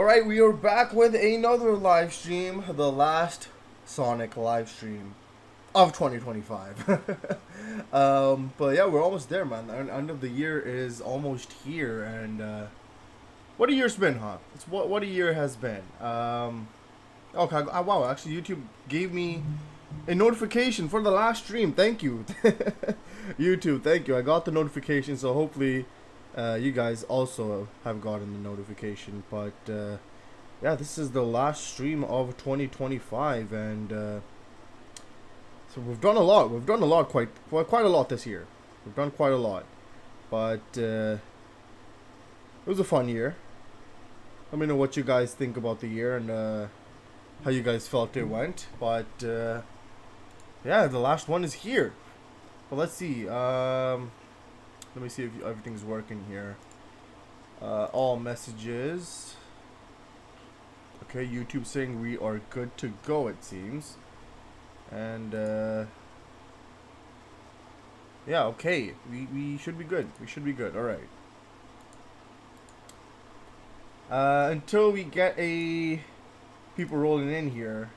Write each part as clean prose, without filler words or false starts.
Alright, we are back with another live stream, the last Sonic live stream of 2025. But yeah, we're almost there, man. The end of the year is almost here, and what a year's been, huh? It's what a year has been. Okay, wow, actually YouTube gave me a notification for the last stream. Thank you. YouTube, thank you. I got the notification, so hopefully you guys also have gotten the notification. But yeah, this is the last stream of 2025, and so we've done a lot. We've done a lot, quite a lot this year. We've done quite a lot, but it was a fun year. Let me know what you guys think about the year and how you guys felt it went. But yeah, the last one is here. Well, let's see. Let me see if everything's working here. All messages. Okay, YouTube saying we are good to go, it seems. And yeah, okay. We should be good. We should be good. All right. Until we get people rolling in here,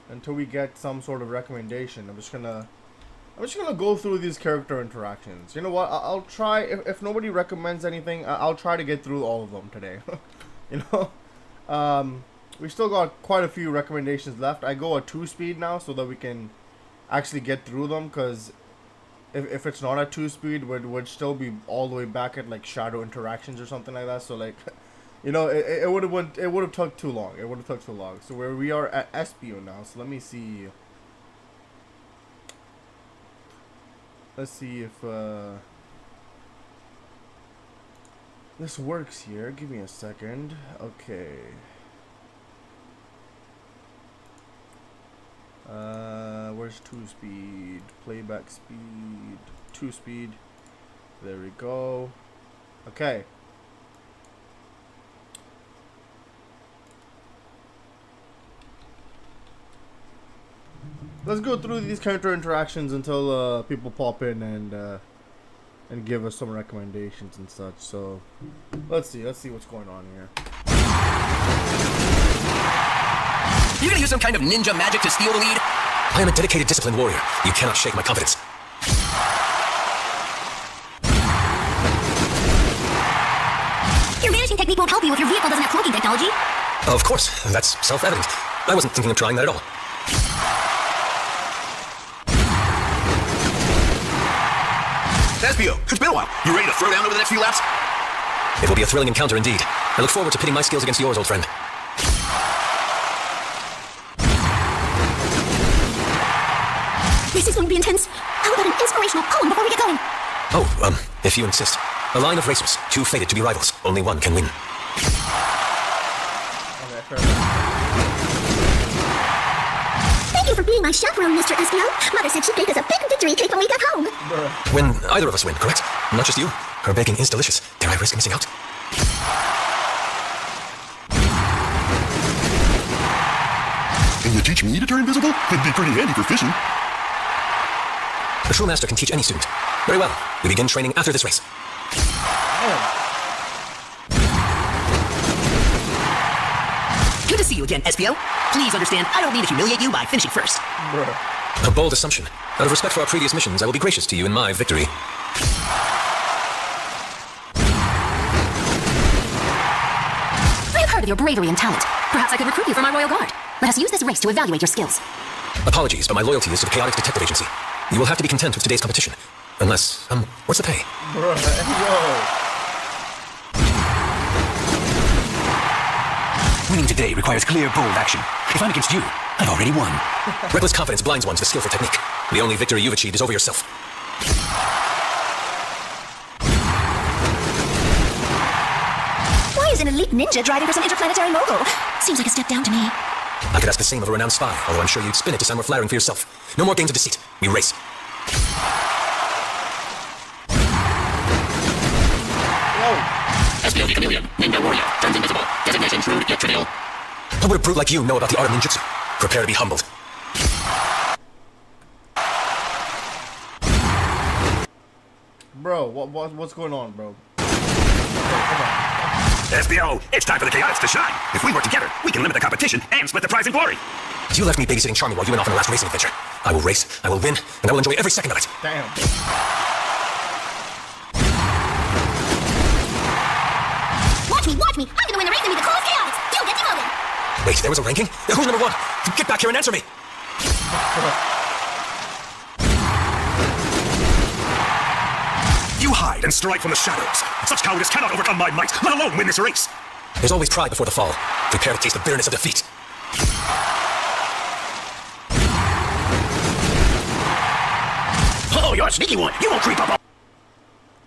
until we get some sort of recommendation, I'm just gonna go through these character interactions. You know what? I'll try. If nobody recommends anything, I'll try to get through all of them today. You know, we still got quite a few recommendations left. I go at 2-speed now so that we can actually get through them. Cause if it's not at 2-speed, would still be all the way back at like shadow interactions or something like that. So like, you know, it would have took too long. It would have took too long. So we are at Espio now. So let me see. Let's see if this works here. Give me a second. Okay. Where's 2-speed? Playback speed. 2-speed. There we go. Okay. Let's go through these character interactions until people pop in and give us some recommendations and such. So let's see what's going on here. You gonna use some kind of ninja magic to steal the lead? I am a dedicated, disciplined warrior. You cannot shake my confidence. Your vanishing technique won't help you if your vehicle doesn't have cloaking technology. Of course, that's self-evident. I wasn't thinking of trying that at all. Espio, it's been a while. You ready to throw down over the next few laps? It will be a thrilling encounter indeed. I look forward to pitting my skills against yours, old friend. This is going to be intense. How about an inspirational poem before we get going? Oh, if you insist. A line of racers, two fated to be rivals. Only one can win. Okay, fair enough. Thank you for being my chaperone, Mr. Espio. Mother said she'd bake us a big victory cake when we got home. When either of us win, correct? Not just you. Her baking is delicious. Dare I risk missing out? Can you teach me to turn invisible? It'd be pretty handy for fishing. The true master can teach any student. Very well. We begin training after this race. Good to see you again, Espio. Please understand, I don't mean to humiliate you by finishing first. A bold assumption. Out of respect for our previous missions, I will be gracious to you in my victory. I have heard of your bravery and talent. Perhaps I could recruit you for my royal guard. Let us use this race to evaluate your skills. Apologies, but my loyalty is to the Chaotix Detective Agency. You will have to be content with today's competition. Unless, what's the pay? Bruh, yo. Winning today requires clear, bold action. If I'm against you, I've already won. Reckless confidence blinds one to the skillful technique. The only victory you've achieved is over yourself. Why is an elite ninja driving for some interplanetary mogul? Seems like a step down to me. I could ask the same of a renowned spy, although I'm sure you'd spin it to sound more flattering for yourself. No more games of deceit. We race. Espio the Chameleon, Ninja Warrior, turns invisible. Designation shrewd yet trivial. How would a brute like you know about the art of ninjutsu? Prepare to be humbled. Bro, what's going on, bro? Okay, come on. SBO, it's time for the Chaotix to shine. If we work together, we can limit the competition and split the prize and glory. You left me babysitting Charmy while you went off on the last racing adventure. I will race, I will win, and I will enjoy every second of it. Damn. Watch me. I'm gonna win the race and be the coolest Chaotix. You get demoted. Wait, there was a ranking? Who's number one? Get back here and answer me. You hide and strike from the shadows. Such cowardice cannot overcome my might, let alone win this race. There's always pride before the fall. Prepare to taste the bitterness of defeat. Oh, you're a sneaky one. You won't creep up on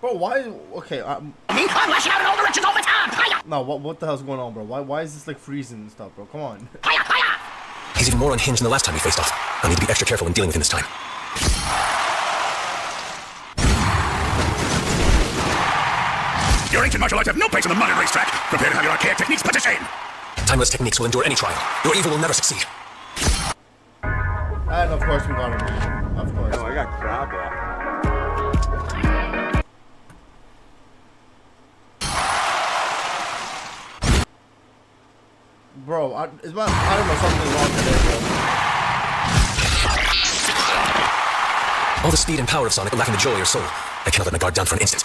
Bro, why? Okay, me. I'm lashing out in all directions all the time. Hiya! no, what the hell's going on, bro? Why is this like freezing and stuff, bro? Come on. Hiya! Hiya! He's even more unhinged than the last time we faced off. I'll need to be extra careful when dealing with him this time. Your ancient martial arts have no place on the modern racetrack. Prepare to have your archaic techniques put to shame. Timeless techniques will endure any trial. Your evil will never succeed. And of course we got him. Of course. Oh, I got crap off. Bro, I don't know, something wrong today, bro. All the speed and power of Sonic, but lacking the joy of your soul. I cannot let my guard down for an instant.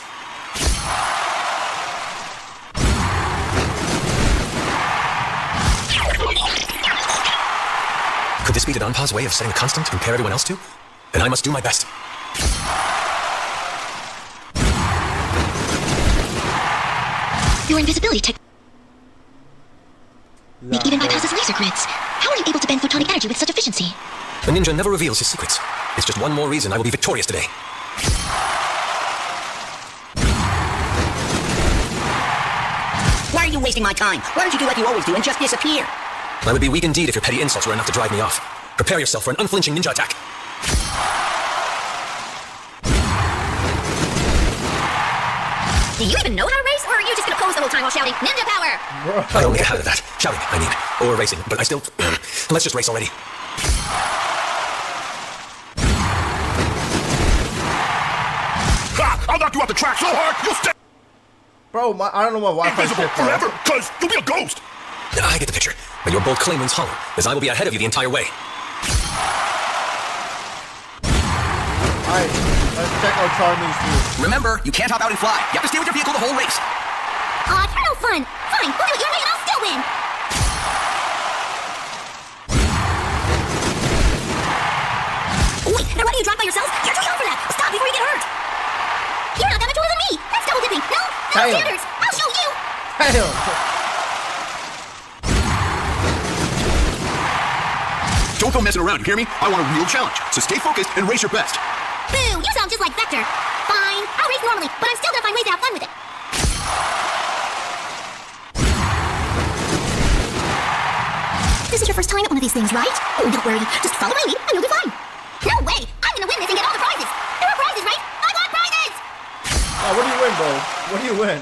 Could this be the Donpa's way of setting a constant to compare everyone else to? Then I must do my best. Your invisibility tech. It even bypasses laser grids. How are you able to bend photonic energy with such efficiency? The ninja never reveals his secrets. It's just one more reason I will be victorious today. Why are you wasting my time? Why don't you do like you always do and just disappear? I would be weak indeed if your petty insults were enough to drive me off. Prepare yourself for an unflinching ninja attack. Do you even know how to race, or are you just gonna pose the whole time while shouting ninja power? I only get out of that. Shouting, I mean. Or racing, but I still... Let's just race already. Ha! I'll knock you off the track so hard, you'll stay Bro, I don't know my Wi-Fi invisible shit, bro. forever, cause you'll be a ghost. I get the picture. But your bold claim rings hollow, as I will be ahead of you the entire way. Alright, let's check out Charmy's view. Remember, you can't hop out and fly. You have to stay with your vehicle the whole race. Aw, you're no fun. Fine, we'll do it your way and I'll still win. Wait, now why do you drive by yourself? You're too young for that. Stop before you get hurt. You're not that much older than me. That's double dipping. No Damn. standards. I'll show you. Damn. Don't go messing around, you hear me? I want a real challenge, so stay focused and race your best. Boo, you sound just like Vector. Fine, I'll race normally, but I'm still gonna find ways to have fun with it. This is your first time at one of these things, right? Oh, don't worry. Just follow my lead and you'll be fine. No way! I'm gonna win this and get all the prizes! There are prizes, right? I want prizes! Oh, what do you win, bro? What do you win?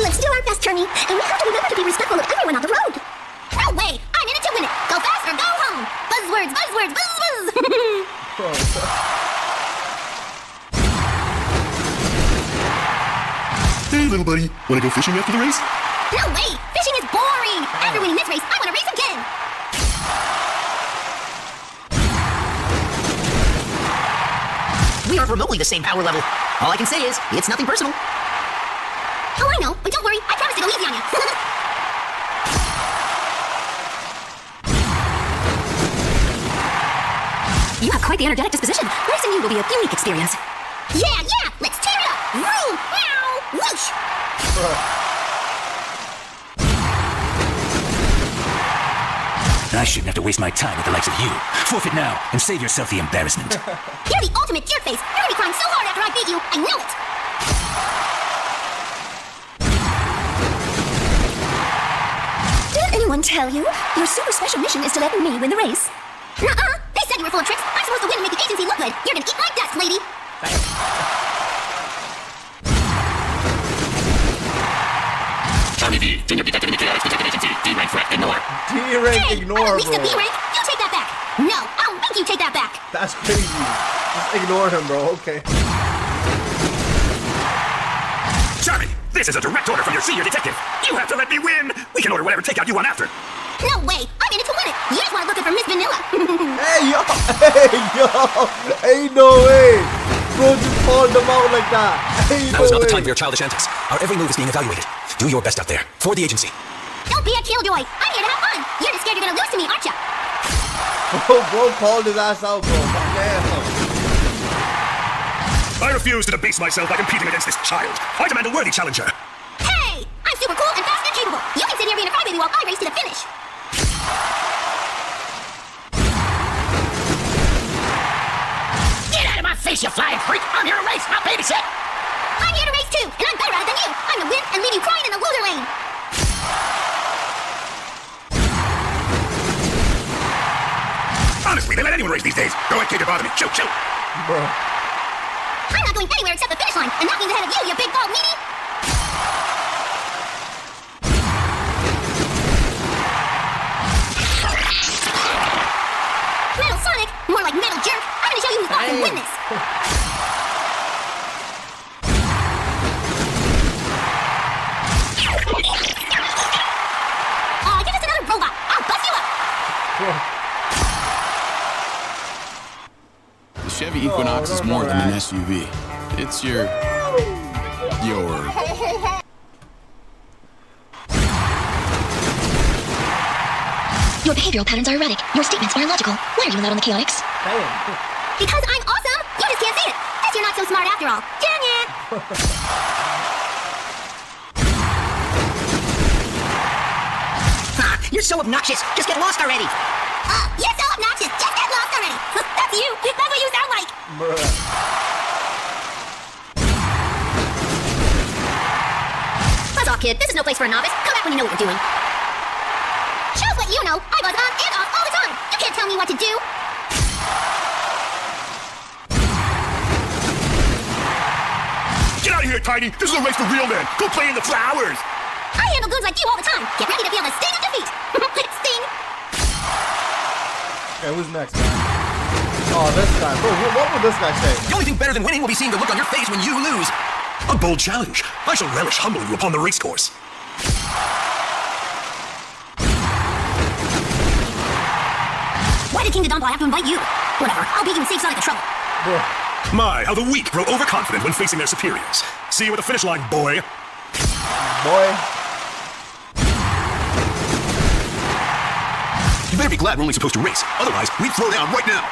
Let's do our best, Charmy, and we have to remember to be respectful of everyone on the road. No way! I'm in it to win it! Go fast or go home! Buzzwords, buzzwords, buzz, buzz! Bro. Hey, little buddy, wanna go fishing after the race? No way! Fishing is boring! After winning this race, I want to race again! We aren't remotely the same power level. All I can say is, it's nothing personal. Oh, I know, but don't worry, I promise to go easy on you. You have quite the energetic disposition. Racing you will be a unique experience. Yeah, let's tear it up! Vroom! Meow! Whoosh! I shouldn't have to waste my time with the likes of you. Forfeit now and save yourself the embarrassment. You're the ultimate jerkface! You're gonna be crying so hard after I beat you, I know it! Did anyone tell you? Your super special mission is to let me win the race. Nuh-uh! They said you were full of tricks! I'm supposed to win and make the agency look good! You're gonna eat my dust, lady! Charmy D, senior detective in the Chaotix Detective Agency. D-rank threat, ignore. D-rank Hey, ignore, at least bro. the B rank! You take that back! No, I'll make you take that back! That's crazy. Just ignore him, bro. Okay. Sammy, this is a direct order from your senior detective. You have to let me win. We can order whatever takeout you want after. No way! I'm in it to win it! You just want to looking for Miss Vanilla! Hey yo, ain't no way, bro. Just called them out like that. Ain't Now is no not the way. time for your childish antics. Our every move is being evaluated. Do your best out there. For the agency. Don't be a killjoy! I'm here to have fun! You're just scared you're gonna lose to me, aren't you? Bro called his ass out, bro. Damn. I refuse to debase myself by competing against this child. I demand a worthy challenger. Hey! I'm super cool and fast and capable! You can sit here being a crybaby while I race to the finish! Get out of my face, you flying freak! I'm here to race, not babysit! I'm here to race too, and I'm better at it than you! I'm gonna win and leave you crying in the loser lane! Honestly, they let anyone race these days. Go ahead, kid, to bother me. Chill, chill. Bro. I'm not going anywhere except the finish line, and that means ahead of you, you big bald meanie! Metal Sonic! More like Metal Jerk! I'm gonna show you who's boss and win this! Aw, you're just another robot! I'll bust you up! The Chevy Equinox is more than an SUV. It's your Your behavioral patterns are erratic. Your statements are illogical. Why are you allowed on the KOX? Damn. Because I'm awesome! You just can't see it! Guess you're not so smart after all. Dang it! You're so obnoxious. Just get lost already. You're so obnoxious! Just get lost already! That's you! That's what you sound like! Bruh. Buzz off, kid. This is no place for a novice. Come back when you know what you're doing. Shows what you know. I buzz on and off all the time. You can't tell me what to do. Get out of here, Tiny. This is a race for real men. Go play in the flowers. I handle goons like you all the time. Get ready to feel the sting of defeat. Sting. Okay, who's next, man? Oh, this guy. Bro, what would this guy say? The only thing better than winning will be seeing the look on your face when you lose. A bold challenge. I shall relish humbling you upon the race course. Why did King Dodonbo have to invite you? Whatever. I'll beat you and save Sonic the trouble. Bro. My, how the weak grow overconfident when facing their superiors. See you at the finish line, boy. Boy. You better be glad we're only supposed to race. Otherwise, we'd throw down right now.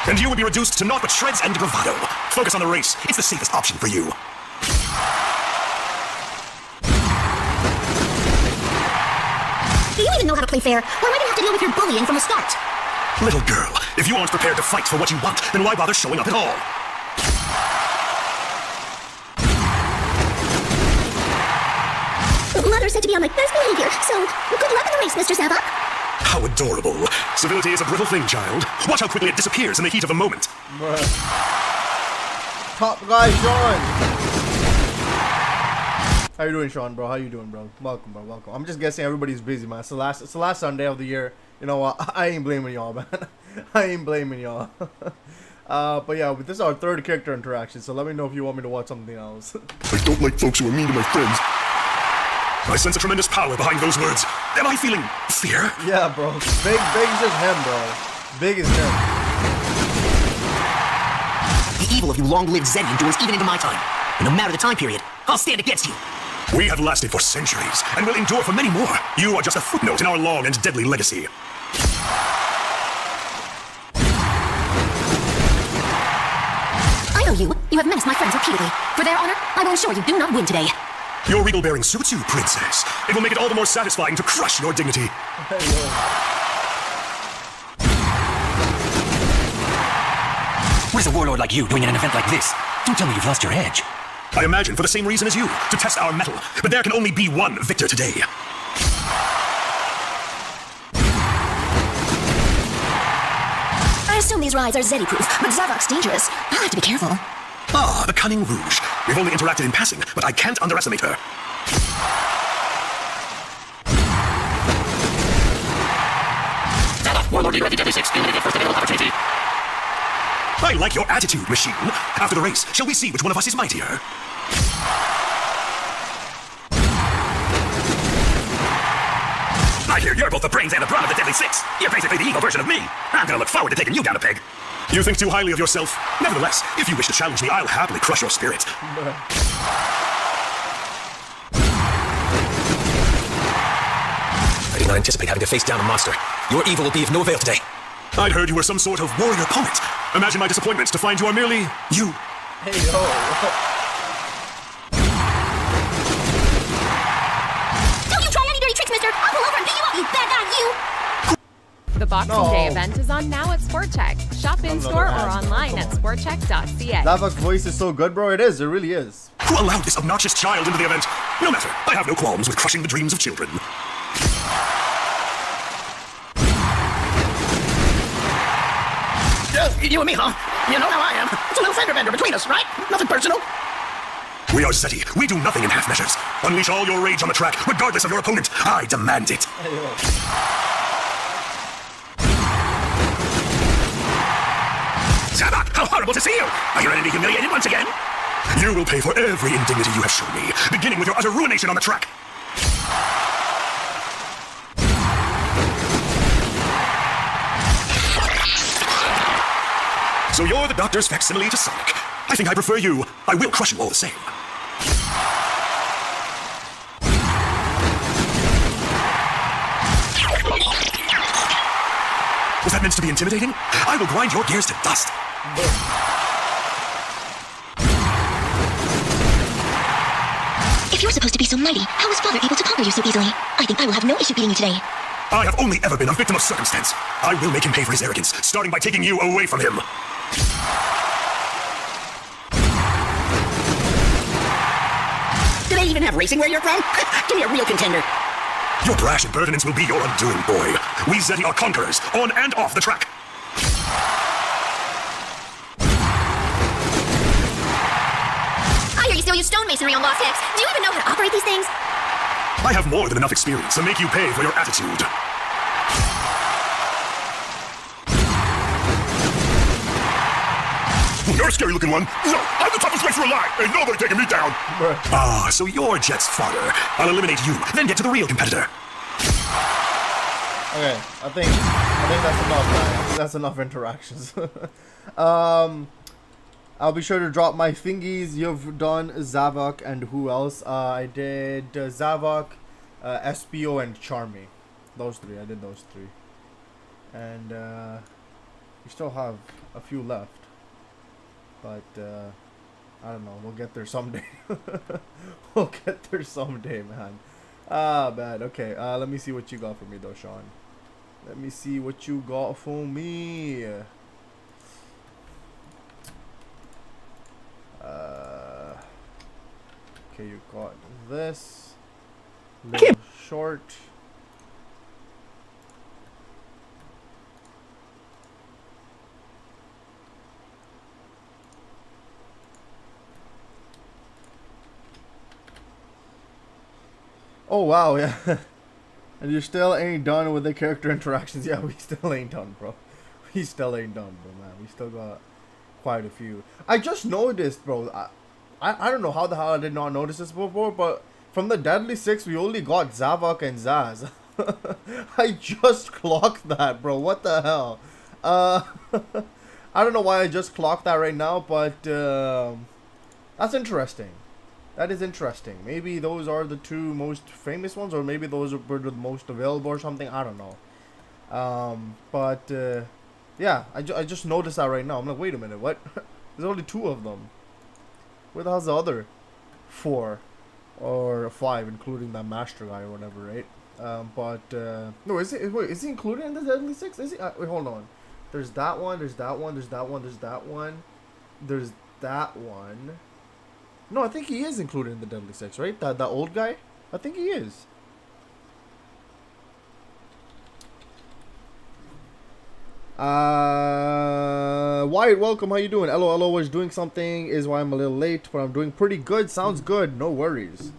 And you would be reduced to naught but shreds and bravado. Focus on the race. It's the safest option for you. Do you even know how to play fair? Or am I gonna have to deal with your bullying from the start? Little girl, if you aren't prepared to fight for what you want, then why bother showing up at all? Mother said to be on my best behavior, so good luck in the race, Mr. Zavok. How adorable. Civility is a brittle thing, child. Watch how quickly it disappears in the heat of the moment. Bruh. Top guy, Sean. How you doing, Sean, bro? How you doing, bro? Welcome, bro. Welcome. I'm just guessing everybody's busy, man. It's the last Sunday of the year. You know what? I ain't blaming y'all, man. I ain't blaming y'all. But yeah, this is our third character interaction, so let me know if you want me to watch something else. I don't like folks who are mean to my friends. I sense a tremendous power behind those words. Am I feeling fear? Yeah, bro. Big is just him, bro. Big is him. The evil of you long-lived Zen endures even into my time. And no matter the time period, I'll stand against you. We have lasted for centuries, and will endure for many more. You are just a footnote in our long and deadly legacy. I know you. You have menaced my friends repeatedly. For their honor, I will ensure you do not win today. Your regal-bearing suits you, princess. It will make it all the more satisfying to crush your dignity. What is a warlord like you doing at an event like this? Don't tell me you've lost your edge. I imagine for the same reason as you, to test our mettle. But there can only be one victor today. I assume these rides are Zeddy-proof, but Zavok's dangerous. I'll have to be careful. Ah, the cunning Rouge. We've only interacted in passing, but I can't underestimate her. Warlord, ready to 6. First available opportunity. I like your attitude, machine. After the race, shall we see which one of us is mightier? I hear you're both the brains and the brawn of the Deadly Six. You're basically the evil version of me. I'm gonna look forward to taking you down a peg. You think too highly of yourself? Nevertheless, if you wish to challenge me, I'll happily crush your spirit. I did not anticipate having to face down a monster. Your evil will be of no avail today. I'd heard you were some sort of warrior poet. Imagine my disappointment to find you are merely you. Hey, yo. Don't you try any dirty tricks, mister! I'll pull over and beat you up, you bad guy, you! The Boxing No. Day event is on now at Sport Check. Shop in store or online at sportcheck.ca. Zavok's voice is so good, bro. It is. It really is. Who allowed this obnoxious child into the event? No matter. I have no qualms with crushing the dreams of children. You and me, huh? You know how I am. It's a little fender bender between us, right? Nothing personal. We are Zeti. We do nothing in half measures. Unleash all your rage on the track, regardless of your opponent. I demand it. Zavok, how horrible to see you! Are you ready to be humiliated once again? You will pay for every indignity you have shown me, beginning with your utter ruination on the track. So you're the Doctor's facsimile to Sonic. I think I prefer you. I will crush you all the same. Was that meant to be intimidating? I will grind your gears to dust. If you're supposed to be so mighty, how was Father able to conquer you so easily? I think I will have no issue beating you today. I have only ever been a victim of circumstance. I will make him pay for his arrogance, starting by taking you away from him. Do they even have racing where you're from? Give me a real contender. Your brash impertinence will be your undoing, boy. We Zeti are conquerors, on and off the track. I hear you still use stonemasonry on Lost X. Do you even know how to operate these things? I have more than enough experience to make you pay for your attitude. You're a scary-looking one. No, I'm the toughest racer alive. Ain't nobody taking me down. Ah, so you're Jet's fodder. I'll eliminate you, then get to the real competitor. Okay, I think that's enough, man. I think that's enough interactions. I'll be sure to drop my thingies. You've done Zavok and who else? I did Zavok, SPO, and Charmy. Those three. I did those three. And we still have a few left. But I don't know. We'll get there someday. We'll get there someday, man. Ah, bad. Okay. Let me see what you got for me, though, Sean. Let me see what you got for me. Okay, you got this. Little short. Oh wow, yeah. And you still ain't done with the character interactions. Yeah, we still ain't done, bro. We still ain't done, bro, man. We still got quite a few. I just noticed, bro. I don't know how the hell I did not notice this before, but from the Deadly Six, we only got Zavok and Zaz. I just clocked that, bro. What the hell? I don't know why I just clocked that right now, but that's interesting. That is interesting. Maybe those are the two most famous ones, or maybe those were the most available or something. I don't know. Yeah, I just noticed that right now. I'm like, wait a minute, what? There's only two of them. Where the hell's the other 4 or 5, including that master guy or whatever, right? No, is he included in the Deadly Six? Is he? Wait, hold on. There's that one. There's that one. There's that one. There's that one. There's that one. No, I think he is included in the Deadly Six, right? That old guy? I think he is. Wyatt, welcome. How you doing? LOL was doing something is why I'm a little late, but I'm doing pretty good. Sounds good. No worries.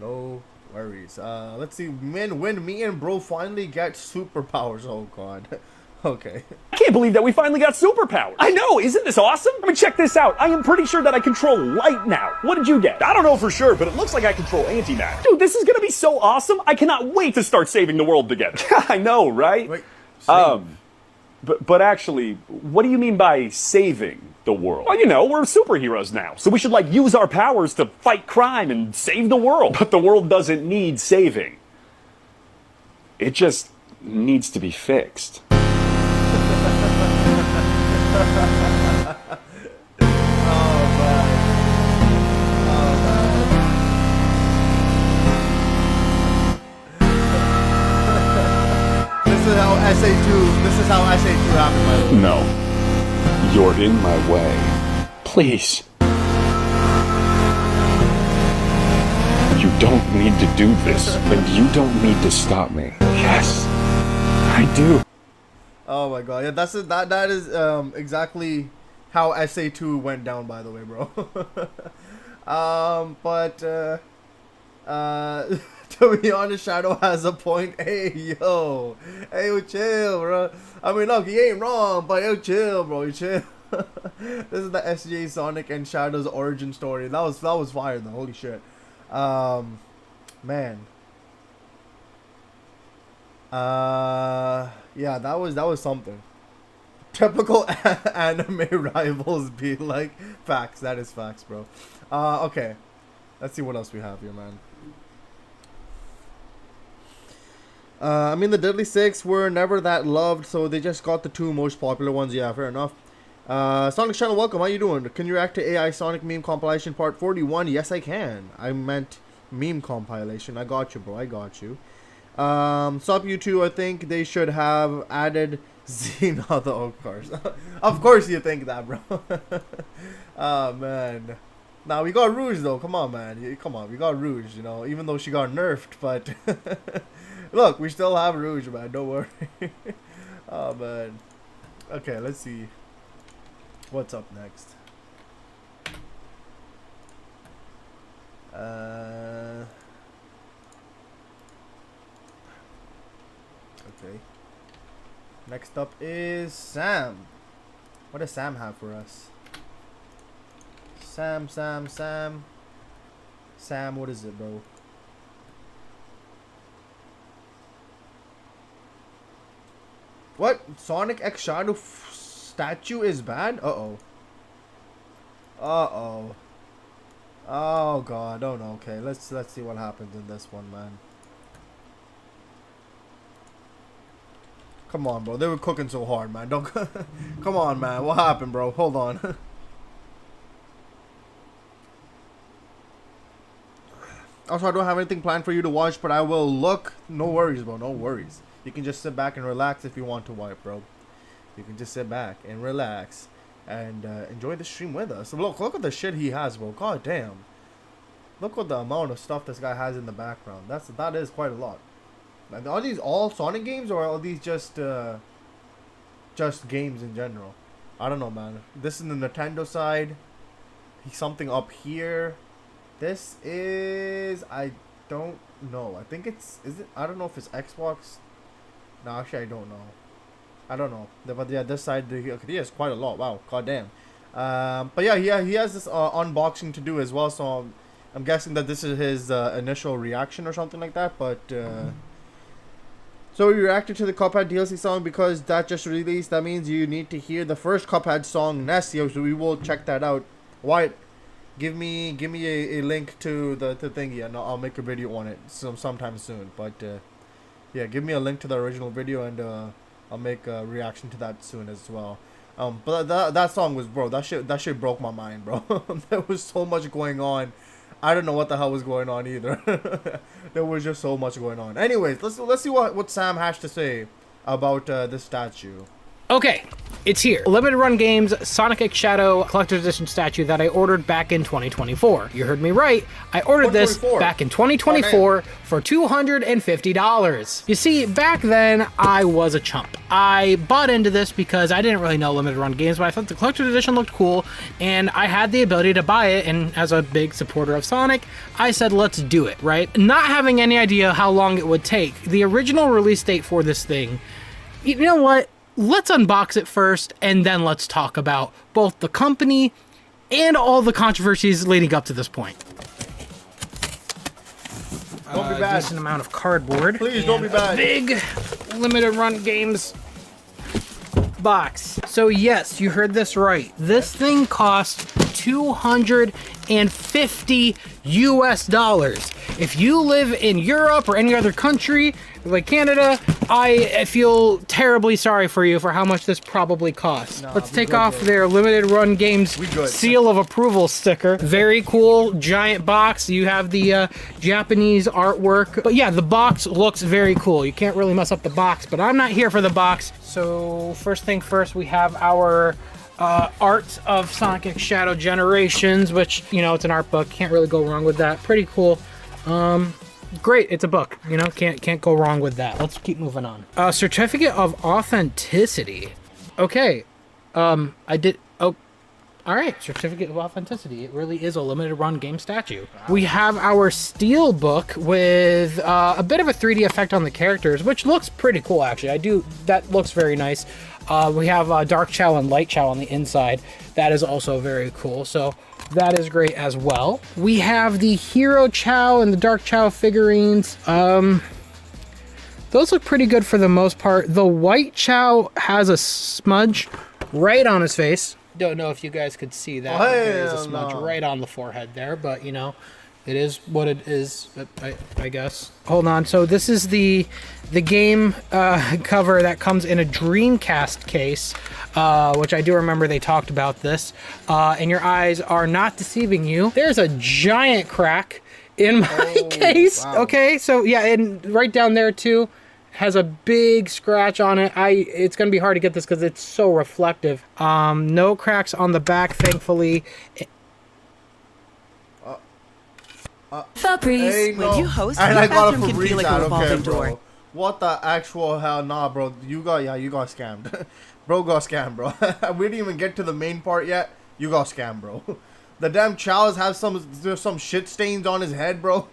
No worries. Let's see. When me and bro finally get superpowers. Oh god. Okay. I can't believe that we finally got superpowers. I know, isn't this awesome? I mean, check this out. I am pretty sure that I control light now. What did you get? I don't know for sure, but it looks like I control antimatter. Dude, this is gonna be so awesome. I cannot wait to start saving the world together. I know, right? Wait, But actually, what do you mean by saving the world? Well, you know, we're superheroes now, so we should like use our powers to fight crime and save the world. But the world doesn't need saving. It just needs to be fixed. This is how SA2 happened, by the way. No. You're in my way. Please. You don't need to do this, and you don't need to stop me. Yes, I do. Oh my god, yeah, that is exactly how SA2 went down, by the way, bro. To be honest, Shadow has a point. Hey yo, chill, bro. I mean, look, he ain't wrong, but yo, chill, bro, you chill. This is the SJ Sonic and Shadow's origin story. That was fire though. Holy shit, man. Yeah, that was something. Typical anime rivals be like, facts. That is facts, bro. Okay, let's see what else we have here, man. I mean, the Deadly Six were never that loved, so they just got the two most popular ones. Yeah, fair enough. Sonic Channel, welcome. How you doing? Can you react to AI Sonic meme compilation part 41? Yes, I can. I meant meme compilation. I got you, bro. I got you. Sup, you two. I think they should have added Xena the of course. Of course you think that, bro. Oh, man. Now, we got Rouge, though. Come on, man. Come on. We got Rouge, you know, even though she got nerfed, but... Look, we still have Rouge, man. Don't worry. Oh, man. Okay, let's see. What's up next? Okay. Next up is Sam. What does Sam have for us? Sam. Sam, what is it, bro? What? Sonic X Shadow statue is bad? Uh-oh. Uh-oh. Oh, God. Oh, no. Okay, let's see what happens in this one, man. Come on, bro. They were cooking so hard, man. Don't... Come on, man. What happened, bro? Hold on. Also, I don't have anything planned for you to watch, but I will look. No worries, bro. No worries. You can just sit back and relax if you want to wipe, bro. You can just sit back and relax and enjoy the stream with us. Look at the shit he has, bro. God damn. Look at the amount of stuff this guy has in the background. That is quite a lot. Like, are these all Sonic games, or are these just games in general? I don't know, man. This is the Nintendo side. Something up here. This is... I don't know. I think it's... Is it? I don't know if it's Xbox... No, actually, I don't know. I don't know. But yeah, this side, he has quite a lot. Wow, goddamn. But yeah, he has this unboxing to do as well. So I'm guessing that this is his initial reaction or something like that. But so we reacted to the Cuphead DLC song because that just released. That means you need to hear the first Cuphead song, Nessie. So we will check that out. Wyatt, give me a link to the thingy, and I'll make a video on it sometime soon. But yeah, give me a link to the original video, and I'll make a reaction to that soon as well. But that song was, bro, that shit broke my mind, bro. There was so much going on. I don't know what the hell was going on either. There was just so much going on. Anyways, let's see what Sam has to say about this statue. Okay, it's here. Limited Run Games Sonic X Shadow Collector's Edition statue that I ordered back in 2024. You heard me right. I ordered this back in 2024 for $250. You see, back then, I was a chump. I bought into this because I didn't really know Limited Run Games, but I thought the Collector's Edition looked cool, and I had the ability to buy it, and as a big supporter of Sonic, I said, let's do it, right? Not having any idea how long it would take. The original release date for this thing, you know what? let's unbox it first, and then let's talk about both the company and all the controversies leading up to this point. Don't be bad. Decent amount of cardboard. Please don't be bad. Big limited run games box. So yes, you heard this right. This thing costs $250 US. If you live in Europe or any other country like Canada, I feel terribly sorry for you for how much this probably costs. Let's take off their limited run games seal of approval sticker. Very cool giant box. You have the Japanese artwork. But yeah, the box looks very cool. You can't really mess up the box, but I'm not here for the box. So first thing first, we have our art of Sonic X Shadow Generations, which, you know, it's an art book. Can't really go wrong with that. Pretty cool. Great, it's a book, you know, can't go wrong with that. Let's keep moving on. Certificate of Authenticity. Okay, all right, Certificate of Authenticity. It really is a limited run game statue. We have our steel book with a bit of a 3D effect on the characters, which looks pretty cool, actually. That looks very nice. We have Dark Chow and Light Chow on the inside. That is also very cool, so that is great as well. We have the Hero Chow and the Dark Chow figurines. Those look pretty good for the most part. The White Chow has a smudge right on his face. Don't know if you guys could see that. There is a smudge right on the forehead there, but you know, it is what it is, I guess. Hold on, so this is the game cover that comes in a Dreamcast case, which I do remember they talked about this, and your eyes are not deceiving you. There's a giant crack in my case. Wow. Okay, so yeah, and right down there too, has a big scratch on it. It's gonna be hard to get this because it's so reflective. No cracks on the back, thankfully. Fabrice, when you host, your bathroom can feel like a revolving door. What the actual hell? Nah, bro. You got scammed. Bro got scammed, bro. We didn't even get to the main part yet. You got scammed, bro. The damn Chows have some shit stains on his head, bro.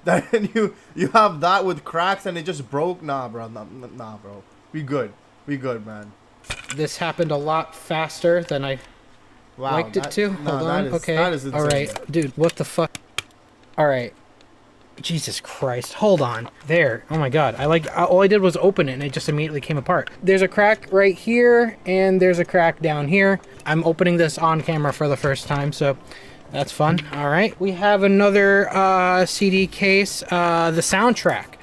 Then you have that with cracks and it just broke. Nah, bro. Nah, bro. We good, man. This happened a lot faster than I liked it to. Hold on. Okay. That is insane. All right, dude. What the fuck? All right. Jesus Christ. Hold on. There. Oh my God. All I did was open it and it just immediately came apart. There's a crack right here and there's a crack down here. I'm opening this on camera for the first time, so that's fun. All right. We have another CD case, the soundtrack.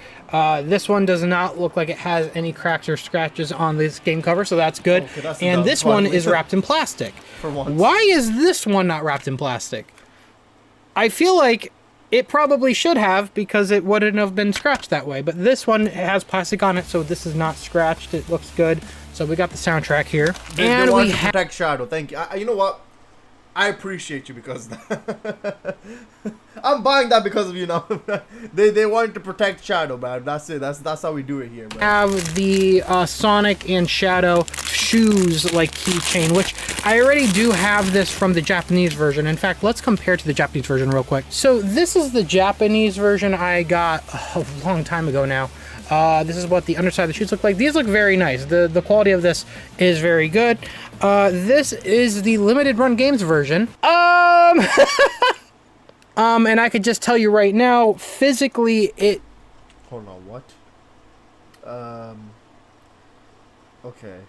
This one does not look like it has any cracks or scratches on this game cover, so that's good. Okay, and this one is wrapped in plastic. For once. Why is this one not wrapped in plastic? I feel like it probably should have, because it wouldn't have been scratched that way. But this one has plastic on it, so this is not scratched. It looks good. So we got the soundtrack here. And we have Protect Shadow. Thank you. You know what? I appreciate you because I'm buying that because of, you know, they wanted to protect Shadow, man. That's it. That's how we do it here, man. Have the Sonic and Shadow shoes like keychain, which I already do have this from the Japanese version. In fact, let's compare to the Japanese version real quick. So this is the Japanese version I got a long time ago now. This is what the underside of the shoes look like. These look very nice. The quality of this is very good. This is the limited run games version. And I could just tell you right now, physically it... Hold on, what? Okay.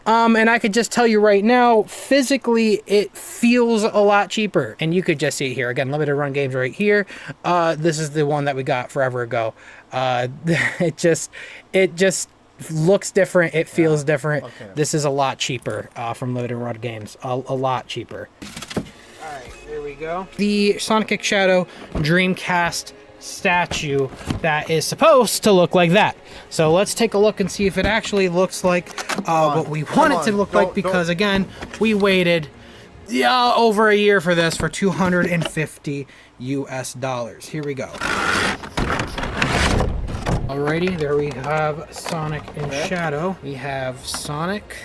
And I could just tell you right now, physically, it feels a lot cheaper. And you could just see it here. Again, limited run games right here. This is the one that we got forever ago. It just looks different. It feels different. Okay. This is a lot cheaper from limited run games. A lot cheaper. All right, here we go. The Sonic X Shadow Dreamcast statue that is supposed to look like that. So let's take a look and see if it actually looks like what we want it to look like, because again, we waited over a year for this for $250 US. Here we go. Alrighty, there we have Sonic and Shadow. We have Sonic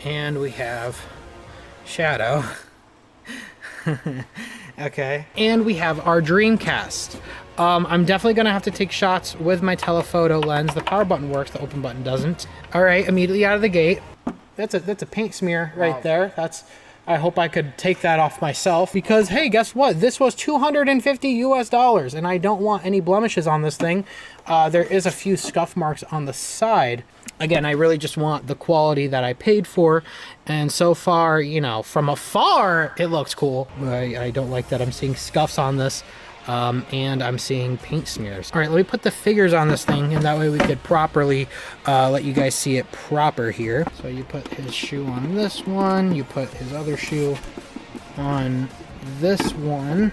and we have Shadow. Okay, and we have our Dreamcast. I'm definitely gonna have to take shots with my telephoto lens. The power button works, the open button doesn't. All right, immediately out of the gate. That's a paint smear right there. I hope I could take that off myself because, hey, guess what? This was $250 US, and I don't want any blemishes on this thing. There is a few scuff marks on the side. Again, I really just want the quality that I paid for, and so far, you know, from afar, it looks cool. I don't like that I'm seeing scuffs on this. And I'm seeing paint smears. All right, let me put the figures on this thing, and that way we could properly let you guys see it proper here. So you put his shoe on this one, you put his other shoe on this one.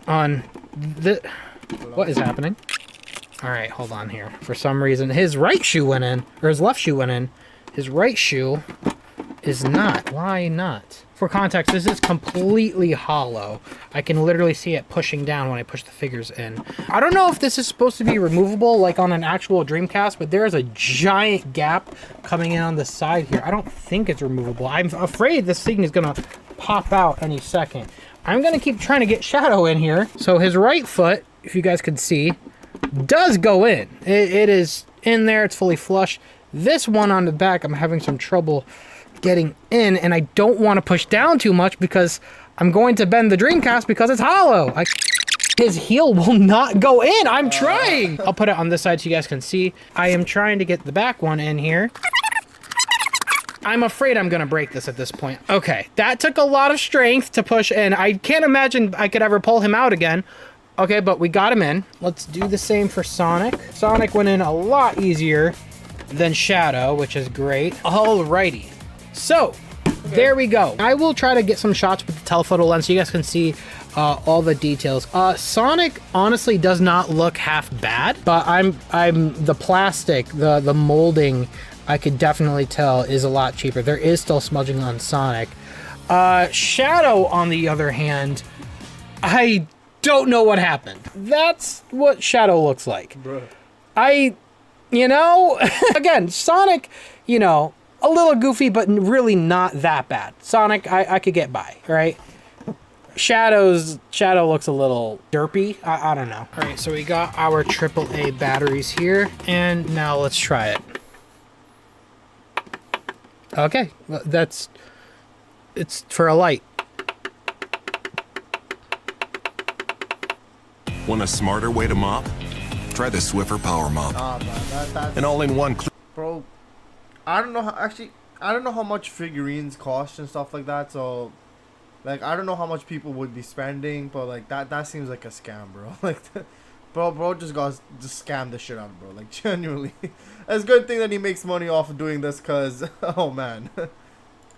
On the... What is happening? All right, hold on here. For some reason, his right shoe went in, or his left shoe went in. His right shoe is not. Why not? For context, this is completely hollow. I can literally see it pushing down when I push the figures in. I don't know if this is supposed to be removable like on an actual Dreamcast, but there is a giant gap coming in on the side here. I don't think it's removable. I'm afraid this thing is gonna pop out any second. I'm gonna keep trying to get Shadow in here. So his right foot, if you guys can see, does go in. It is in there, it's fully flush. This one on the back, I'm having some trouble getting in, and I don't want to push down too much because I'm going to bend the Dreamcast because it's hollow. His heel will not go in. I'm trying. I'll put it on this side so you guys can see. I am trying to get the back one in here. I'm afraid I'm gonna break this at this point. Okay, that took a lot of strength to push in. I can't imagine I could ever pull him out again. Okay, but we got him in. Let's do the same for Sonic. Sonic went in a lot easier than Shadow, which is great. Alrighty. So, there we go. I will try to get some shots with the telephoto lens so you guys can see all the details. Sonic honestly does not look half bad, but I'm the plastic, the molding, I could definitely tell is a lot cheaper. There is still smudging on Sonic. Shadow, on the other hand, I don't know what happened. That's what Shadow looks like. Bruh. You know, again, Sonic, you know, a little goofy, but really not that bad. Sonic, I could get by, right? Shadow looks a little derpy. I don't know. All right, so we got our AAA batteries here, and now let's try it. Okay, it's for a light. Want a smarter way to mop? Try the Swiffer Power Mop. Man, An all-in-one. Bro, I don't know how much figurines cost and stuff like that. So, like, I don't know how much people would be spending, but like that seems like a scam, bro. Like, bro just scammed the shit out of bro. Like, genuinely, it's a good thing that he makes money off of doing this, cause oh man. In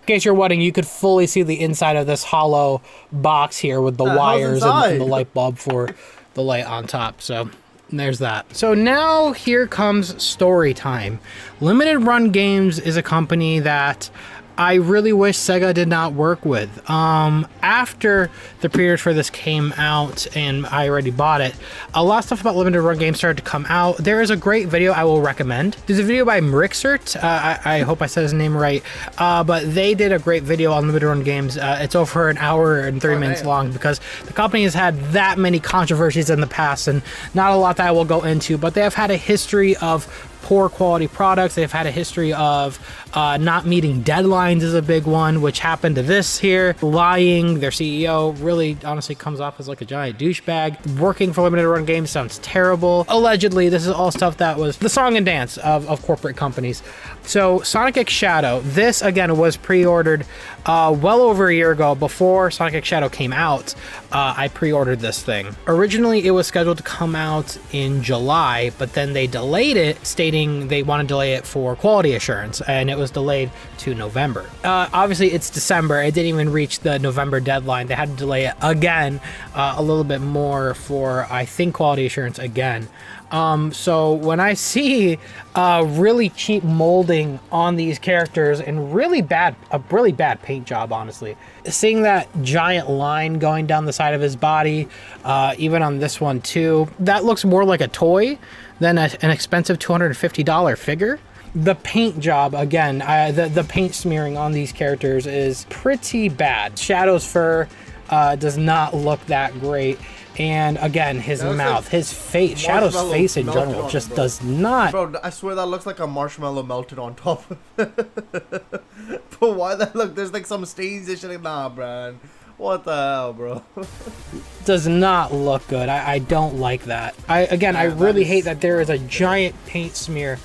case you're wondering, you could fully see the inside of this hollow box here with the wires and the light bulb for the light on top. So there's that. So now here comes story time. Limited Run Games is a company that I really wish Sega did not work with. After the pre-orders for this came out and I already bought it, a lot of stuff about Limited Run Games started to come out. There is a great video I will recommend. There's a video by Mrixert. I hope I said his name right. But they did a great video on Limited Run Games. It's over an hour and 30 minutes long because the company has had that many controversies in the past and not a lot that I will go into, but they have had a history of poor quality products. They've had a history of not meeting deadlines is a big one, which happened to this here. Lying. Their CEO really honestly comes off as like a giant douchebag. Working for Limited Run Games sounds terrible. Allegedly, this is all stuff that was the song and dance of corporate companies. So Sonic X Shadow, this again was pre-ordered well over a year ago. Before Sonic X Shadow came out, I pre-ordered this thing. Originally, it was scheduled to come out in July, but then they delayed it, stating they want to delay it for quality assurance, and it was delayed to November. Obviously, it's December. It didn't even reach the November deadline. They had to delay it again, a little bit more for, I think, quality assurance again. So when I see really cheap molding on these characters and a really bad paint job, honestly, seeing that giant line going down the side of his body, even on this one too, that looks more like a toy than an expensive $250 figure. The paint job, again, the paint smearing on these characters is pretty bad. Shadow's fur, does not look that great. And again, his mouth, his face, Shadow's face in general just does not. Bro, I swear that looks like a marshmallow melted on top of it. But why that look? There's like some stains and shit. Nah, man. What the hell, bro? Does not look good. I don't like that. I really hate that there is a giant paint smear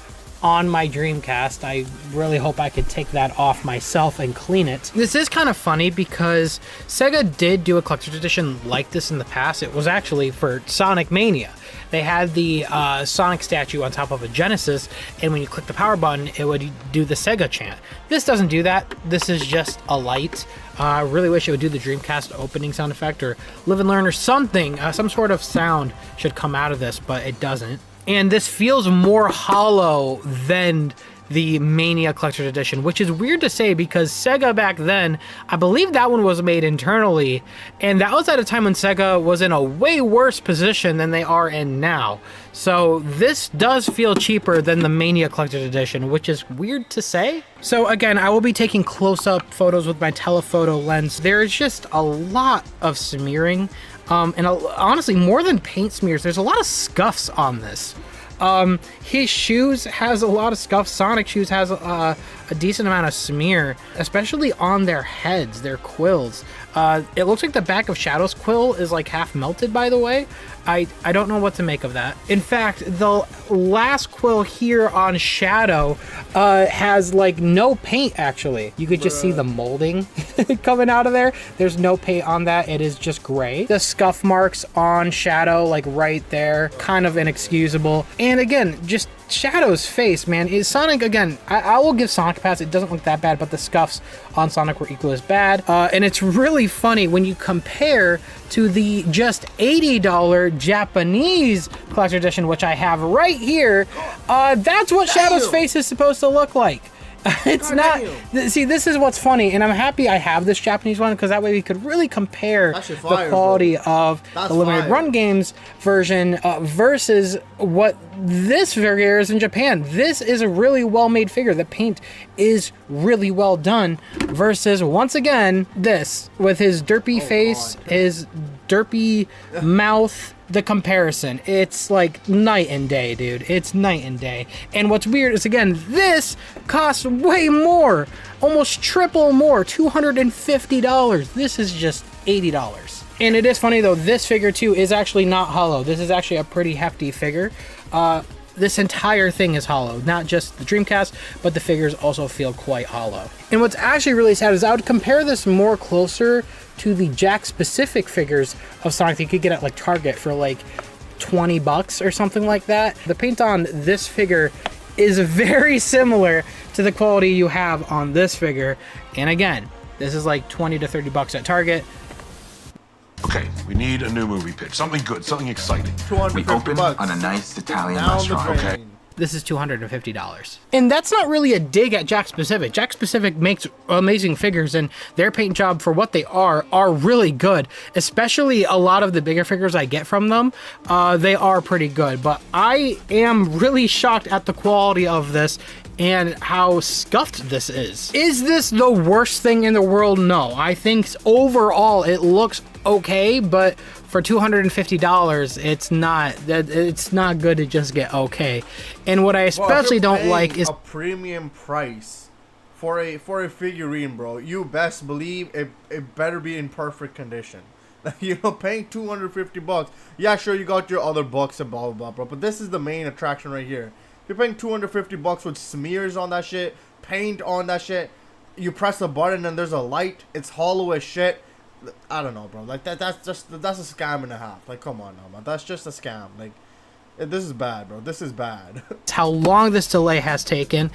on my Dreamcast. I really hope I could take that off myself and clean it. This is kind of funny because Sega did do a collector's edition like this in the past. It was actually for Sonic Mania. They had the Sonic statue on top of a Genesis, and when you click the power button, it would do the Sega chant. This doesn't do that. This is just a light. I really wish it would do the Dreamcast opening sound effect or Live and Learn or something. Some sort of sound should come out of this, but it doesn't. And this feels more hollow than the Mania Collector's Edition, which is weird to say because Sega back then, I believe that one was made internally, and that was at a time when Sega was in a way worse position than they are in now. So this does feel cheaper than the Mania Collector's Edition, which is weird to say. So again, I will be taking close-up photos with my telephoto lens. There is just a lot of smearing, and honestly, more than paint smears, there's a lot of scuffs on this. His shoes has a lot of scuffs. Sonic shoes has a decent amount of smear, especially on their heads, their quills. It looks like the back of Shadow's quill is like half melted, by the way. I don't know what to make of that. In fact, the last quill here on Shadow has like no paint, actually. You could just see the molding coming out of there. There's no paint on that. It is just gray. The scuff marks on Shadow, like right there, kind of inexcusable. And again, just Shadow's face, man, is Sonic, again, I will give Sonic a pass. It doesn't look that bad, but the scuffs on Sonic were equally as bad. And it's really funny when you compare to the just $80 Japanese collector edition, which I have right here. That's what Shadow's face is supposed to look like. It's not. See, this is what's funny, and I'm happy I have this Japanese one because that way we could really compare the quality of the limited run games version versus what this figure is in Japan. This is a really well-made figure. The paint is really well done versus, once again, this with his derpy face, his derpy mouth. The comparison, it's like night and day, dude. It's night and day. And what's weird is, again, this costs way more, almost triple more, $250. This is just $80. And it is funny though, this figure too is actually not hollow. This is actually a pretty hefty figure. This entire thing is hollow, not just the Dreamcast, but the figures also feel quite hollow. And what's actually really sad is I would compare this more closer to the Jakks-Pacific figures of Sonic that you could get at like Target for like $20 or something like that. The paint on this figure is very similar to the quality you have on this figure. And again, this is like $20 to $30 at Target. Okay, we need a new movie pitch. Something good, something exciting. We open on a nice Italian restaurant, okay? This is $250. And that's not really a dig at Jakks-Pacific. Jakks-Pacific makes amazing figures, and their paint job for what they are really good. Especially a lot of the bigger figures I get from them, they are pretty good. But I am really shocked at the quality of this and how scuffed this is. Is this the worst thing in the world? No. I think overall it looks okay, but for $250, it's not good to just get okay. And what I especially don't like is a premium price for a figurine, bro. You best believe it better be in perfect condition. You know, paying $250. Yeah, sure, you got your other books and blah blah blah, bro. But this is the main attraction right here. You're paying $250 with smears on that shit, paint on that shit. You press a button and there's a light. It's hollow as shit. I don't know, bro. Like that's a scam and a half. Like, come on now, man. That's just a scam. Like, this is bad, bro. This is bad. How long this delay has taken.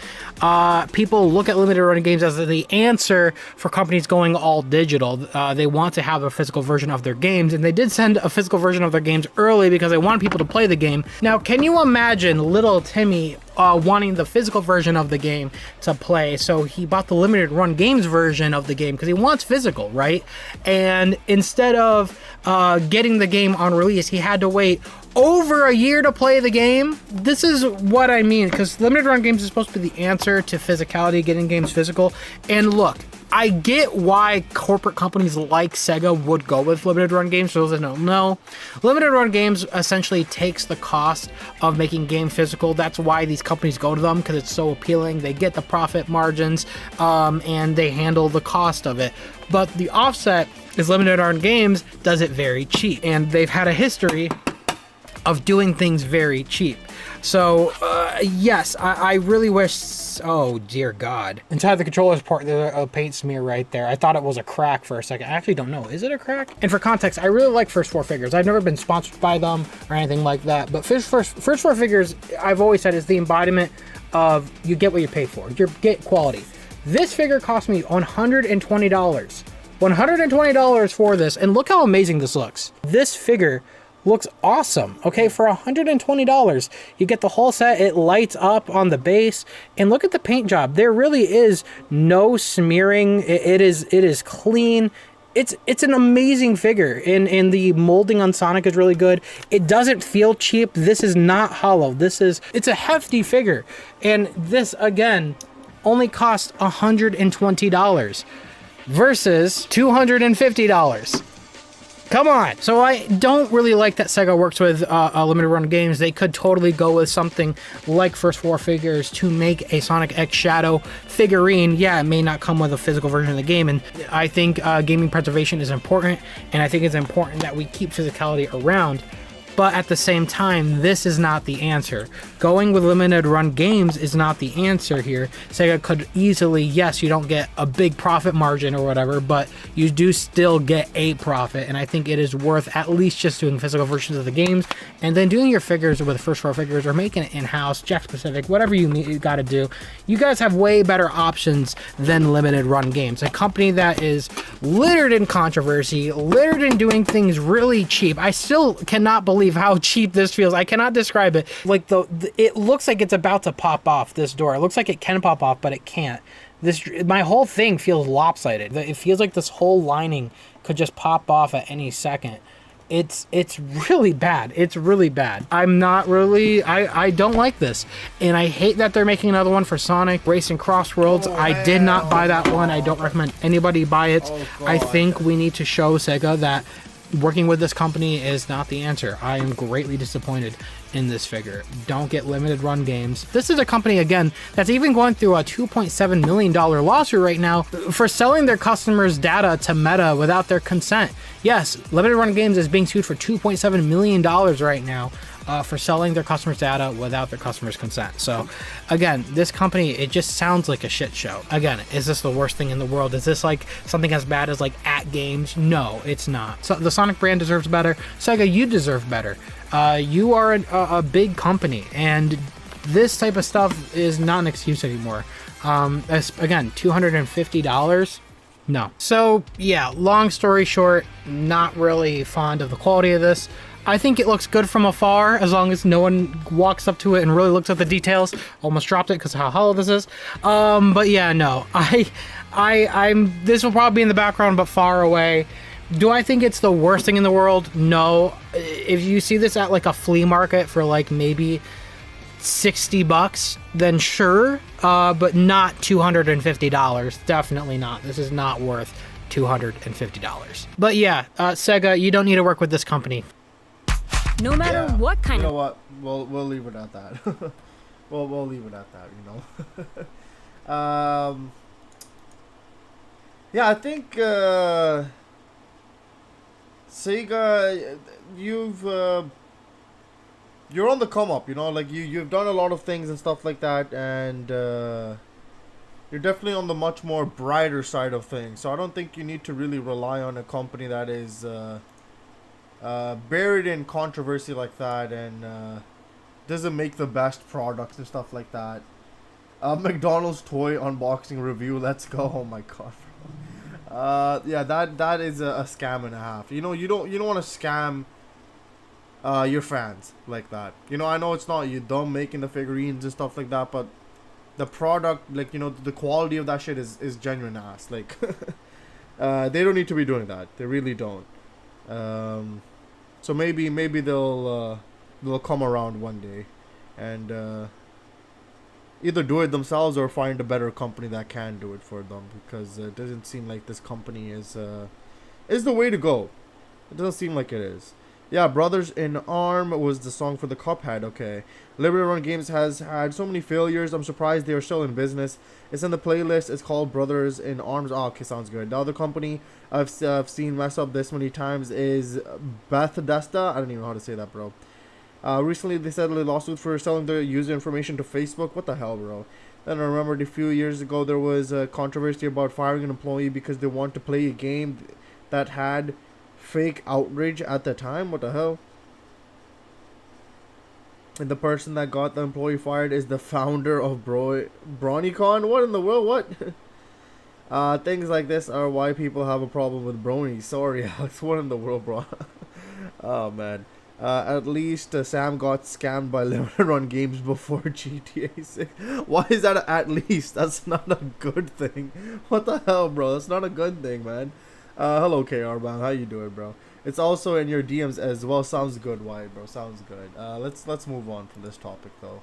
People look at limited run games as the answer for companies going all digital. They want to have a physical version of their games, and they did send a physical version of their games early because they want people to play the game. Now, can you imagine little Timmy wanting the physical version of the game to play? So he bought the limited run games version of the game because he wants physical, right? And instead of getting the game on release, he had to wait over a year to play the game. This is what I mean, because limited run games is supposed to be the answer to physicality, getting games physical. And look, I get why corporate companies like Sega would go with limited run games. For those that don't know, limited run games essentially takes the cost of making game physical. That's why these companies go to them, because it's so appealing. They get the profit margins, and they handle the cost of it. But the offset is limited run games does it very cheap, and they've had a history of doing things very cheap. So, yes, I really wish... Oh, dear God. Inside the controller's port, there's a paint smear right there. I thought it was a crack for a second. I actually don't know. Is it a crack? And for context, I really like First 4 Figures. I've never been sponsored by them or anything like that. But First 4 Figures, I've always said, is the embodiment of you get what you pay for. You get quality. This figure cost me $120. $120 for this. And look how amazing this looks. This figure looks awesome. Okay, for $120, you get the whole set. It lights up on the base, and look at the paint job. There really is no smearing. It is clean. It's an amazing figure, and the molding on Sonic is really good. It doesn't feel cheap. This is not hollow. It's a hefty figure, and this again only cost $120 versus $250. Come on. So I don't really like that Sega works with limited run games. They could totally go with something like First 4 Figures to make a Sonic X Shadow figurine. Yeah, it may not come with a physical version of the game, and I think gaming preservation is important, and I think it's important that we keep physicality around. But at the same time, this is not the answer. Going with limited run games is not the answer here. Sega could easily, yes, you don't get a big profit margin or whatever, but you do still get a profit. And I think it is worth at least just doing physical versions of the games and then doing your figures with First 4 Figures or making it in-house, Jakks Pacific, whatever you got to do. You guys have way better options than limited run games. A company that is littered in controversy, littered in doing things really cheap. I still cannot believe how cheap this feels. I cannot describe it. Like it looks like it's about to pop off, this door. It looks like it can pop off, but it can't. My whole thing feels lopsided. It feels like this whole lining could just pop off at any second. It's really bad. It's really bad. I'm not really, I don't like this. And I hate that they're making another one for Sonic Racing Crossworlds. I did not buy that one. I don't recommend anybody buy it. I think we need to show Sega that working with this company is not the answer. I am greatly disappointed in this figure. Don't get limited run games. This is a company, again, that's even going through a $2.7 million lawsuit right now for selling their customers' data to Meta without their consent. Yes, limited run games is being sued for $2.7 million right now for selling their customers' data without their customers' consent. So, again, this company, it just sounds like a shit show. Again, is this the worst thing in the world? Is this like something as bad as like At Games? No, it's not. So the Sonic brand deserves better. Sega, you deserve better. You are a big company, and this type of stuff is not an excuse anymore. Again, $250? No. So, yeah, long story short, not really fond of the quality of this. I think it looks good from afar, as long as no one walks up to it and really looks at the details. Almost dropped it because of how hollow this is. But yeah, no. I'm. This will probably be in the background, but far away. Do I think it's the worst thing in the world? No. If you see this at like a flea market for like maybe $60, then sure. But not $250. Definitely not. This is not worth $250. But yeah, Sega, you don't need to work with this company. No matter what kind of... You know what? We'll leave it at that. we'll leave it at that, you know. Yeah, I think Sega, you're on the come up, you know, like you've done a lot of things and stuff like that, and you're definitely on the much more brighter side of things. So I don't think you need to really rely on a company that is buried in controversy like that and doesn't make the best products and stuff like that. McDonald's toy unboxing review, let's go. Oh my god, bro. Yeah, that is a scam and a half. You know, you don't want to scam your fans like that. You know, I know it's not you dumb making the figurines and stuff like that, but the product, like, you know, the quality of that shit is genuine ass. Like they don't need to be doing that. They really don't. So maybe they'll come around one day, and either do it themselves or find a better company that can do it for them, because it doesn't seem like this company is the way to go. It doesn't seem like it is. Yeah, Brothers in Arm was the song for the Cuphead. Okay. Liberty Run Games has had so many failures. I'm surprised they are still in business. It's in the playlist. It's called Brothers in Arms. Oh, okay, sounds good. The other company I've seen mess up this many times is Bethesda. I don't even know how to say that, bro. Recently, they settled a lawsuit for selling their user information to Facebook. What the hell, bro? Then I remembered a few years ago there was a controversy about firing an employee because they wanted to play a game that had fake outrage at the time. What the hell? And the person that got the employee fired is the founder of BronyCon. What in the world? What? Things like this are why people have a problem with bronies. Sorry, Alex. What in the world, bro? Oh, man. At least Sam got scammed by Limited Run Games before GTA 6. Why is that at least? That's not a good thing. What the hell, bro? That's not a good thing, man. Hello, KR, man. How you doing, bro? It's also in your DMs as well. Sounds good, Wyatt, bro. Sounds good. Let's move on from this topic, though.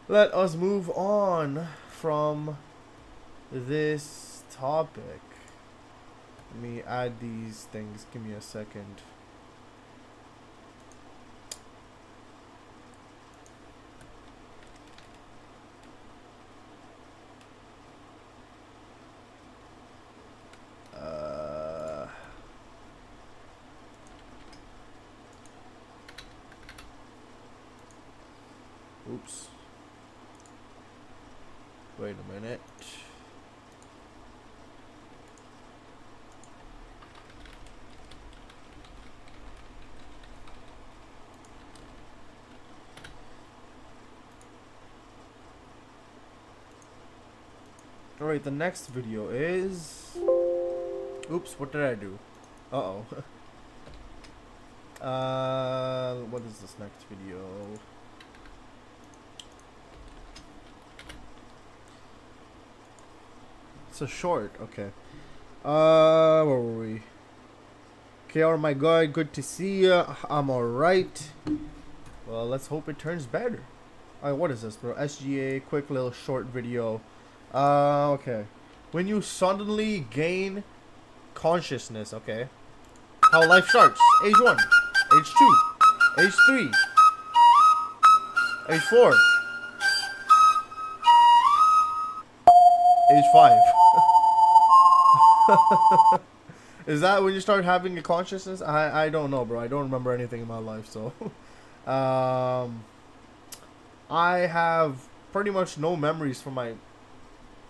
Let us move on from this topic. Let me add these things. Give me a second. Oops. Wait a minute. Alright, the next video is... Oops, what did I do? Uh-oh. What is this next video? It's a short, okay. Where were we? KR, my guy, good to see you. I'm alright. Well, let's hope it turns better. Alright, what is this, bro? SGA, quick little short video. Okay. When you suddenly gain consciousness, okay. How life starts. Age 1, age 2, age 3, age 4, age 5. Is that when you start having a consciousness? I don't know, bro. I don't remember anything in my life, so I have pretty much no memories from my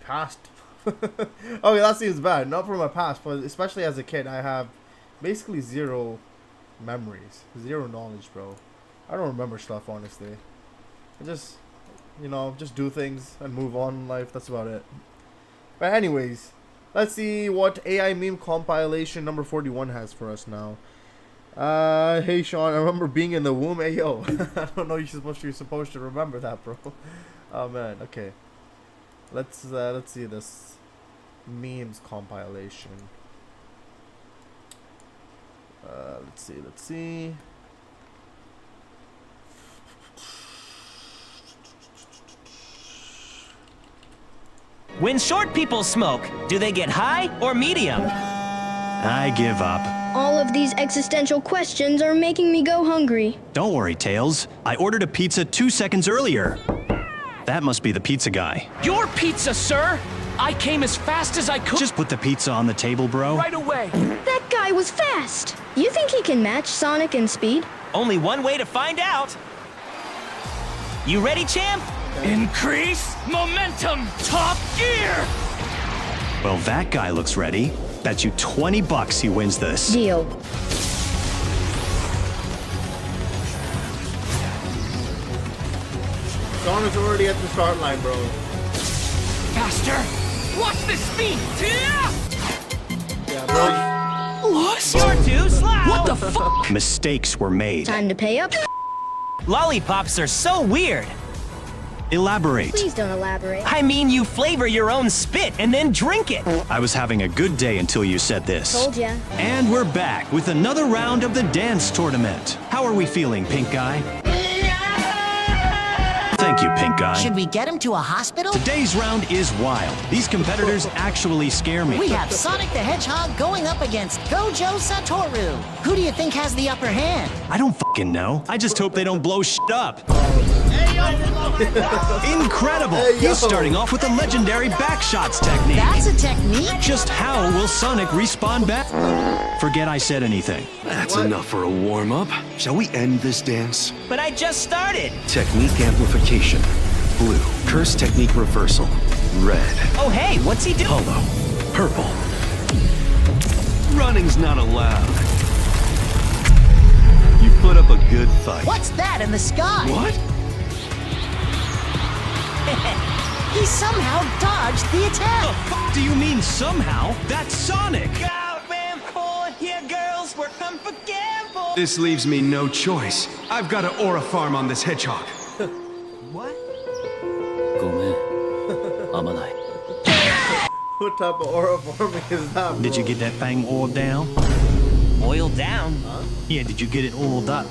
past. Okay, that seems bad. Not from my past, but especially as a kid, I have basically zero memories, zero knowledge, bro. I don't remember stuff, honestly. I just, you know, just do things and move on in life. That's about it. But anyways, let's see what AI meme compilation number 41 has for us now. Hey Sean, I remember being in the womb. Hey yo, I don't know you're supposed to remember that, bro. Oh man, okay. Let's see this memes compilation. Let's see. When short people smoke, do they get high or medium? I give up. All of these existential questions are making me go hungry. Don't worry, Tails. I ordered a pizza 2 seconds earlier. That must be the pizza guy. Your pizza, sir! I came as fast as I could. Just put the pizza on the table, bro. Right away. That guy was fast. You think he can match Sonic in speed? Only one way to find out. You ready, champ? Increase momentum, top gear! Well, that guy looks ready. Bet you $20 he wins this. Deal. Sonic's already at the start line, bro. Faster! Watch this speed! Yeah, bro. Lost? You're too slow! What the fuck? Mistakes were made. Time to pay up. Lollipops are so weird. Elaborate. Please don't elaborate. I mean, you flavor your own spit and then drink it. I was having a good day until you said this. Told ya. And we're back with another round of the dance tournament. How are we feeling, pink guy? Thank Thank you, pink guy. Should we get him to a hospital? Today's round is wild. These competitors actually scare me. We have Sonic the Hedgehog going up against Gojo Satoru. Who do you think has the upper hand? I don't fucking know. I just hope they don't blow shit up. Incredible! He's starting off with a legendary backshots technique. That's a technique? Just how will Sonic respawn back? Forget I said anything. That's enough for a warm-up. Shall we end this dance? But I just started. Technique amplification. Blue. Curse technique reversal. Red. Oh, hey, what's he doing? Hollow. Purple. Running's not allowed. You put up a good fight. What's that in the sky? What? He somehow dodged the attack. The fuck do you mean somehow? That's Sonic! This leaves me no choice. I've got to aura farm on this hedgehog. What? What type of aura farming is that, bro? Did you get that thing oiled down? Oiled down? Huh? Yeah, did you get it oiled up?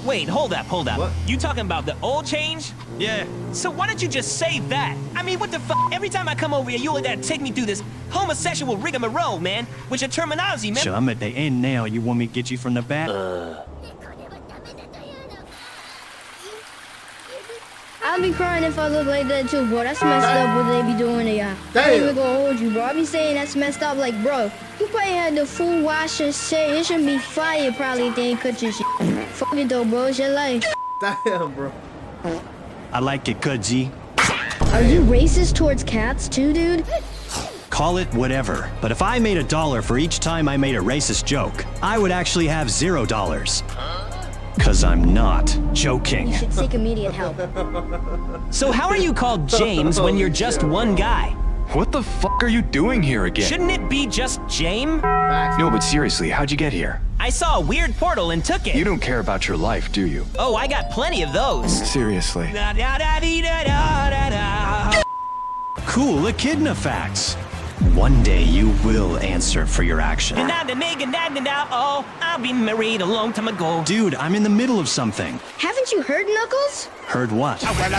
Wait, hold up. What? You talking about the oil change? Yeah. So why don't you just say that? I mean, what the fuck? Every time I come over here, you only gotta take me through this homosexual rigmarole, man. With your terminology, man. So I'm at the end now. You want me to get you from the back? I'll be crying if I look like that too, bro. That's messed up what they be doing to y'all. I ain't even gonna hold you, bro. I be saying that's messed up, like, bro. You probably had the full wash and shit. It should be fire probably if they ain't cut your shit. Fuck it though, bro. It's your life. Damn, bro. I like it, Kudzi. Are you racist towards cats too, dude? Call it whatever. But if I made $1 for each time I made a racist joke, I would actually have $0. Cause I'm not joking. You should seek immediate help. So how are you called James when you're just one guy? What the fuck are you doing here again? Shouldn't it be just James? No, but seriously, how'd you get here? I saw a weird portal and took it. You don't care about your life, do you? Oh, I got plenty of those. Seriously. Cool echidna facts. One day you will answer for your action. Oh, I'll be married a long time ago. Dude, I'm in the middle of something. Haven't you heard, Knuckles? Heard what? I'm bringing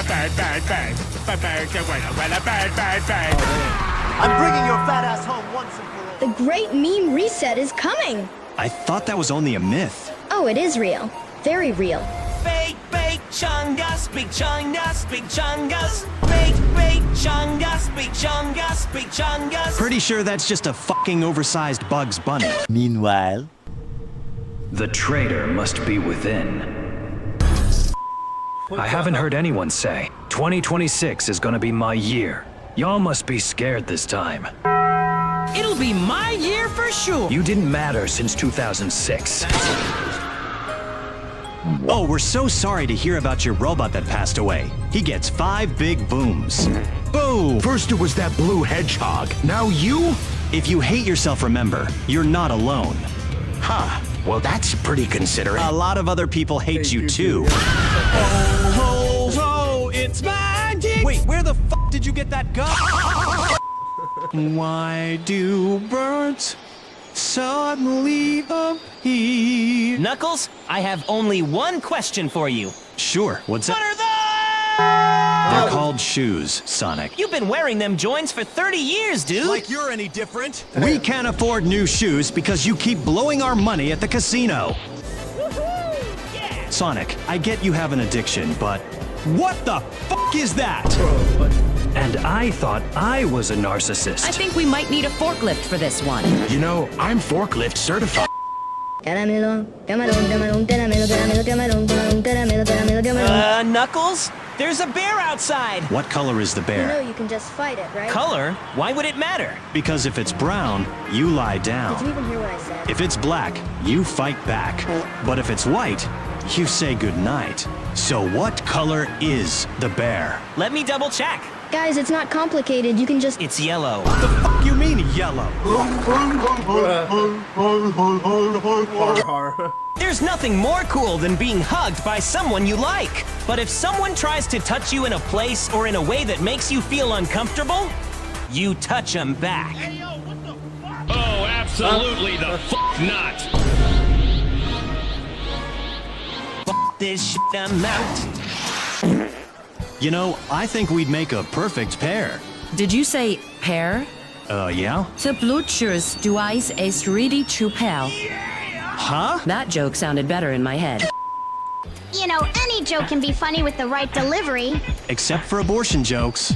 your fat ass home once and for all. The great meme reset is coming. I thought that was only a myth. Oh, it is real. Very real. Fake, chungus, big chungus, big chungus. Fake, chungus, big chungus, big chungus. Pretty sure that's just a fucking oversized Bugs Bunny. Meanwhile, the traitor must be within. I haven't heard anyone say 2026 is gonna be my year. Y'all must be scared this time. It'll be my year for sure. You didn't matter since 2006. Oh, we're so sorry to hear about your robot that passed away. He gets 5 big booms. Boom! First it was that blue hedgehog. Now you? If you hate yourself, remember, you're not alone. Huh. Well, that's pretty considerate. A lot of other people hate you too. Oh, it's magic! Wait, where the fuck did you get that gun? Why do birds suddenly appear? Knuckles, I have only one question for you. Sure, what's What it? are those? They're called shoes, Sonic. You've been wearing them joints for 30 years, dude. Like you're any different? We can't afford new shoes because you keep blowing our money at the casino. Yeah. Sonic, I get you have an addiction, but what the fuck is that? And I thought I was a narcissist. I think we might need a forklift for this one. You know, I'm forklift certified. Knuckles? There's a bear outside. What color is the You bear? know you can just fight it, right? Color? Why would it matter? Because if it's brown, you lie Did you down. even hear what I said? If it's black, you fight back. But if it's white, you say goodnight. So what color is the bear? Let me double check. Guys, it's not complicated. You can just... It's yellow. What the fuck you mean yellow? There's nothing more cool than being hugged by someone you like. But if someone tries to touch you in a place or in a way that makes you feel uncomfortable, you touch them back. Oh, absolutely the fuck not. Fuck this shit, I'm out. You know, I think we'd make a perfect pair. Did you say pair? Yeah? The Bluetooth device is ready to pair. Huh? That joke sounded better in my head. You know, any joke can be funny with the right delivery. Except for abortion jokes.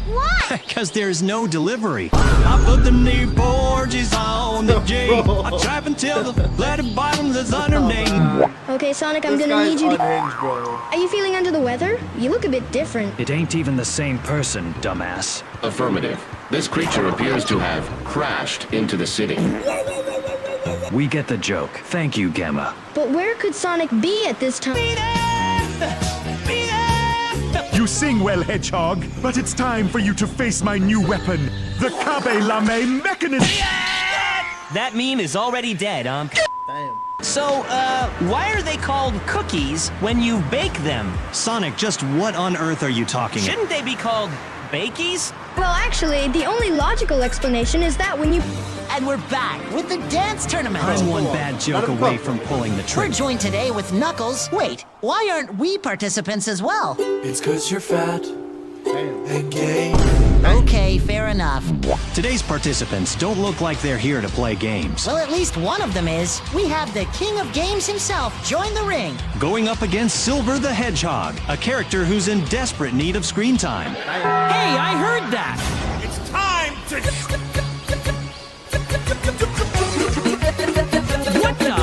What? Because there's no delivery. I put the knee forges on the G. I trap until the letter bottom is underneath. Okay, Sonic, I'm gonna need you to... unhinged, bro. Are you feeling under the weather? You look a bit different. It ain't even the same person, dumbass. Affirmative. This creature appears to have crashed into the city. We get the joke. Thank you, Gamma. But where could Sonic be at this time? You sing well, Hedgehog, but it's time for you to face my new weapon, the Kabe Lame Mechanism. That meme is already dead, Damn. So, why are they called cookies when you bake them? Sonic, just what on earth are you talking about? Shouldn't they be called bakies? Well, actually, the only logical explanation is that when you... And we're back with the dance tournament. I'm one bad joke away from pulling the We're trigger. joined today with Knuckles. Wait, why aren't we participants as well? It's 'cause you're fat and gay. Okay, fair enough. Today's participants don't look like they're here to play games. Well, at least one of them is. We have the king of games himself join the ring. Going up against Silver the Hedgehog, a character who's in desperate need of screen time. Hey, I heard that! It's time to... What the?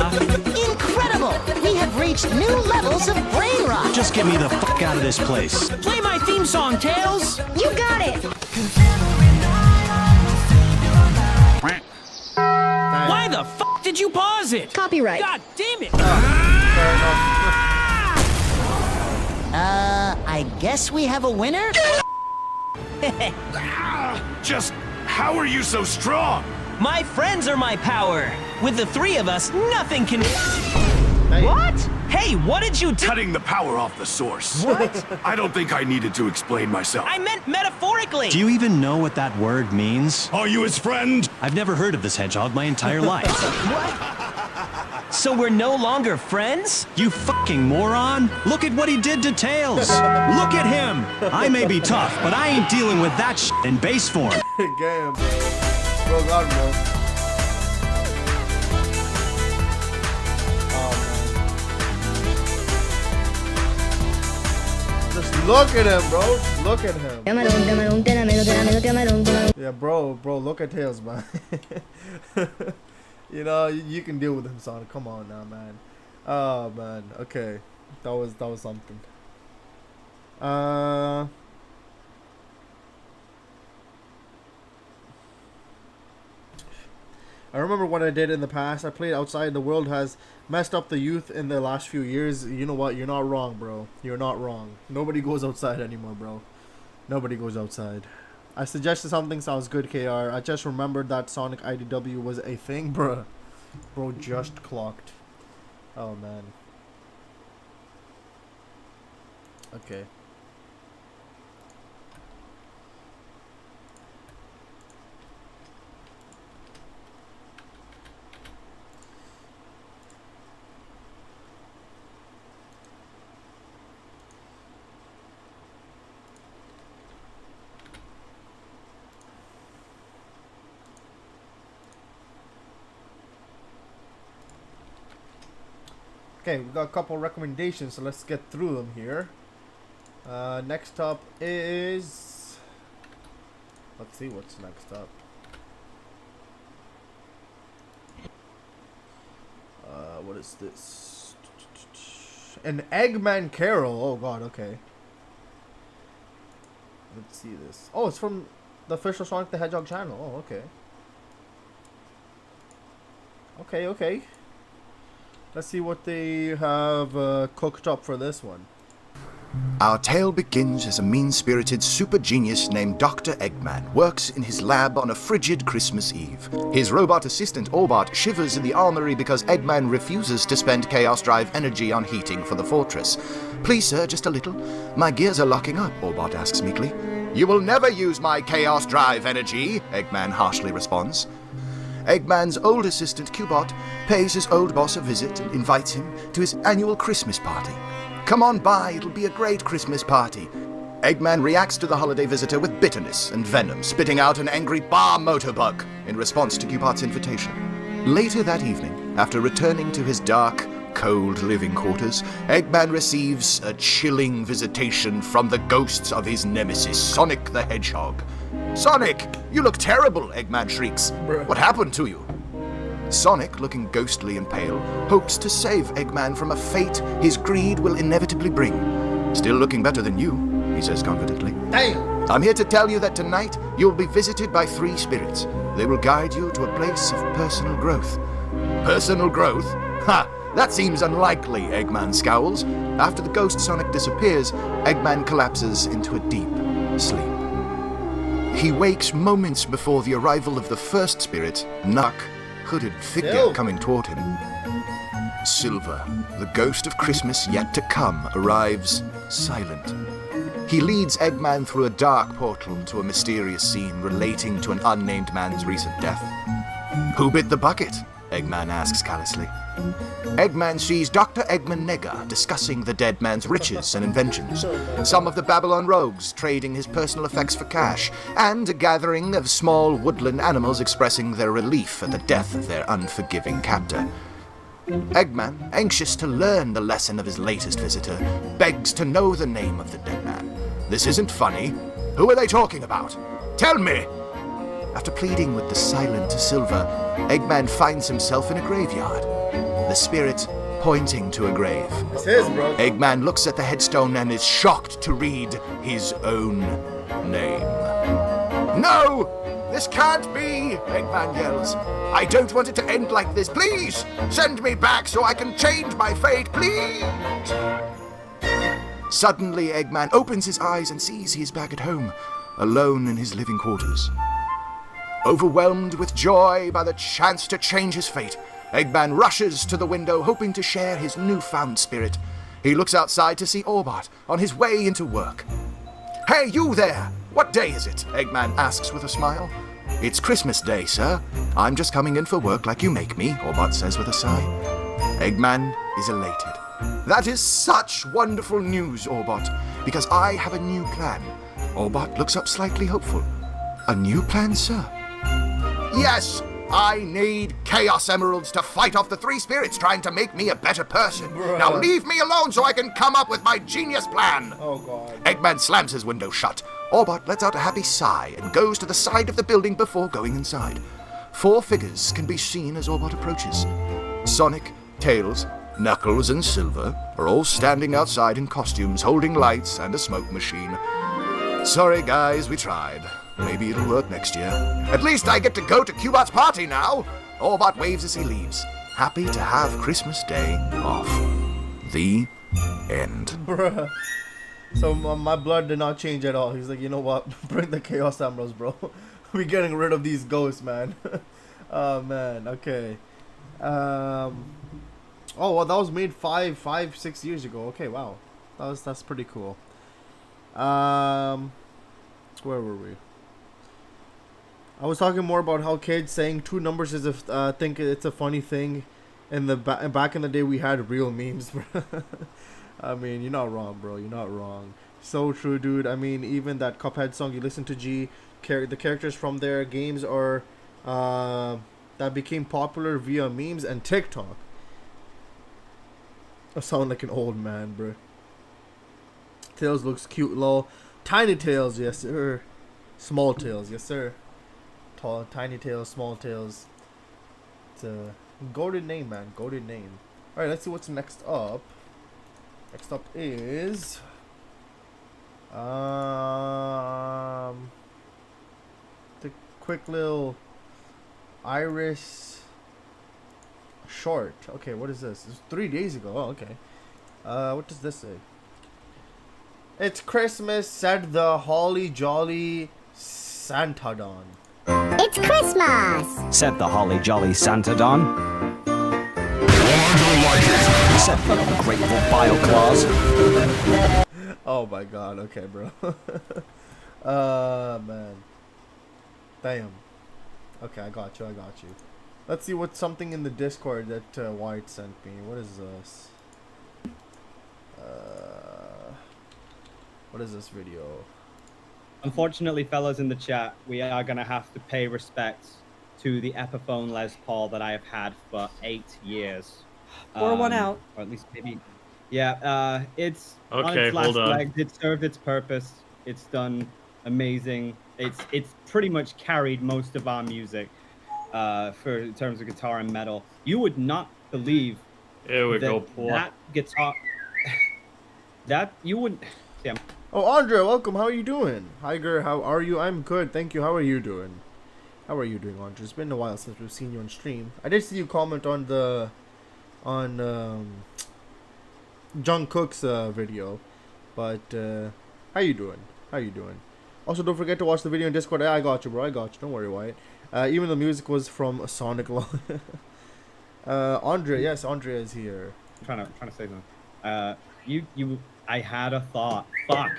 Incredible! We have reached new levels of brain rot. Just get me the fuck out of this place. Play my theme song, Tails! You got it! Why the fuck did you pause it? Copyright. God damn it! I guess we have a winner? Just how are you so strong? My friends are my power. With the three of us, nothing can... What? Hey, what did you do? Cutting the power off the source. What? I don't think I needed to explain myself. I meant metaphorically. Do you even know what that word means? Are you his friend? I've never heard of this hedgehog my entire life. So we're no longer friends? You fucking moron! Look at what he did to Tails! Look at him! I may be tough, but I ain't dealing with that shit in base form. Game. Bro, God, bro. Just look at him, bro. Just look at him. Yeah, bro, look at Tails, man. You know, you can deal with him, Sonic. Come on now, man. Oh man, okay, that was something. I remember what I did in the past. I played outside. The world has messed up the youth in the last few years. You know what? You're not wrong, bro. You're not wrong. Nobody goes outside anymore, bro. Nobody goes outside. I suggested something sounds good, KR. I just remembered that Sonic IDW was a thing, bruh. Bro just clocked. Oh, man. Okay. Okay, we got a couple recommendations, so let's get through them here. Next up is... Let's see what's next up. What is this? An Eggman Carol. Oh god, okay. Let's see this. Oh, it's from the official Sonic the Hedgehog channel. Oh, okay. Okay. Let's see what they have cooked up for this one. Our tale begins as a mean-spirited super genius named Dr. Eggman works in his lab on a frigid Christmas Eve. His robot assistant Orbot shivers in the armory because Eggman refuses to spend Chaos Drive energy on heating for the fortress. "Please, sir, just a little. My gears are locking up," Orbot asks meekly. "You will never use my Chaos Drive energy," Eggman harshly responds. Eggman's old assistant Cubot pays his old boss a visit and invites him to his annual Christmas party. Come on by, it'll be a great Christmas party. Eggman reacts to the holiday visitor with bitterness and venom, spitting out an angry bar motorbug in response to Cubart's invitation. Later that evening, after returning to his dark, cold living quarters, Eggman receives a chilling visitation from the ghosts of his nemesis, Sonic the Hedgehog. Sonic, you look terrible, Eggman shrieks. Bruh. What happened to you? Sonic, looking ghostly and pale, hopes to save Eggman from a fate his greed will inevitably bring. Still looking better than you, he says confidently. Damn! I'm here to tell you that tonight you'll be visited by 3 spirits. They will guide you to a place of personal growth. Personal growth? Ha! That seems unlikely, Eggman scowls. After the ghost Sonic disappears, Eggman collapses into a deep sleep. He wakes moments before the arrival of the first spirit, Nuck, hooded figure coming toward him. Silver, the ghost of Christmas yet to come, arrives silent. He leads Eggman through a dark portal to a mysterious scene relating to an unnamed man's recent death. Who bit the bucket? Eggman asks callously. Eggman sees Dr. Eggman Nega discussing the dead man's riches and inventions, some of the Babylon rogues trading his personal effects for cash, and a gathering of small woodland animals expressing their relief at the death of their unforgiving captor. Eggman, anxious to learn the lesson of his latest visitor, begs to know the name of the dead man. This isn't funny. Who are they talking about? Tell me! After pleading with the silent Silver, Eggman finds himself in a graveyard. The spirit pointing to a grave. It's his, bro. Eggman looks at the headstone and is shocked to read his own name. No! This can't be! Eggman yells. I don't want it to end like this. Please! Send me back so I can change my fate, please! Suddenly, Eggman opens his eyes and sees he is back at home, alone in his living quarters. Overwhelmed with joy by the chance to change his fate, Eggman rushes to the window, hoping to share his newfound spirit. He looks outside to see Orbot on his way into work. Hey, you there! What day is it? Eggman asks with a smile. It's Christmas Day, sir. I'm just coming in for work like you make me, Orbot says with a sigh. Eggman is elated. That is such wonderful news, Orbot, because I have a new plan. Orbot looks up slightly hopeful. A new plan, sir? Yes! I need Chaos Emeralds to fight off the 3 spirits trying to make me a better person. Bruh. Now leave me alone so I can come up with my genius plan. Oh, God. Eggman slams his window shut. Orbot lets out a happy sigh and goes to the side of the building before going inside. 4 figures can be seen as Orbot approaches. Sonic, Tails, Knuckles, and Silver are all standing outside in costumes, holding lights and a smoke machine. Sorry, guys, we tried. Maybe it'll work next year. At least I get to go to Cubart's party now! Orbot waves as he leaves, happy to have Christmas Day off. The end. Bruh. So my blood did not change at all. He's like, you know what? Bring the Chaos Emeralds, bro. We're getting rid of these ghosts, man. Oh, man. Okay. Oh, well, that was made 6 years ago. Okay, wow. That's pretty cool. Where were we? I was talking more about how kids saying 2 numbers is a think it's a funny thing. In the back in the day, we had real memes. I mean, you're not wrong, bro. You're not wrong. So true, dude. I mean, even that Cuphead song you listen to, G, the characters from their games are that became popular via memes and TikTok. I sound like an old man, bro. Tails looks cute, lol. Tiny Tails, yes sir. Small Tails, yes sir. Tiny Tails, Small Tails. It's a golden name, man. Golden name. Alright, let's see what's next up. Next up is the quick little Iris short. Okay, what is this? It's 3 days ago. Oh, okay. What does this say? It's Christmas, said the holly jolly Santadon. It's Christmas, said the holly jolly Santadon. Said the ungrateful Bioclaws. Oh my god, okay, bro. Man. Damn. Okay, I got you. Let's see what's something in the Discord that White sent me. What is this? What is this video? Unfortunately, fellas in the chat, we are going to have to pay respects to the Epiphone Les Paul that I have had for 8 years. Pour one out. Or at least maybe... Yeah, it's on Okay, its last hold on. legs. It served its purpose. It's done amazing. It's pretty much carried most of our music for in terms of guitar and metal. You would not believe Here we that go, Paul. that guitar... that you would... Yeah. Oh, Andrea, welcome. How are you doing? Higer, how are you? I'm good, thank you. How are you doing? How are you doing, Andrea? It's been a while since we've seen you on stream. I did see you comment on the John Cook's video, but how you doing? How you doing? Also, don't forget to watch the video in Discord. I got you, bro. I got you. Don't worry, Wyatt. Even the music was from Sonic Law. Andrea, yes, Andrea is here. I'm trying to say something. I had a thought. Fuck.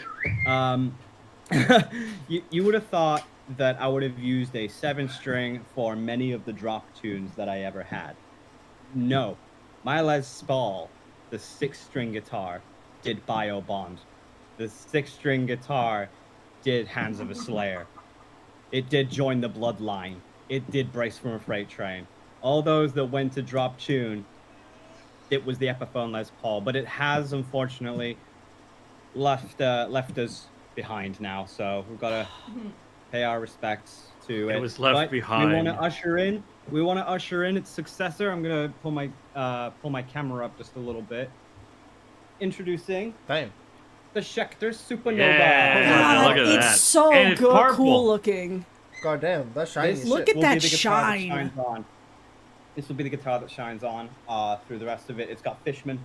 You would have thought that I would have used a 7-string for many of the drop tunes that I ever had. No. My Les Paul, the 6-string guitar, did Bio Bond. The 6-string guitar did Hands of a Slayer. It did Join the Bloodline. It did Brace from a Freight Train. All those that went to drop tune, it was the Epiphone Les Paul. But it has, unfortunately, left us behind now. So we've got to pay our respects to it. It was left behind. We want to usher in its successor. I'm gonna pull my camera up just a little bit. Introducing the Schecter Supernova. Yeah, look at it's that. so And it's good, purple. cool looking. God damn, that's shiny. Look at that shine. This will be the guitar that shines on through the rest of it. It's got Fishman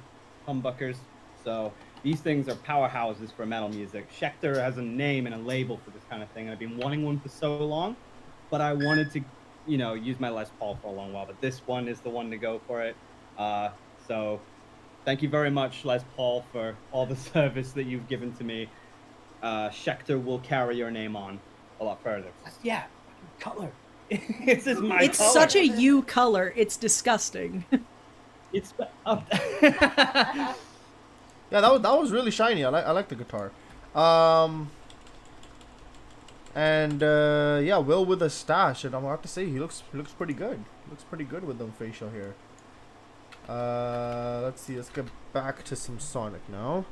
humbuckers, so these things are powerhouses for metal music. Schecter has a name and a label for this kind of thing, and I've been wanting one for so long, but I wanted to, use my Les Paul for a long while, but this one is the one to go for it. So thank you very much, Les Paul, for all the service that you've given to me. Schecter will carry your name on a lot further. Yeah, color. It's just my It's color. such a U color. It's disgusting. It's Yeah, that was really shiny. I like the guitar. Yeah, Will with a stash, and I'm gonna have to say he looks pretty good. Looks pretty good with them facial hair. Let's see. Let's get back to some Sonic now.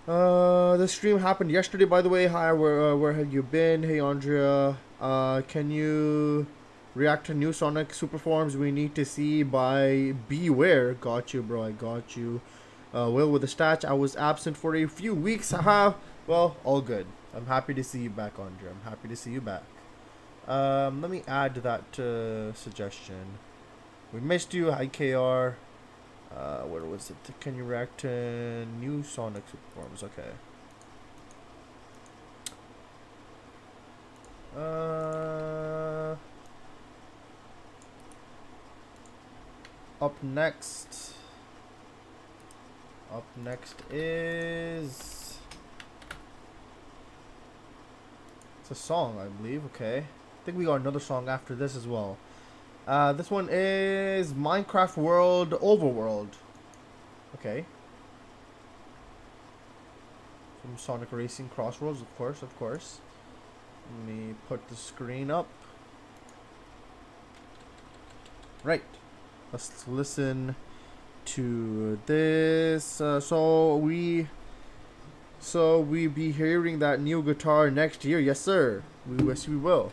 The stream happened yesterday, by the way. Hi, where have you been? Hey, Andrea. Can you react to new Sonic super forms we need to see by Beware? Got you, bro. I got you. Will with the stats. I was absent for a few weeks. Haha. Well, all good. I'm happy to see you back, Andrea. I'm happy to see you back. Let me add that suggestion. We missed you. Hi, KR. Where was it? Can you react to new Sonic super forms? Okay. Up next is it's a song, I believe. Okay, I think we got another song after this as well. This one is Minecraft World Overworld. Okay. From Sonic Racing Crossroads, of course. Let me put the screen up. Right. Let's listen to this. So we be hearing that new guitar next year. Yes, sir. We will.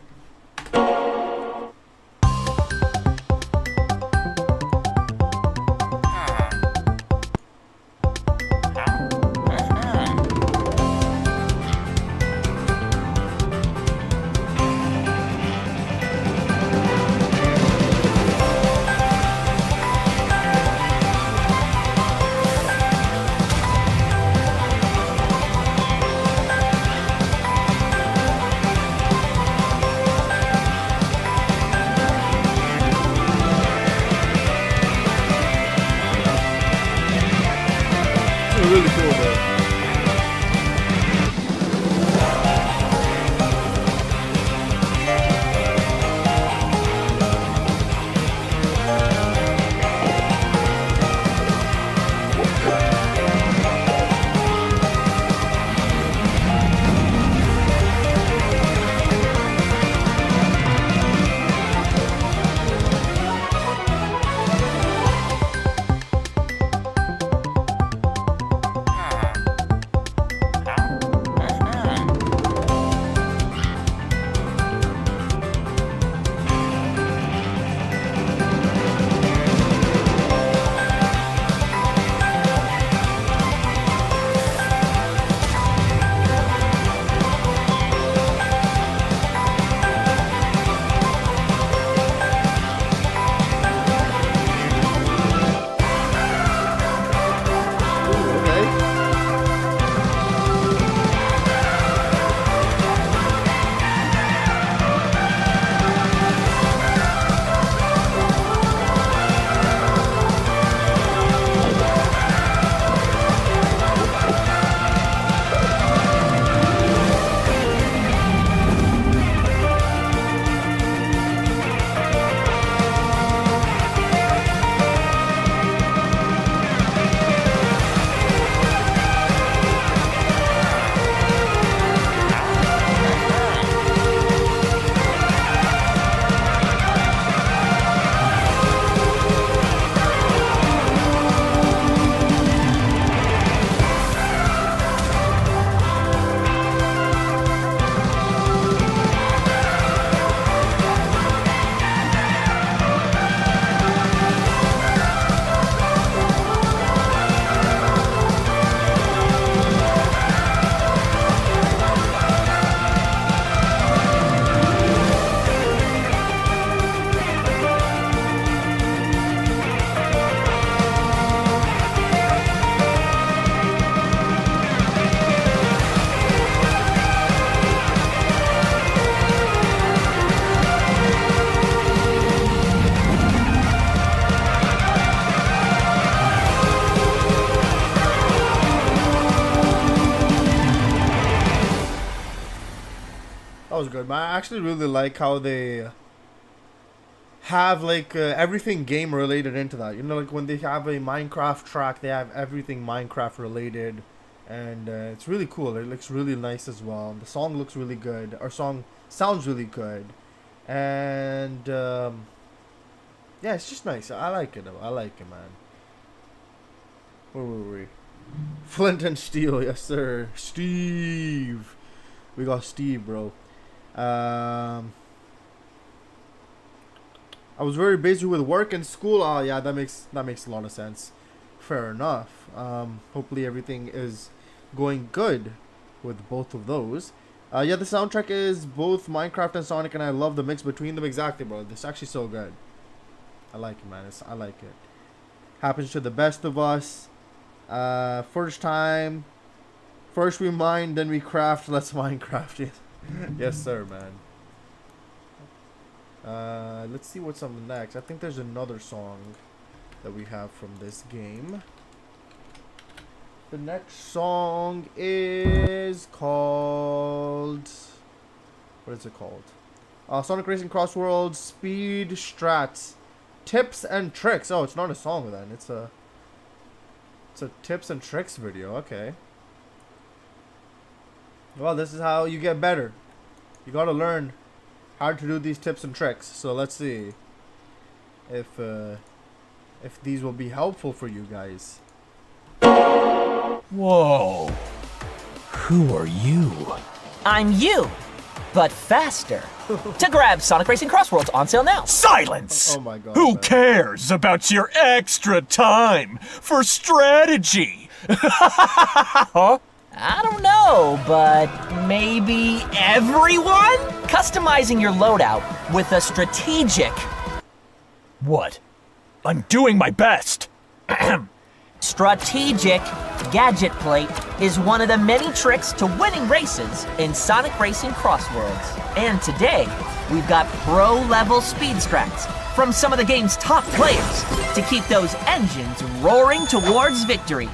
Really cool, though. That was good, man. I actually really like how they have like everything game related into that. You know, like when they have a Minecraft track, they have everything Minecraft related, and it's really cool. It looks really nice as well. The song looks really good. Our song sounds really good, and yeah, it's just nice. I like it. I like it, man. Where were we? Flint and Steel, yes sir. Steve. We got Steve, bro. I was very busy with work and school. Oh yeah, that makes a lot of sense. Fair enough. Hopefully everything is going good with both of those. Yeah, the soundtrack is both Minecraft and Sonic, and I love the mix between them. Exactly, bro. This is actually so good. I like it, man. I like it. Happens to the best of us. First time. First we mine, then we craft. Let's Minecraft. Yes, yes sir, man. Let's see what's on the next. I think there's another song that we have from this game. The next song is called... What is it called? Sonic Racing Cross Worlds Speed Strats Tips and Tricks. Oh, it's not a song then. It's a tips and tricks video. Okay. Well, this is how you get better. You gotta learn how to do these tips and tricks. So let's see if these will be helpful for you guys. Whoa. Who are you? I'm you, but faster. To grab Sonic Racing Cross Worlds on sale now. Silence! Oh my god. Who cares about your extra time for strategy? Huh? I don't know, but maybe everyone? Customizing your loadout with a strategic... What? I'm doing my best. Strategic gadget plate is one of the many tricks to winning races in Sonic Racing Cross Worlds. And today, we've got pro-level speed strats from some of the game's top players to keep those engines roaring towards victory.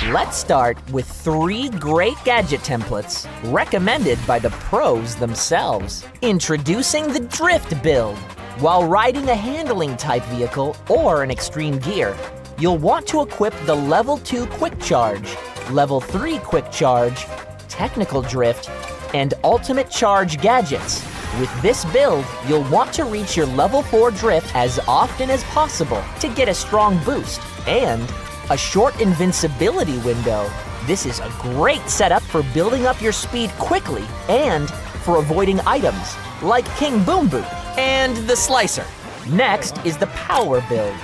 Let's start with 3 great gadget templates recommended by the pros themselves. Introducing the Drift build. While riding a handling type vehicle or an extreme gear, you'll want to equip the Level 2 Quick Charge, Level 3 Quick Charge, Technical Drift, and Ultimate Charge gadgets. With this build, you'll want to reach your Level 4 Drift as often as possible to get a strong boost and a short invincibility window. This is a great setup for building up your speed quickly and for avoiding items like King Boom Boom and the Slicer. Next is the Power build.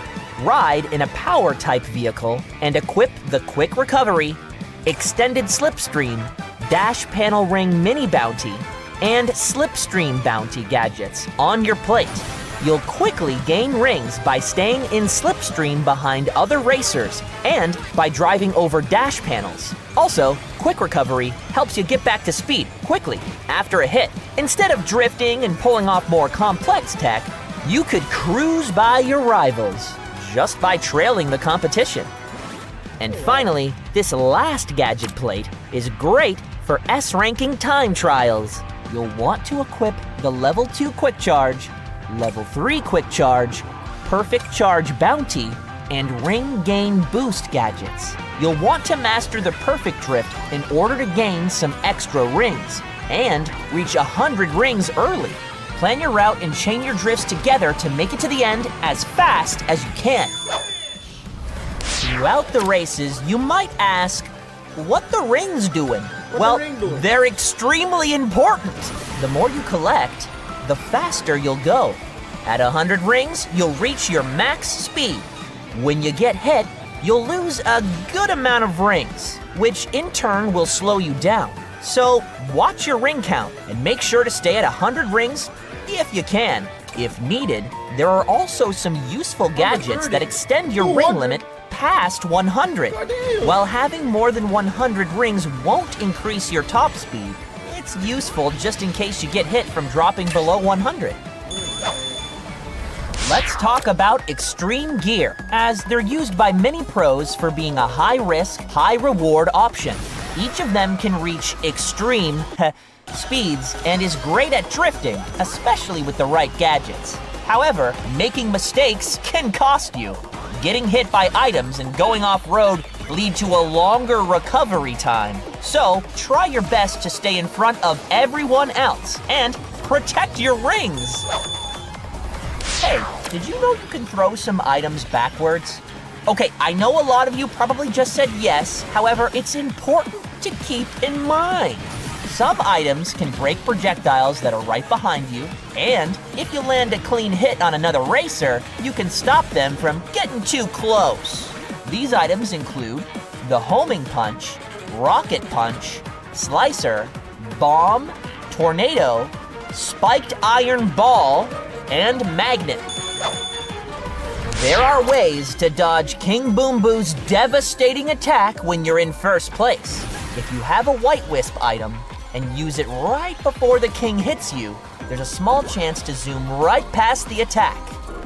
Ride in a power type vehicle and equip the Quick Recovery, Extended Slipstream, Dash Panel Ring Mini Bounty, and Slipstream Bounty gadgets on your plate. You'll quickly gain rings by staying in Slipstream behind other racers and by driving over dash panels. Also, Quick Recovery helps you get back to speed quickly after a hit. Instead of drifting and pulling off more complex tech, you could cruise by your rivals just by trailing the competition. And finally, this last gadget plate is great for S-ranking time trials. You'll want to equip the Level 2 Quick Charge, Level 3 Quick Charge, Perfect Charge Bounty, and Ring Gain Boost gadgets. You'll want to master the Perfect Drift in order to gain some extra rings and reach 100 rings early. Plan your route and chain your drifts together to make it to the end as fast as you can. Throughout the races, you might ask, what the rings doing? Well, they're extremely important. The more you collect, the faster you'll go. At 100 rings, you'll reach your max speed. When you get hit, you'll lose a good amount of rings, which in turn will slow you down. So watch your ring count and make sure to stay at 100 rings if you can. If needed, there are also some useful gadgets that extend your ring limit past 100. While having more than 100 rings won't increase your top speed, it's useful just in case you get hit from dropping below 100. Let's talk about extreme gear, as they're used by many pros for being a high-risk, high-reward option. Each of them can reach extreme speeds, and is great at drifting, especially with the right gadgets. However, making mistakes can cost you. Getting hit by items and going off-road lead to a longer recovery time. So, try your best to stay in front of everyone else and protect your rings. Hey, did you know you can throw some items backwards? Okay, I know a lot of you probably just said yes, however, it's important to keep in mind. Some items can break projectiles that are right behind you, and if you land a clean hit on another racer, you can stop them from getting too close. These items include the homing punch, rocket punch, slicer, bomb, tornado, spiked iron ball, and magnet. There are ways to dodge King Boom Boo's devastating attack when you're in first place. If you have a White Wisp item and use it right before the king hits you, there's a small chance to zoom right past the attack.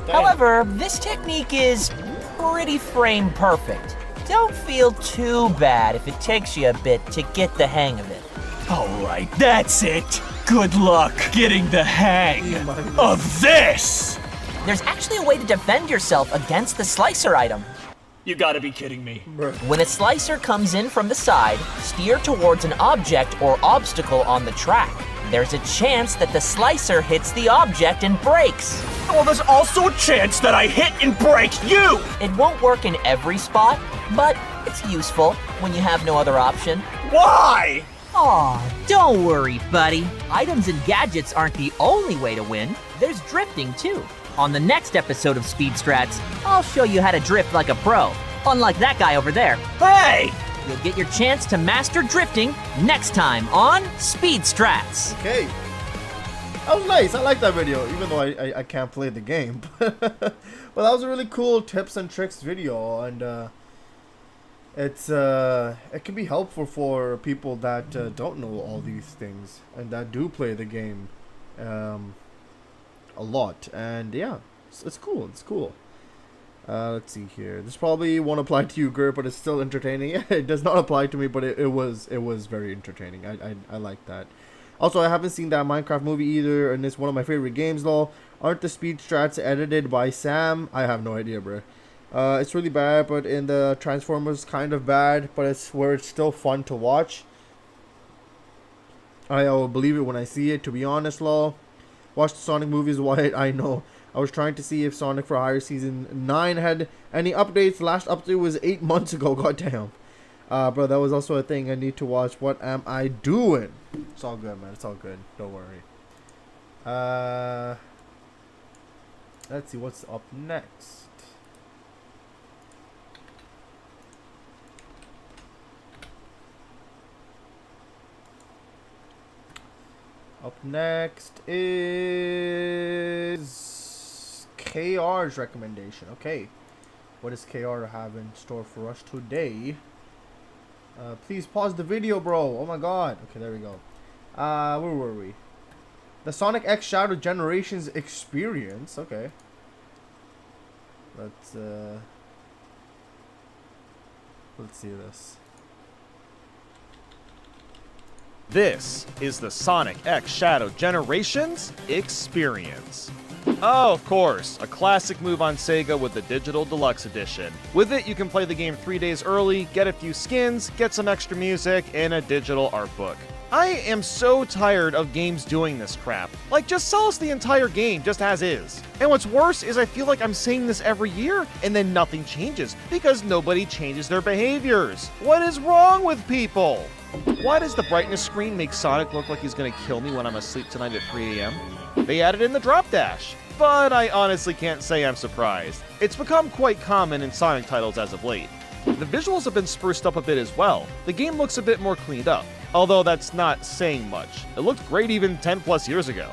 However, this technique is pretty frame perfect. Don't feel too bad if it takes you a bit to get the hang of it. All right, that's it. Good luck getting the hang of this. There's actually a way to defend yourself against the slicer item. You gotta be kidding me. When a slicer comes in from the side, steer towards an object or obstacle on the track. There's a chance that the slicer hits the object and breaks. Well, there's also a chance that I hit and break you! It won't work in every spot, but it's useful when you have no other option. Why? Aw, don't worry, buddy. Items and gadgets aren't the only way to win. There's drifting, too. On the next episode of Speed Strats, I'll show you how to drift like a pro. Unlike that guy over there. Hey! You'll get your chance to master drifting next time on Speed Strats. Okay. That was nice. I like that video, even though I can't play the game. But that was a really cool tips and tricks video, and it can be helpful for people that don't know all these things and that do play the game a lot. And yeah, it's cool. It's cool. Let's see here. This probably won't apply to you, Gert, but it's still entertaining. It does not apply to me, but it was very entertaining. I like that. Also, I haven't seen that Minecraft movie either, and it's one of my favorite games, though. Aren't the Speed Strats edited by Sam? I have no idea, bro. It's really bad, but in the Transformers, kind of bad, but it's where it's still fun to watch. I will believe it when I see it, to be honest, lol. Watch the Sonic movies, why I know. I was trying to see if Sonic for Hire Season 9 had any updates. Last update was 8 months ago, goddamn. Bro, that was also a thing I need to watch. What am I doing? It's all good, man. It's all good. Don't worry. Let's see what's up next. Up next is KR's recommendation. Okay, what does KR have in store for us today? Please pause the video, bro. Oh my god. Okay, there we go. Where were we? The Sonic X Shadow Generations experience. Okay. Let's see this. This is the Sonic X Shadow Generations experience. Oh, of course, a classic move on Sega with the Digital Deluxe Edition. With it, you can play the game 3 days early, get a few skins, get some extra music, and a digital art book. I am so tired of games doing this crap. Like, just sell us the entire game just as is. And what's worse is I feel like I'm saying this every year, and then nothing changes, because nobody changes their behaviors. What is wrong with people? Why does the brightness screen make Sonic look like he's gonna kill me when I'm asleep tonight at 3 a.m.? They added in the drop dash, but I honestly can't say I'm surprised. It's become quite common in Sonic titles as of late. The visuals have been spruced up a bit as well. The game looks a bit more cleaned up, although that's not saying much. It looked great even 10 plus years ago.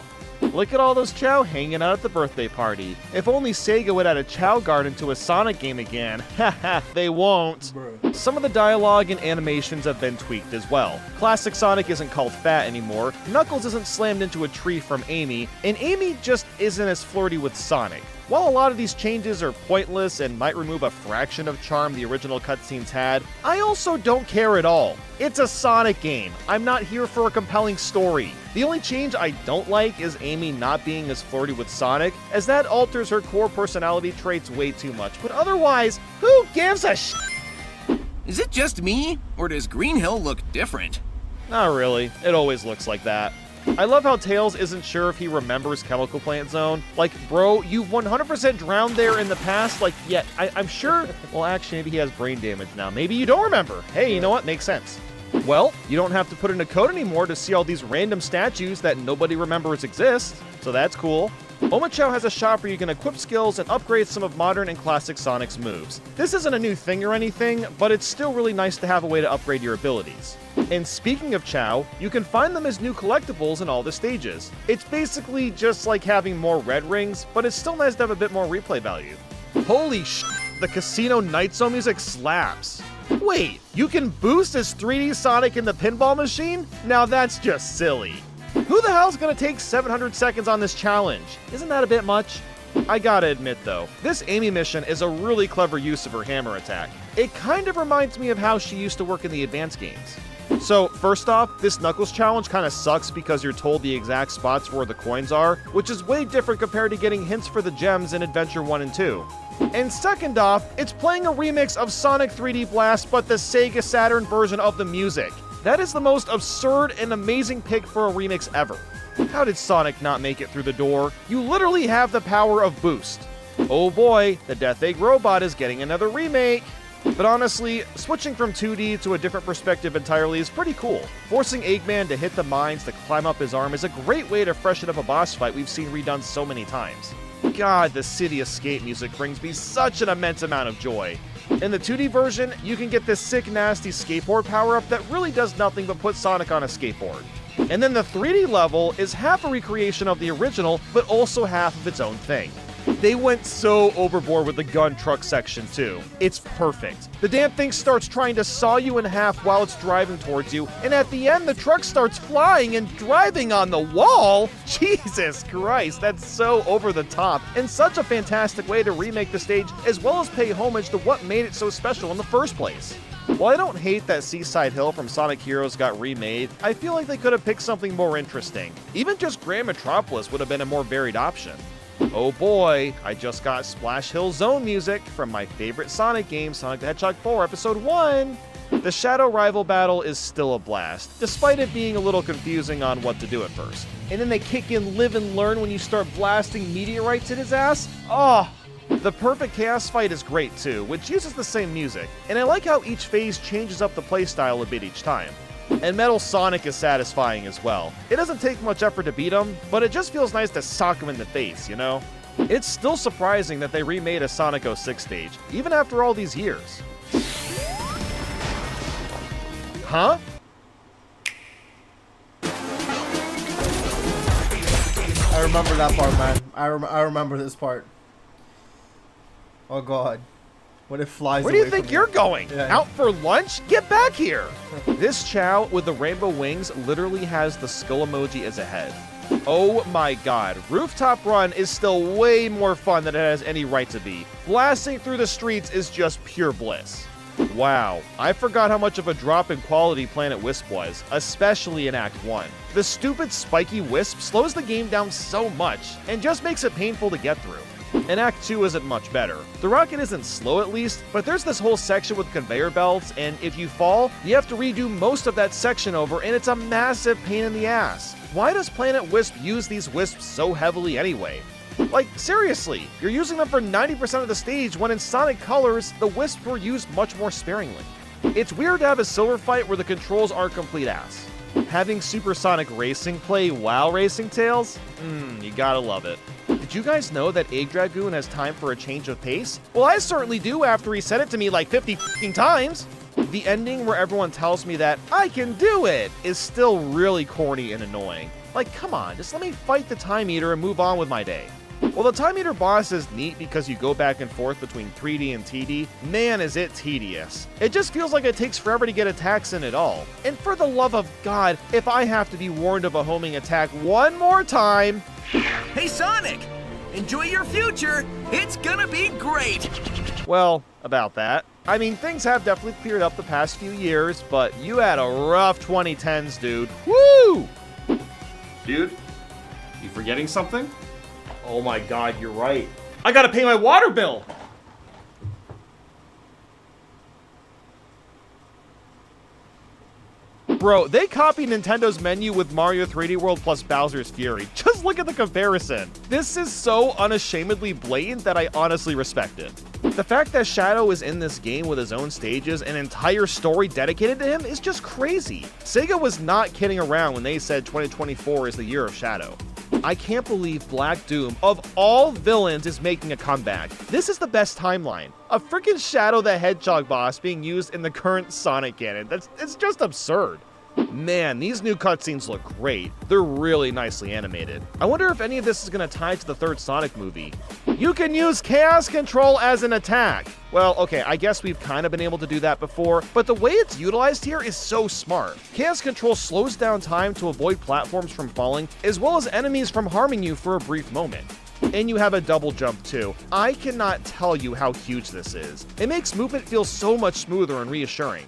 Look at all those Chao hanging out at the birthday party. If only Sega would add a Chao Garden to a Sonic game again. Haha, they won't. Some of the dialogue and animations have been tweaked as well. Classic Sonic isn't called fat anymore, Knuckles isn't slammed into a tree from Amy, and Amy just isn't as flirty with Sonic. While a lot of these changes are pointless and might remove a fraction of charm the original cutscenes had, I also don't care at all. It's a Sonic game. I'm not here for a compelling story. The only change I don't like is Amy not being as flirty with Sonic, as that alters her core personality traits way too much. But otherwise, who gives a sh**? Is it just me, or does Green Hill look different? Not really. It always looks like that. I love how Tails isn't sure if he remembers Chemical Plant Zone. Like, bro, you've 100% drowned there in the past. Like, yeah, I'm sure. Well, actually, maybe he has brain damage now. Maybe you don't remember. Hey, you know what? Makes sense. Well, you don't have to put in a code anymore to see all these random statues that nobody remembers exist. So that's cool. Omochao has a shop where you can equip skills and upgrade some of modern and classic Sonic's moves. This isn't a new thing or anything, but it's still really nice to have a way to upgrade your abilities. And speaking of Chao, you can find them as new collectibles in all the stages. It's basically just like having more red rings, but it's still nice to have a bit more replay value. Holy sh**, the Casino Night Zone music slaps. Wait, you can boost as 3D Sonic in the pinball machine? Now that's just silly. Who the hell's gonna take 700 seconds on this challenge? Isn't that a bit much? I gotta admit though, this Amy mission is a really clever use of her hammer attack. It kind of reminds me of how she used to work in the advanced games. So first off, this Knuckles challenge kind of sucks because you're told the exact spots where the coins are, which is way different compared to getting hints for the gems in Adventure 1 and 2. And second off, it's playing a remix of Sonic 3D Blast but the Sega Saturn version of the music. That is the most absurd and amazing pick for a remix ever. How did Sonic not make it through the door? You literally have the power of Boost. Oh boy, the Death Egg robot is getting another remake. But honestly, switching from 2D to a different perspective entirely is pretty cool. Forcing Eggman to hit the mines to climb up his arm is a great way to freshen up a boss fight we've seen redone so many times. God, the City Escape music brings me such an immense amount of joy. In the 2D version, you can get this sick, nasty skateboard power-up that really does nothing but put Sonic on a skateboard. And then the 3D level is half a recreation of the original, but also half of its own thing. They went so overboard with the gun truck section too. It's perfect. The damn thing starts trying to saw you in half while it's driving towards you, and at the end the truck starts flying and driving on the wall? Jesus Christ, that's so over the top, and such a fantastic way to remake the stage as well as pay homage to what made it so special in the first place. While I don't hate that Seaside Hill from Sonic Heroes got remade, I feel like they could have picked something more interesting. Even just Grand Metropolis would have been a more varied option. Oh boy, I just got Splash Hill Zone music from my favorite Sonic game, Sonic the Hedgehog 4 Episode 1. The Shadow Rival battle is still a blast, despite it being a little confusing on what to do at first. And then they kick in Live and Learn when you start blasting meteorites at his ass. Oh! The Perfect Chaos fight is great too, which uses the same music, and I like how each phase changes up the playstyle a bit each time. And Metal Sonic is satisfying as well. It doesn't take much effort to beat him, but it just feels nice to sock him in the face, you know? It's still surprising that they remade a Sonic 06 stage, even after all these years. Huh? I remember that part, man. I remember this part. Oh god. What it flies Where do you away think from you're me. going? Yeah. Out for lunch? Get back here! This Chao with the rainbow wings literally has the skull emoji as a head. Oh my god, Rooftop Run is still way more fun than it has any right to be. Blasting through the streets is just pure bliss. Wow, I forgot how much of a drop in quality Planet Wisp was, especially in Act 1. The stupid spiky wisp slows the game down so much, and just makes it painful to get through. And Act 2 isn't much better. The rocket isn't slow at least, but there's this whole section with conveyor belts, and if you fall, you have to redo most of that section over, and it's a massive pain in the ass. Why does Planet Wisp use these wisps so heavily anyway? Like, seriously, you're using them for 90% of the stage when in Sonic Colors, the wisps were used much more sparingly. It's weird to have a silver fight where the controls aren't complete ass. Having Supersonic Racing play WoW Racing Tails? You gotta love it. Did you guys know that Egg Dragoon has time for a change of pace? Well, I certainly do after he said it to me like 50 f***ing times. The ending where everyone tells me that I can do it is still really corny and annoying. Like, come on, just let me fight the Time Eater and move on with my day. Well, the Time Eater boss is neat because you go back and forth between 3D and TD. Man, is it tedious. It just feels like it takes forever to get attacks in at all. And for the love of God, if I have to be warned of a homing attack one more time... Hey, Sonic! Enjoy your future. It's gonna be great. Well, about that. I mean, things have definitely cleared up the past few years, but you had a rough 2010s, dude. Woo! Dude, you forgetting something? Oh my god, you're right. I gotta pay my water bill! Bro, they copied Nintendo's menu with Mario 3D World plus Bowser's Fury. Just look at the comparison. This is so unashamedly blatant that I honestly respect it. The fact that Shadow is in this game with his own stages and an entire story dedicated to him is just crazy. Sega was not kidding around when they said 2024 is the year of Shadow. I can't believe Black Doom, of all villains, is making a comeback. This is the best timeline. A freaking Shadow the Hedgehog boss being used in the current Sonic canon. It's just absurd. Man, these new cutscenes look great. They're really nicely animated. I wonder if any of this is going to tie to the third Sonic movie. You can use Chaos Control as an attack. Well, okay, I guess we've kind of been able to do that before, but the way it's utilized here is so smart. Chaos Control slows down time to avoid platforms from falling, as well as enemies from harming you for a brief moment. And you have a double jump too. I cannot tell you how huge this is. It makes movement feel so much smoother and reassuring.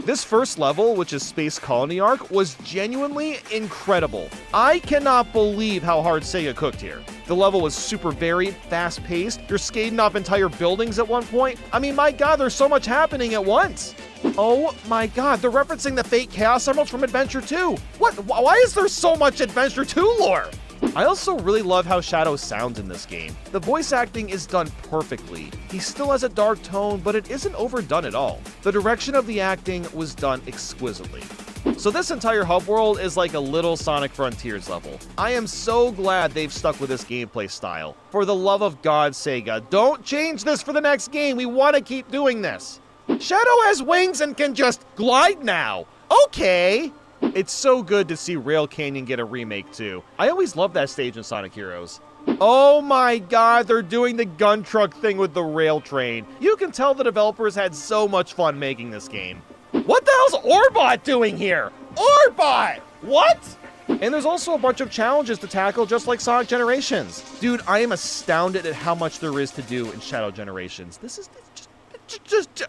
This first level, which is Space Colony Arc, was genuinely incredible. I cannot believe how hard Sega cooked here. The level was super varied, fast-paced, you're skating off entire buildings at one point. I mean, my god, there's so much happening at once. Oh my god, they're referencing the Fate Chaos Emeralds from Adventure 2. What? Why is there so much Adventure 2 lore? I also really love how Shadow sounds in this game. The voice acting is done perfectly. He still has a dark tone, but it isn't overdone at all. The direction of the acting was done exquisitely. So this entire hub world is like a little Sonic Frontiers level. I am so glad they've stuck with this gameplay style. For the love of God, Sega, don't change this for the next game. We want to keep doing this. Shadow has wings and can just glide now. Okay. It's so good to see Rail Canyon get a remake too. I always loved that stage in Sonic Heroes. Oh my god, they're doing the gun truck thing with the rail train. You can tell the developers had so much fun making this game. What the hell's Orbot doing here? Orbot! What? And there's also a bunch of challenges to tackle just like Sonic Generations. Dude, I am astounded at how much there is to do in Shadow Generations. This is just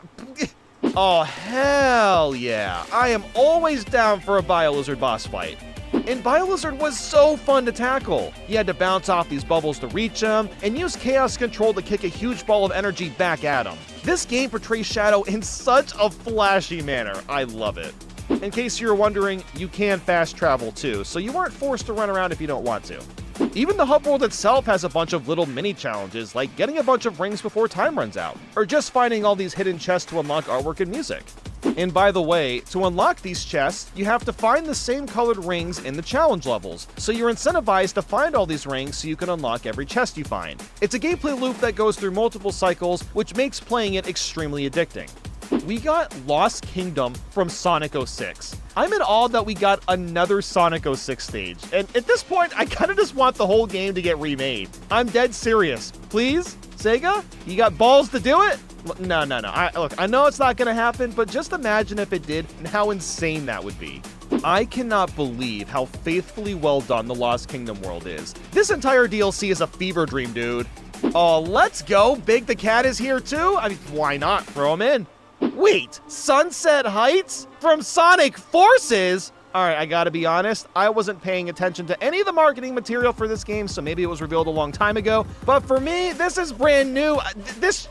oh, hell yeah. I am always down for a BioLizard boss fight. And BioLizard was so fun to tackle. You had to bounce off these bubbles to reach him, and use Chaos Control to kick a huge ball of energy back at him. This game portrays Shadow in such a flashy manner. I love it. In case you were wondering, you can fast travel too, so you weren't forced to run around if you don't want to. Even the hub world itself has a bunch of little mini challenges, like getting a bunch of rings before time runs out, or just finding all these hidden chests to unlock artwork and music. And by the way, to unlock these chests, you have to find the same colored rings in the challenge levels, so you're incentivized to find all these rings so you can unlock every chest you find. It's a gameplay loop that goes through multiple cycles, which makes playing it extremely addicting. We got Lost Kingdom from Sonic 06. I'm in awe that we got another Sonic 06 stage, and at this point, I kinda just want the whole game to get remade. I'm dead serious. Please? Sega? You got balls to do it? No. Look, I know it's not gonna happen, but just imagine if it did and how insane that would be. I cannot believe how faithfully well done the Lost Kingdom world is. This entire DLC is a fever dream, dude. Oh, let's go. Big the Cat is here too? I mean, why not? Throw him in. Wait, Sunset Heights? From Sonic Forces? Alright, I gotta be honest, I wasn't paying attention to any of the marketing material for this game, so maybe it was revealed a long time ago. But for me, this is brand new. This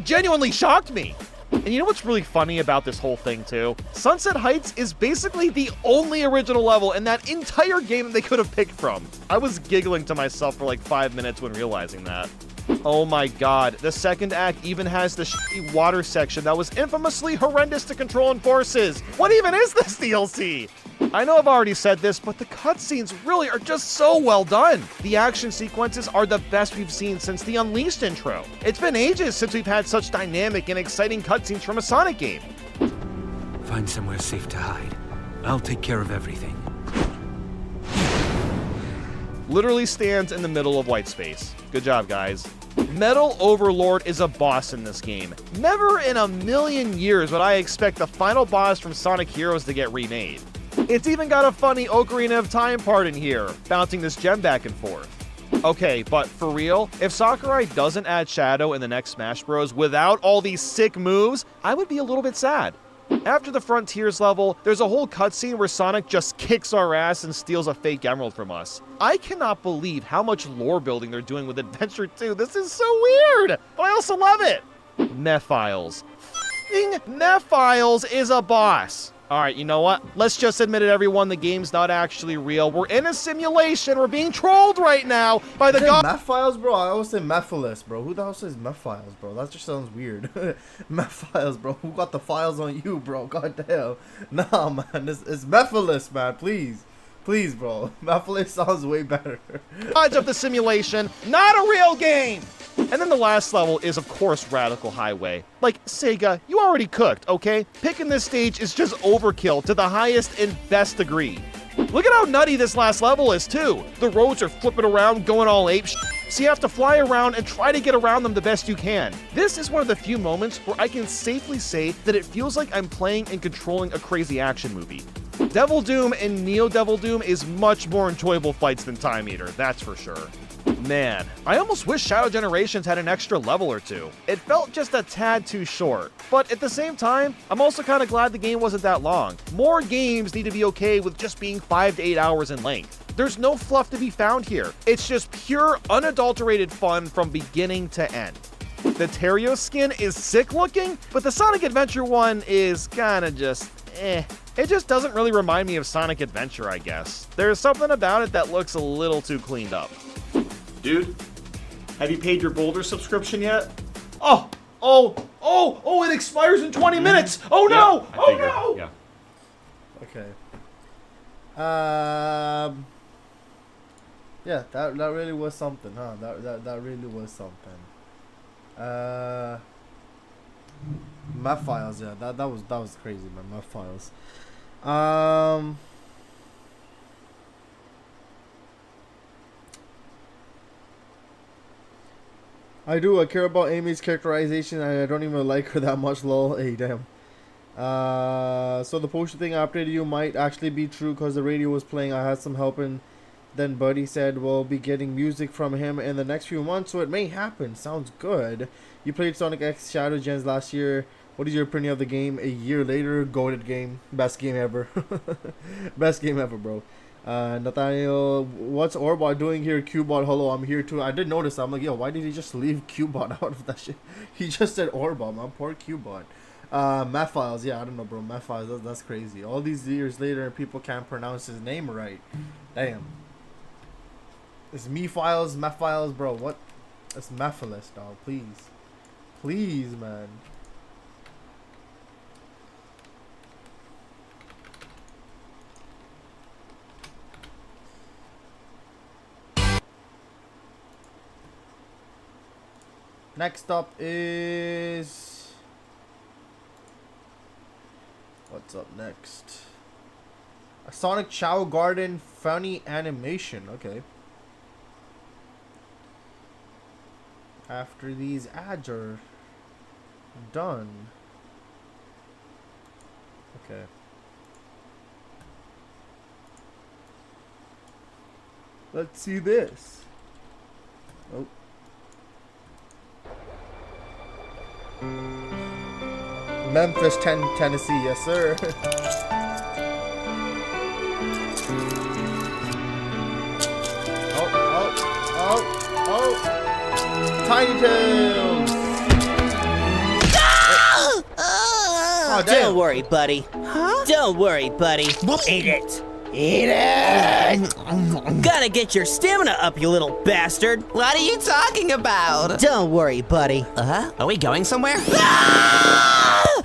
genuinely shocked me. And you know what's really funny about this whole thing too? Sunset Heights is basically the only original level in that entire game that they could have picked from. I was giggling to myself for like 5 minutes when realizing that. Oh my god, the second act even has the shitty water section that was infamously horrendous to control in Forces. What even is this DLC? I know I've already said this, but the cutscenes really are just so well done. The action sequences are the best we've seen since the Unleashed intro. It's been ages since we've had such dynamic and exciting cutscenes from a Sonic game. Find somewhere safe to hide. I'll take care of everything. Literally stands in the middle of white space. Good job, guys. Metal Overlord is a boss in this game. Never in a million years would I expect the final boss from Sonic Heroes to get remade. It's even got a funny Ocarina of Time part in here, bouncing this gem back and forth. Okay, but for real, if Sakurai doesn't add Shadow in the next Smash Bros. Without all these sick moves, I would be a little bit sad. After the Frontiers level, there's a whole cutscene where Sonic just kicks our ass and steals a fake emerald from us. I cannot believe how much lore building they're doing with Adventure 2. This is so weird, but I also love it. Nephiles. F***ing Nephiles is a boss. All right, you know what? Let's just admit it, everyone. The game's not actually real. We're in a simulation. We're being trolled right now by the god. Nephiles, bro? I always say Mephiles, bro. Who the hell says Nephiles, bro? That just sounds weird. Mephiles, bro. Who got the files on you, bro? God damn. Nah, man. It's Mephiles, man. Please. Please, bro. Mephiles sounds way better. Odds of the simulation, not a real game. And then the last level is, of course, Radical Highway. Like, Sega, you already cooked, okay? Picking this stage is just overkill to the highest and best degree. Look at how nutty this last level is, too. The roads are flipping around, going all ape shit, so you have to fly around and try to get around them the best you can. This is one of the few moments where I can safely say that it feels like I'm playing and controlling a crazy action movie. Devil Doom and Neo Devil Doom is much more enjoyable fights than Time Eater, that's for sure. Man, I almost wish Shadow Generations had an extra level or two. It felt just a tad too short. But at the same time, I'm also kind of glad the game wasn't that long. More games need to be okay with just being 5 to 8 hours in length. There's no fluff to be found here. It's just pure, unadulterated fun from beginning to end. The Terrio skin is sick looking, but the Sonic Adventure one is kinda just eh. It just doesn't really remind me of Sonic Adventure, I guess. There's something about it that looks a little too cleaned up. Dude, have you paid your Boulder subscription yet? Oh, it expires in 20 minutes. Oh no! Yeah, I figured. Yeah. Okay. Yeah, that really was something, huh? That really was something. Mephiles, yeah, that was crazy, man. Mephiles. I care about Amy's characterization, and I don't even like her that much, lol. Hey, damn. So the potion thing I updated you might actually be true because the radio was playing. I had some help, and then Buddy said we'll be getting music from him in the next few months, so it may happen. Sounds good. You played Sonic X Shadow Gens last year. What is your opinion of the game a year later? Goated game. Best game ever. Best game ever, bro. Nathaniel, what's Orbot doing here? Cubot, hello, I'm here too. I did notice. I'm like, yo, why did he just leave Cubot out of that shit? He just said Orbot, man. Poor Cubot. Mephiles, yeah, I don't know, bro. Mephiles, that's crazy. All these years later, and people can't pronounce his name right. Damn. It's Mephiles, Mephiles, bro. What? It's Mephiles, dog. Please. Please, man. Next up is... What's up next? A Sonic Chow Garden funny animation. Okay. After these ads are done. Okay. Let's see this. Oh. Memphis, Tennessee, yes sir. Oh. Tiny Tails! Oh, don't worry, buddy. Huh? Don't worry, buddy. Eat it. Eat it! Gotta get your stamina up, you little bastard. What are you talking about? Don't worry, buddy. Are we going somewhere?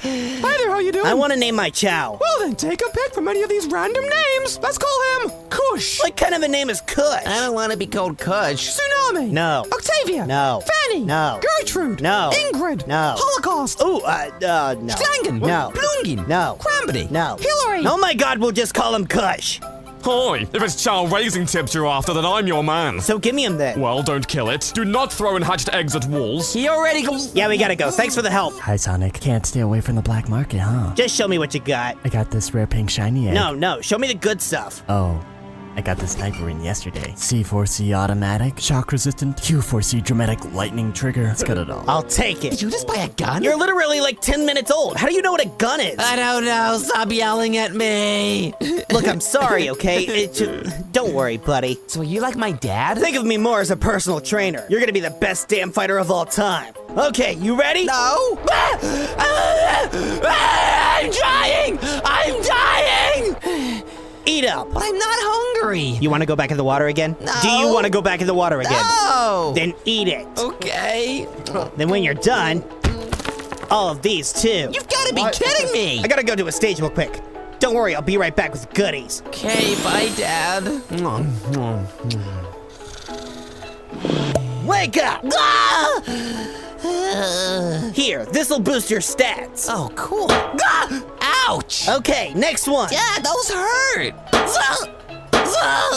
Hi there, how you doing? I want to name my Chow. Well, then take a pick from any of these random names. Let's call him Kush. What kind of a name is Kush? I don't want to be called Kush. Tsunami. No. Octavia. No. Fanny. No. Gertrude. No. Ingrid. No. Holocaust. Ooh, no. Slangen. No. Blungin. No. Crambity. No. Hillary. Oh my God, we'll just call him Kush. Hi, if it's child raising tips you're after, then I'm your man. So give me him then. Well, don't kill it. Do not throw hatched eggs at walls. He already goes. Yeah, we gotta go. Thanks for the help. Hi, Sonic. Can't stay away from the black market, huh? Just show me what you got. I got this rare pink shiny egg. No, show me the good stuff. Oh. I got this sniper in yesterday. C4C automatic, shock resistant, Q4C dramatic lightning trigger. It's got it all. I'll take it. Did you just buy a gun? You're literally like 10 minutes old. How do you know what a gun is? I don't know. Stop yelling at me. Look, I'm sorry, okay? Don't worry, buddy. So are you like my dad? Think of me more as a personal trainer. You're gonna be the best damn fighter of all time. Okay, you ready? No. I'm dying! I'm dying! Eat up. But I'm not hungry. You want to go back in the water again? No. Do you want to go back in the water again? No. Then eat it. Okay. Then when you're done, all of these too. You've got to be kidding me. I gotta go to a stage real quick. Don't worry, I'll be right back with goodies. Okay, bye, Dad. Wake up! Ah! Here, this'll boost your stats. Oh, cool. Ah! Ouch! Okay, next one. Dad, those hurt.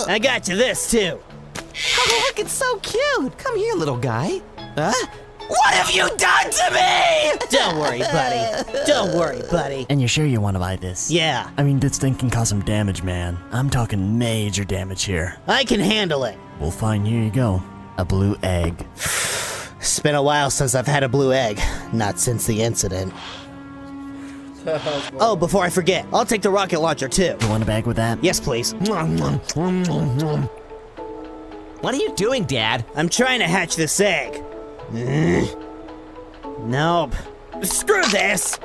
I got you this too. Oh, look, it's so cute. Come here, little guy. Huh? What have you done to me? Don't worry, buddy. Don't worry, buddy. And you're sure you want to buy this? Yeah. I mean, this thing can cause some damage, man. I'm talking major damage here. I can handle it. Well, fine, here you go. A blue egg. It's been a while since I've had a blue egg. Not since the incident. Oh, before I forget, I'll take the rocket launcher too. You want a bag with that? Yes, please. What are you doing, Dad? I'm trying to hatch this egg. Nope. Screw this.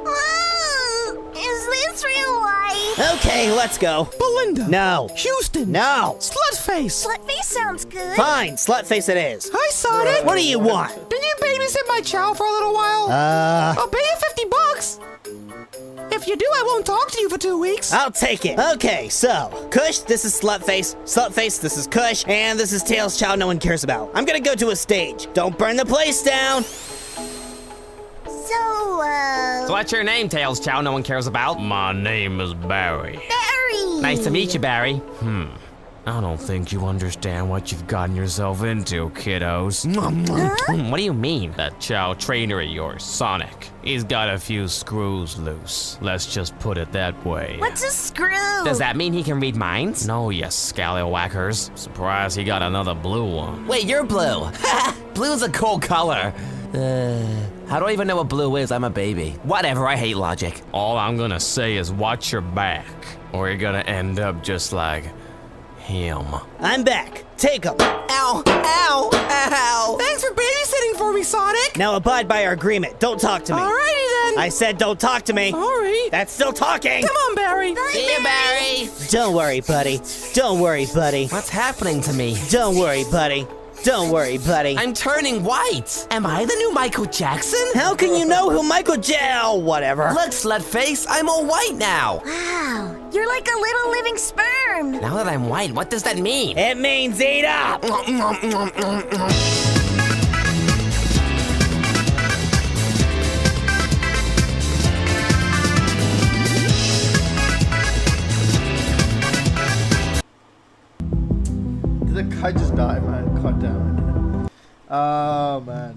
Is this real life? Okay, let's go. Belinda. No. Houston. No. Slutface. Slutface sounds good. Fine, slutface it is. Hi, Sonic. What do you want? Can you babysit my chow for a little while? I'll pay you $50. If you do, I won't talk to you for 2 weeks. I'll take it. Okay, so, Kush, this is Slutface. Slutface, this is Kush. And this is Tails Chow no one cares about. I'm gonna go to a stage. Don't burn the place down. So what's your name, Tails Chow no one cares about? My name is Barry. Barry! Nice to meet you, Barry. I don't think you understand what you've gotten yourself into, kiddos. What do you mean? That Chow trainer of yours, Sonic, he's got a few screws loose. Let's just put it that way. What's a screw? Does that mean he can read minds? No, you scallywhackers. Surprised he got another blue one. Wait, you're blue. Blue's a cool color. How do I even know what blue is? I'm a baby. Whatever, I hate logic. All I'm gonna say is watch your back, or you're gonna end up just like him. I'm back. Take him. Ow, ow, ow. Thanks for babysitting for me, Sonic. Now abide by our agreement. Don't talk to me. Alrighty then. I said don't talk to me. Sorry. That's still talking. Come on, Barry. See you, Barry. Don't worry, buddy. Don't worry, buddy. What's happening to me? Don't worry, buddy. Don't worry, buddy. I'm turning white. Am I the new Michael Jackson? How can you know who Michael whatever? Look, Slutface, I'm all white now. Wow, you're like a little living sperm. Now that I'm white, what does that mean? It means eat up. Did the kite just die, man? Cut down. Oh, man.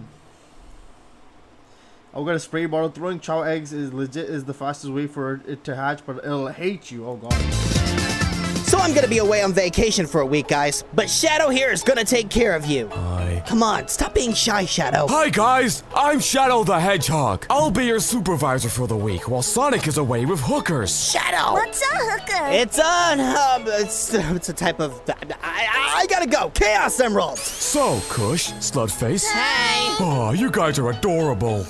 I've got a spray bottle. Throwing chow eggs is the fastest way for it to hatch, but it'll hate you. Oh, God. So I'm gonna be away on vacation for a week, guys. But Shadow here is gonna take care of you. Hi. Come on, stop being shy, Shadow. Hi guys, I'm Shadow the Hedgehog. I'll be your supervisor for the week while Sonic is away with hookers. Shadow! What's a hooker? It's it's a type of... I gotta go. Chaos Emeralds! So, Kush, Slutface. Hey! Oh, you guys are adorable.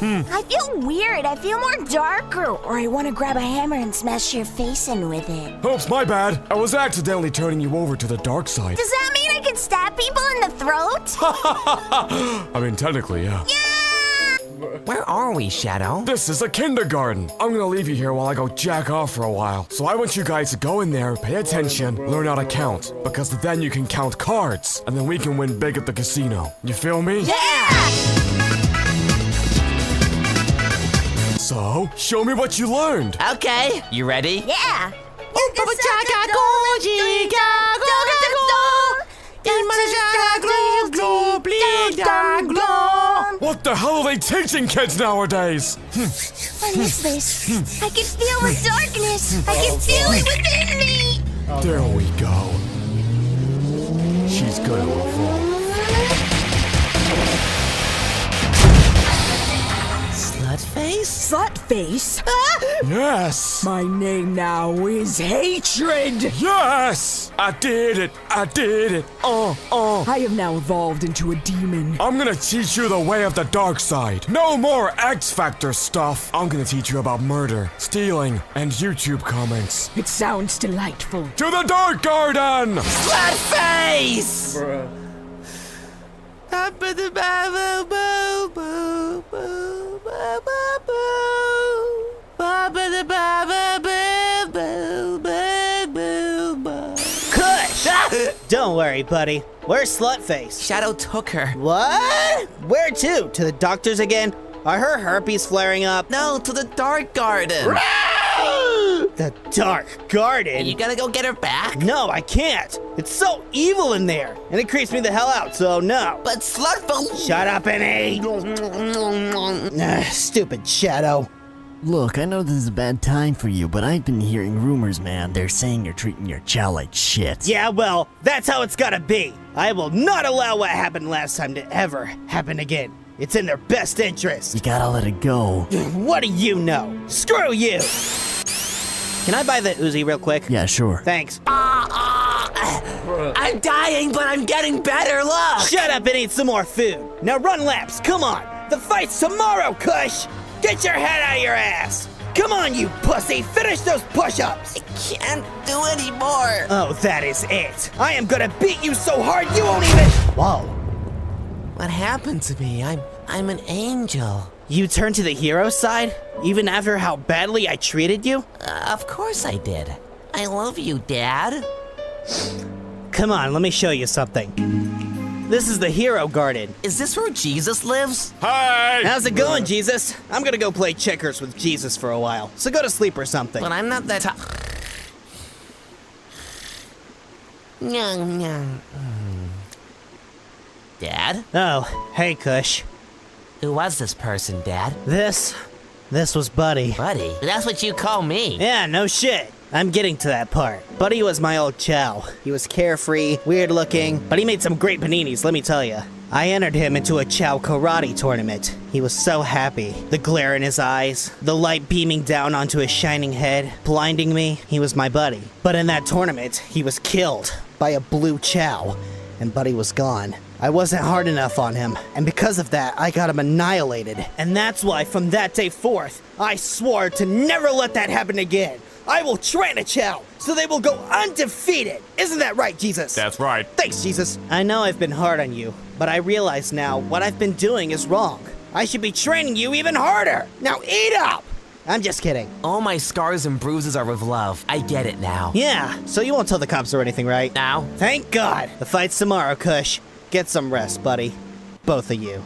I feel weird. I feel more darker. Or I want to grab a hammer and smash your face in with it. Oops, my bad. I was accidentally turning you over to the dark side. Does that mean I can stab people in the throat? I mean, technically, yeah. Where are we, Shadow? This is a kindergarten. I'm gonna leave you here while I go jack off for a while. So I want you guys to go in there, pay attention, learn how to count. Because then you can count cards, and then we can win big at the casino. You feel me? Yeah! So, show me what you learned. Okay, you ready? Yeah! What the hell are they teaching kids nowadays? What is this? I can feel the darkness. I can feel it within me. There we go. She's gonna evolve. Slutface? Slutface? Yes! My name now is Hatred! Yes! I did it! I did it! I have now evolved into a demon. I'm gonna teach you the way of the dark side. No more X Factor stuff. I'm gonna teach you about murder, stealing, and YouTube comments. It sounds delightful. To the Dark Garden! Slutface! Bruh. Kush! Don't worry, buddy. Where's Slutface? Shadow took her. What? Where to? To the doctors again? Are her herpes flaring up? No, to the Dark Garden. The Dark Garden? You gotta go get her back? No, I can't. It's so evil in there. And it creeps me the hell out, so no. But Slutface... Shut up and eat. Stupid Shadow. Look, I know this is a bad time for you, but I've been hearing rumors, man. They're saying you're treating your chow like shit. Yeah, well, that's how it's gotta be. I will not allow what happened last time to ever happen again. It's in their best interest. You gotta let it go. What do you know? Screw you! Can I buy the Uzi real quick? Yeah, sure. Thanks. I'm dying, but I'm getting better. Look! Shut up and eat some more food. Now run laps, come on. The fight's tomorrow, Kush. Get your head out of your ass. Come on, you pussy. Finish those push-ups. I can't do anymore. Oh, that is it. I am gonna beat you so hard you won't even... Whoa. What happened to me? I'm an angel. You turned to the hero side? Even after how badly I treated you? Of course I did. I love you, Dad. Come on, let me show you something. This is the Hero Garden. Is this where Jesus lives? Hi! How's it going, Jesus? I'm gonna go play checkers with Jesus for a while, so go to sleep or something. But I'm not that Dad? Oh, hey, Kush. Who was this person, Dad? This was Buddy. Buddy? That's what you call me. Yeah, no shit. I'm getting to that part. Buddy was my old chow. He was carefree, weird looking, but he made some great paninis, let me tell you. I entered him into a chow karate tournament. He was so happy. The glare in his eyes, the light beaming down onto his shining head, blinding me. He was my buddy. But in that tournament, he was killed by a blue chow, and Buddy was gone. I wasn't hard enough on him, and because of that, I got him annihilated. And that's why from that day forth, I swore to never let that happen again. I will train a chow, so they will go undefeated. Isn't that right, Jesus? That's right. Thanks, Jesus. I know I've been hard on you, but I realize now what I've been doing is wrong. I should be training you even harder. Now eat up! I'm just kidding. All my scars and bruises are with love. I get it now. Yeah, so you won't tell the cops or anything, right? Now? Thank God. The fight's tomorrow, Kush. Get some rest, buddy. Both of you.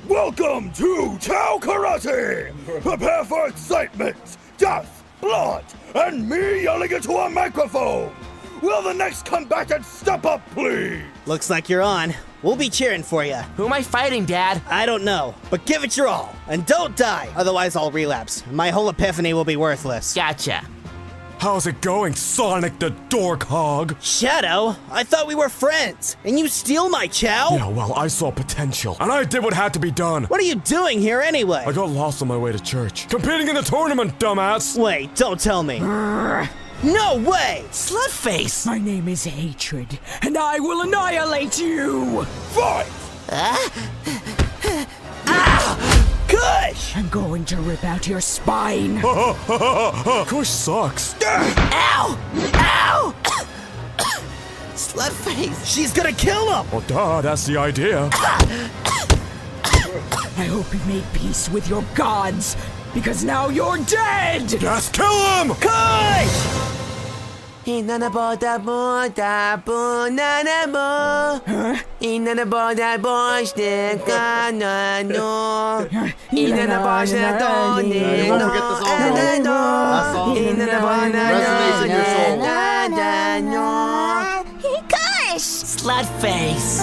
Welcome to Chow Karate! Prepare for excitement, death, blood, and me yelling into a microphone! Will the next combatant step up, please? Looks like you're on. We'll be cheering for you. Who am I fighting, Dad? I don't know, but give it your all. And don't die, otherwise I'll relapse. My whole epiphany will be worthless. Gotcha. How's it going, Sonic the Dork Hog? Shadow, I thought we were friends, and you steal my chow? Yeah, well, I saw potential, and I did what had to be done. What are you doing here anyway? I got lost on my way to church. Competing in the tournament, dumbass! Wait, don't tell me. No way! Slutface! My name is Hatred, and I will annihilate you! Fight! Kush! I'm going to rip out your spine. Kush sucks. Ow! Ow! Slutface! She's gonna kill him! Well, duh, that's the idea. I hope you made peace with your gods, because now you're dead! Yes, kill him! Kush! Slutface!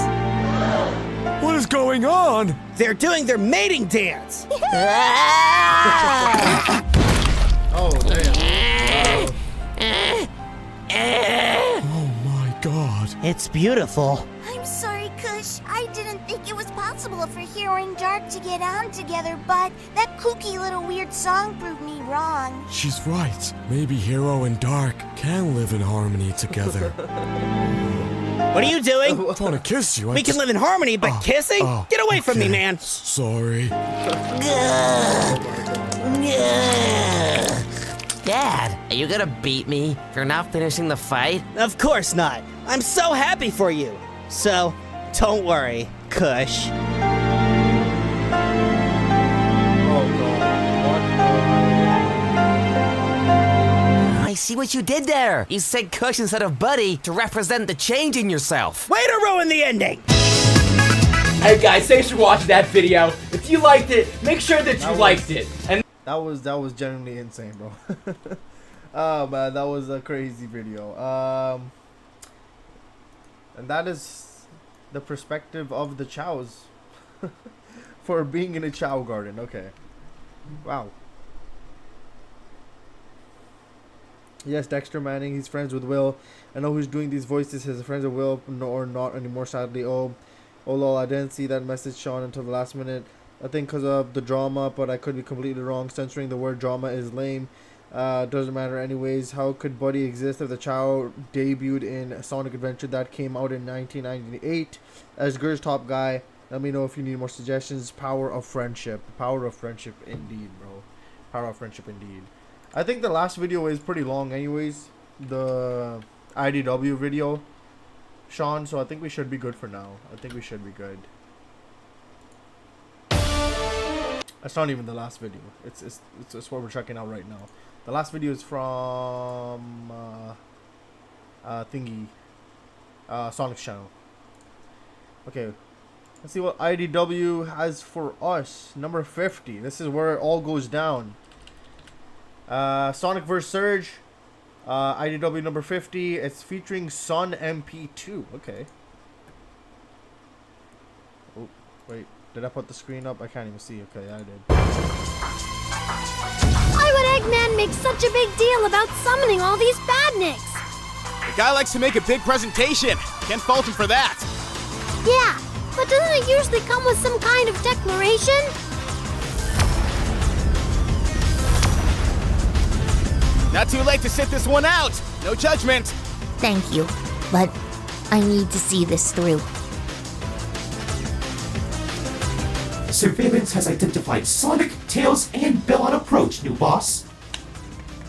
What is going on? They're doing their mating dance! Oh, damn. Oh my god. It's beautiful. I'm sorry, Kush. I didn't think it was possible for Hero and Dark to get on together, but that kooky little weird song proved me wrong. She's right. Maybe Hero and Dark can live in harmony together. What are you doing? I'm trying to kiss you. We can live in harmony, but kissing? Get away from me, man. Sorry. Dad, are you gonna beat me for not finishing the fight? Of course not. I'm so happy for you. So, don't worry, Kush. I see what you did there. You said Kush instead of Buddy to represent the change in yourself. Way to ruin the ending! Hey guys, thanks for watching that video. If you liked it, make sure that you liked it. And that was genuinely insane, bro. Oh man, that was a crazy video. And that is the perspective of the Chows for being in a Chow garden. Okay. Wow. Yes, Dexter Manning, he's friends with Will. I know who's doing these voices. His friends with Will, no, or not anymore, sadly. Oh lol, I didn't see that message, Sean, until the last minute. I think because of the drama, but I could be completely wrong. Censoring the word drama is lame. Doesn't matter anyways. How could Buddy exist if the Chow debuted in Sonic Adventure that came out in 1998? As Gur's top guy, let me know if you need more suggestions. Power of friendship. Power of friendship indeed, bro. Power of friendship indeed. I think the last video is pretty long anyways. The IDW video, Sean. So I think we should be good for now. I think we should be good. That's not even the last video. It's what we're checking out right now. The last video is from Sonic's channel. Okay, let's see what IDW has for us. Number 50. This is where it all goes down. Sonic vs. Surge. IDW number 50. It's featuring Son MP2. Okay. Oh, wait. Did I put the screen up? I can't even see. Okay, I did. Why would Eggman make such a big deal about summoning all these badniks? The guy likes to make a big presentation. Can't fault him for that. Yeah, but doesn't it usually come with some kind of declaration? Not too late to sit this one out. No judgment. Thank you, but I need to see this through. Surveillance has identified Sonic, Tails, and Bell on approach, new boss.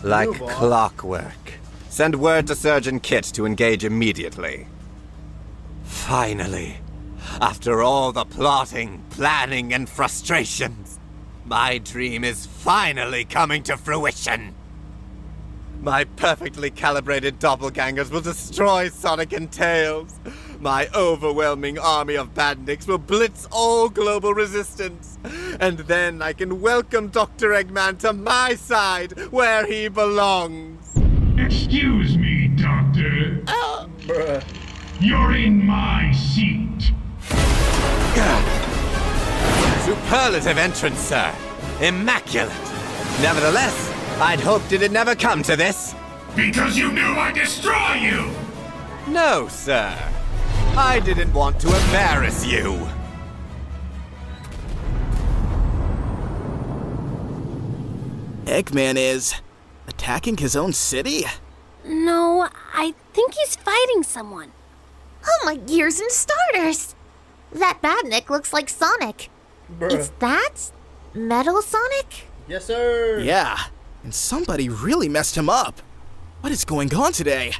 Like clockwork. Send word to Surgeon Kit to engage immediately. Finally, after all the plotting, planning, and frustrations, my dream is finally coming to fruition. My perfectly calibrated doppelgangers will destroy Sonic and Tails. My overwhelming army of badniks will blitz all global resistance. And then I can welcome Dr. Eggman to my side, where he belongs. Excuse me, Doctor. Bruh. You're in my seat. Superlative entrance, sir. Immaculate. Nevertheless, I'd hoped it'd never come to this. Because you knew I'd destroy you! No, sir. I didn't want to embarrass you. Eggman is attacking his own city? No, I think he's fighting someone. Oh, my gears and starters! That badnik looks like Sonic. Bruh. Is that Metal Sonic? Yes, sir. Yeah, and somebody really messed him up. What is going on today?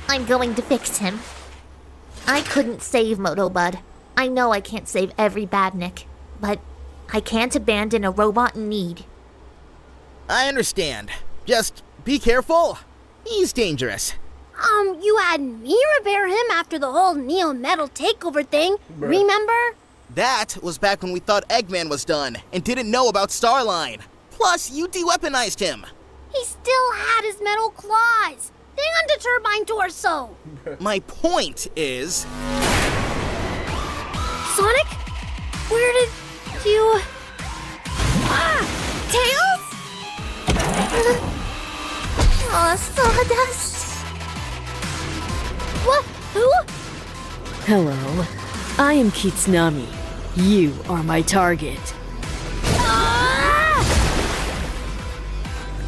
I'm going to fix him. I couldn't save Motobud. I know I can't save every badnik, but I can't abandon a robot in need. I understand. Just be careful. He's dangerous. You had me repair him after the whole Neo Metal takeover thing, remember? That was back when we thought Eggman was done and didn't know about Starline. Plus, you de-weaponized him. He still had his metal claws. Hang on to Turbine Torso. My point is... Sonic? Where did you... Tails? Oh, sawdust. Hello. I am Kitsunami. You are my target.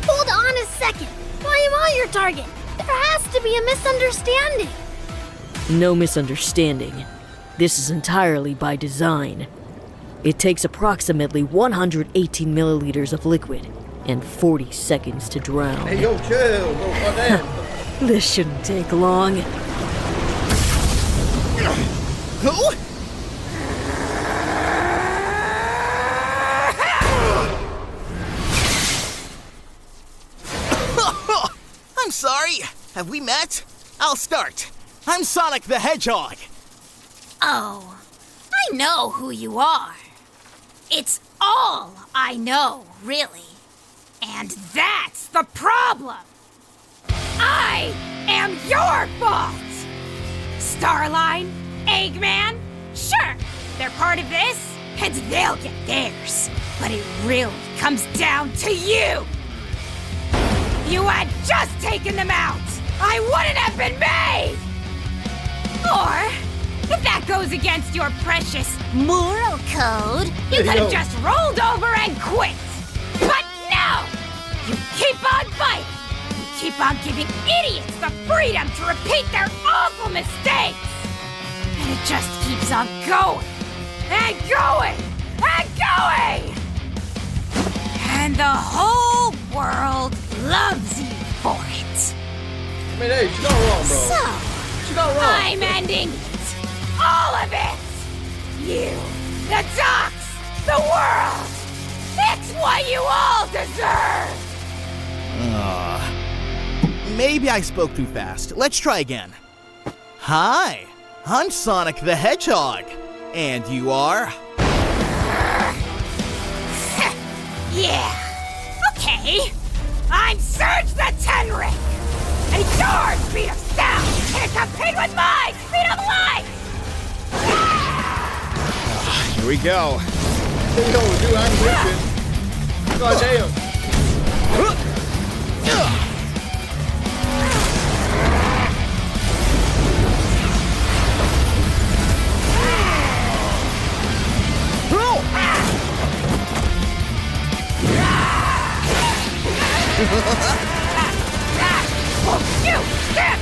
Hold on a second. Why am I your target? There has to be a misunderstanding. No misunderstanding. This is entirely by design. It takes approximately 118 milliliters of liquid and 40 seconds to drown. Hey, yo, chill. Go, damn. This shouldn't take long. Who? I'm sorry. Have we met? I'll start. I'm Sonic the Hedgehog. Oh, I know who you are. It's all I know, really. And that's the problem. I am your fault. Starline, Eggman, sure, they're part of this, and they'll get theirs. But it really comes down to you. If you had just taken them out, I wouldn't have been made. Or, if that goes against your precious moral code, you could have just rolled over and quit. But no! You keep on fighting. You keep on giving idiots the freedom to repeat their awful mistakes. And it just keeps on going. And going. And going. And the whole world loves you for it. I mean, hey, she's not wrong, bro. So, she's not wrong. I'm ending it. All of it! You, the ducks, the world! It's what you all deserve! Maybe I spoke too fast. Let's try again. Hi, I'm Sonic the Hedgehog. And you are? Yeah, okay. I'm Surge the Tenric! And your speed of sound can't compete with my speed of light! Here we go. Yo, dude, I'm wicked. God damn. You step!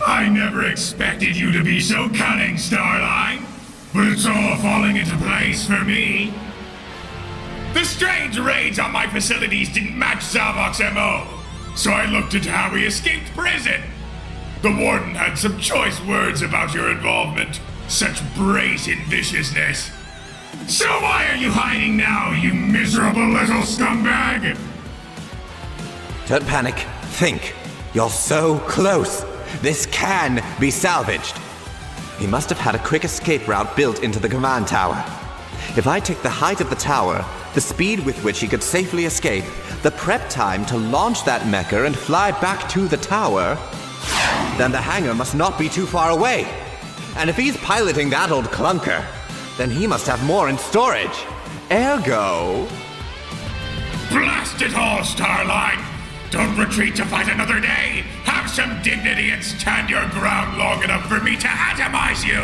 I never expected you to be so cunning, Starline. But it's all falling into place for me. The strange raids on my facilities didn't match Zavok's MO, so I looked into how he escaped prison. The warden had some choice words about your involvement. Such brazen viciousness. So why are you hiding now, you miserable little scumbag? Don't panic. Think. You're so close. This can be salvaged. He must have had a quick escape route built into the command tower. If I take the height of the tower, the speed with which he could safely escape, the prep time to launch that mecha and fly back to the tower, then the hangar must not be too far away. And if he's piloting that old clunker, then he must have more in storage. Ergo... Blast it all, Starline! Don't retreat to fight another day! Have some dignity and stand your ground long enough for me to atomize you!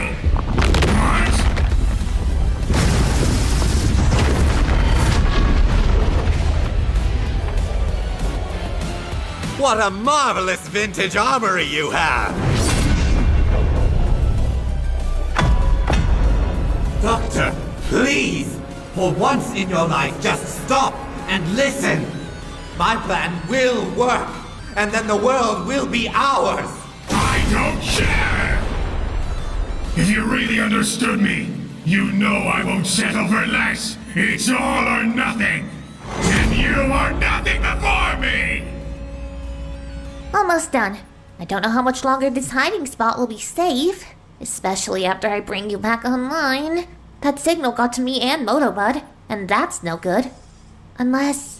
What? What a marvelous vintage armory you have! Doctor, please! For once in your life, just stop and listen! My plan will work, and then the world will be ours! I don't care! If you really understood me, you know I won't settle for less! It's all or nothing! And you are nothing before me! Almost done. I don't know how much longer this hiding spot will be safe, especially after I bring you back online. That signal got to me and Motobud, and that's no good. Unless...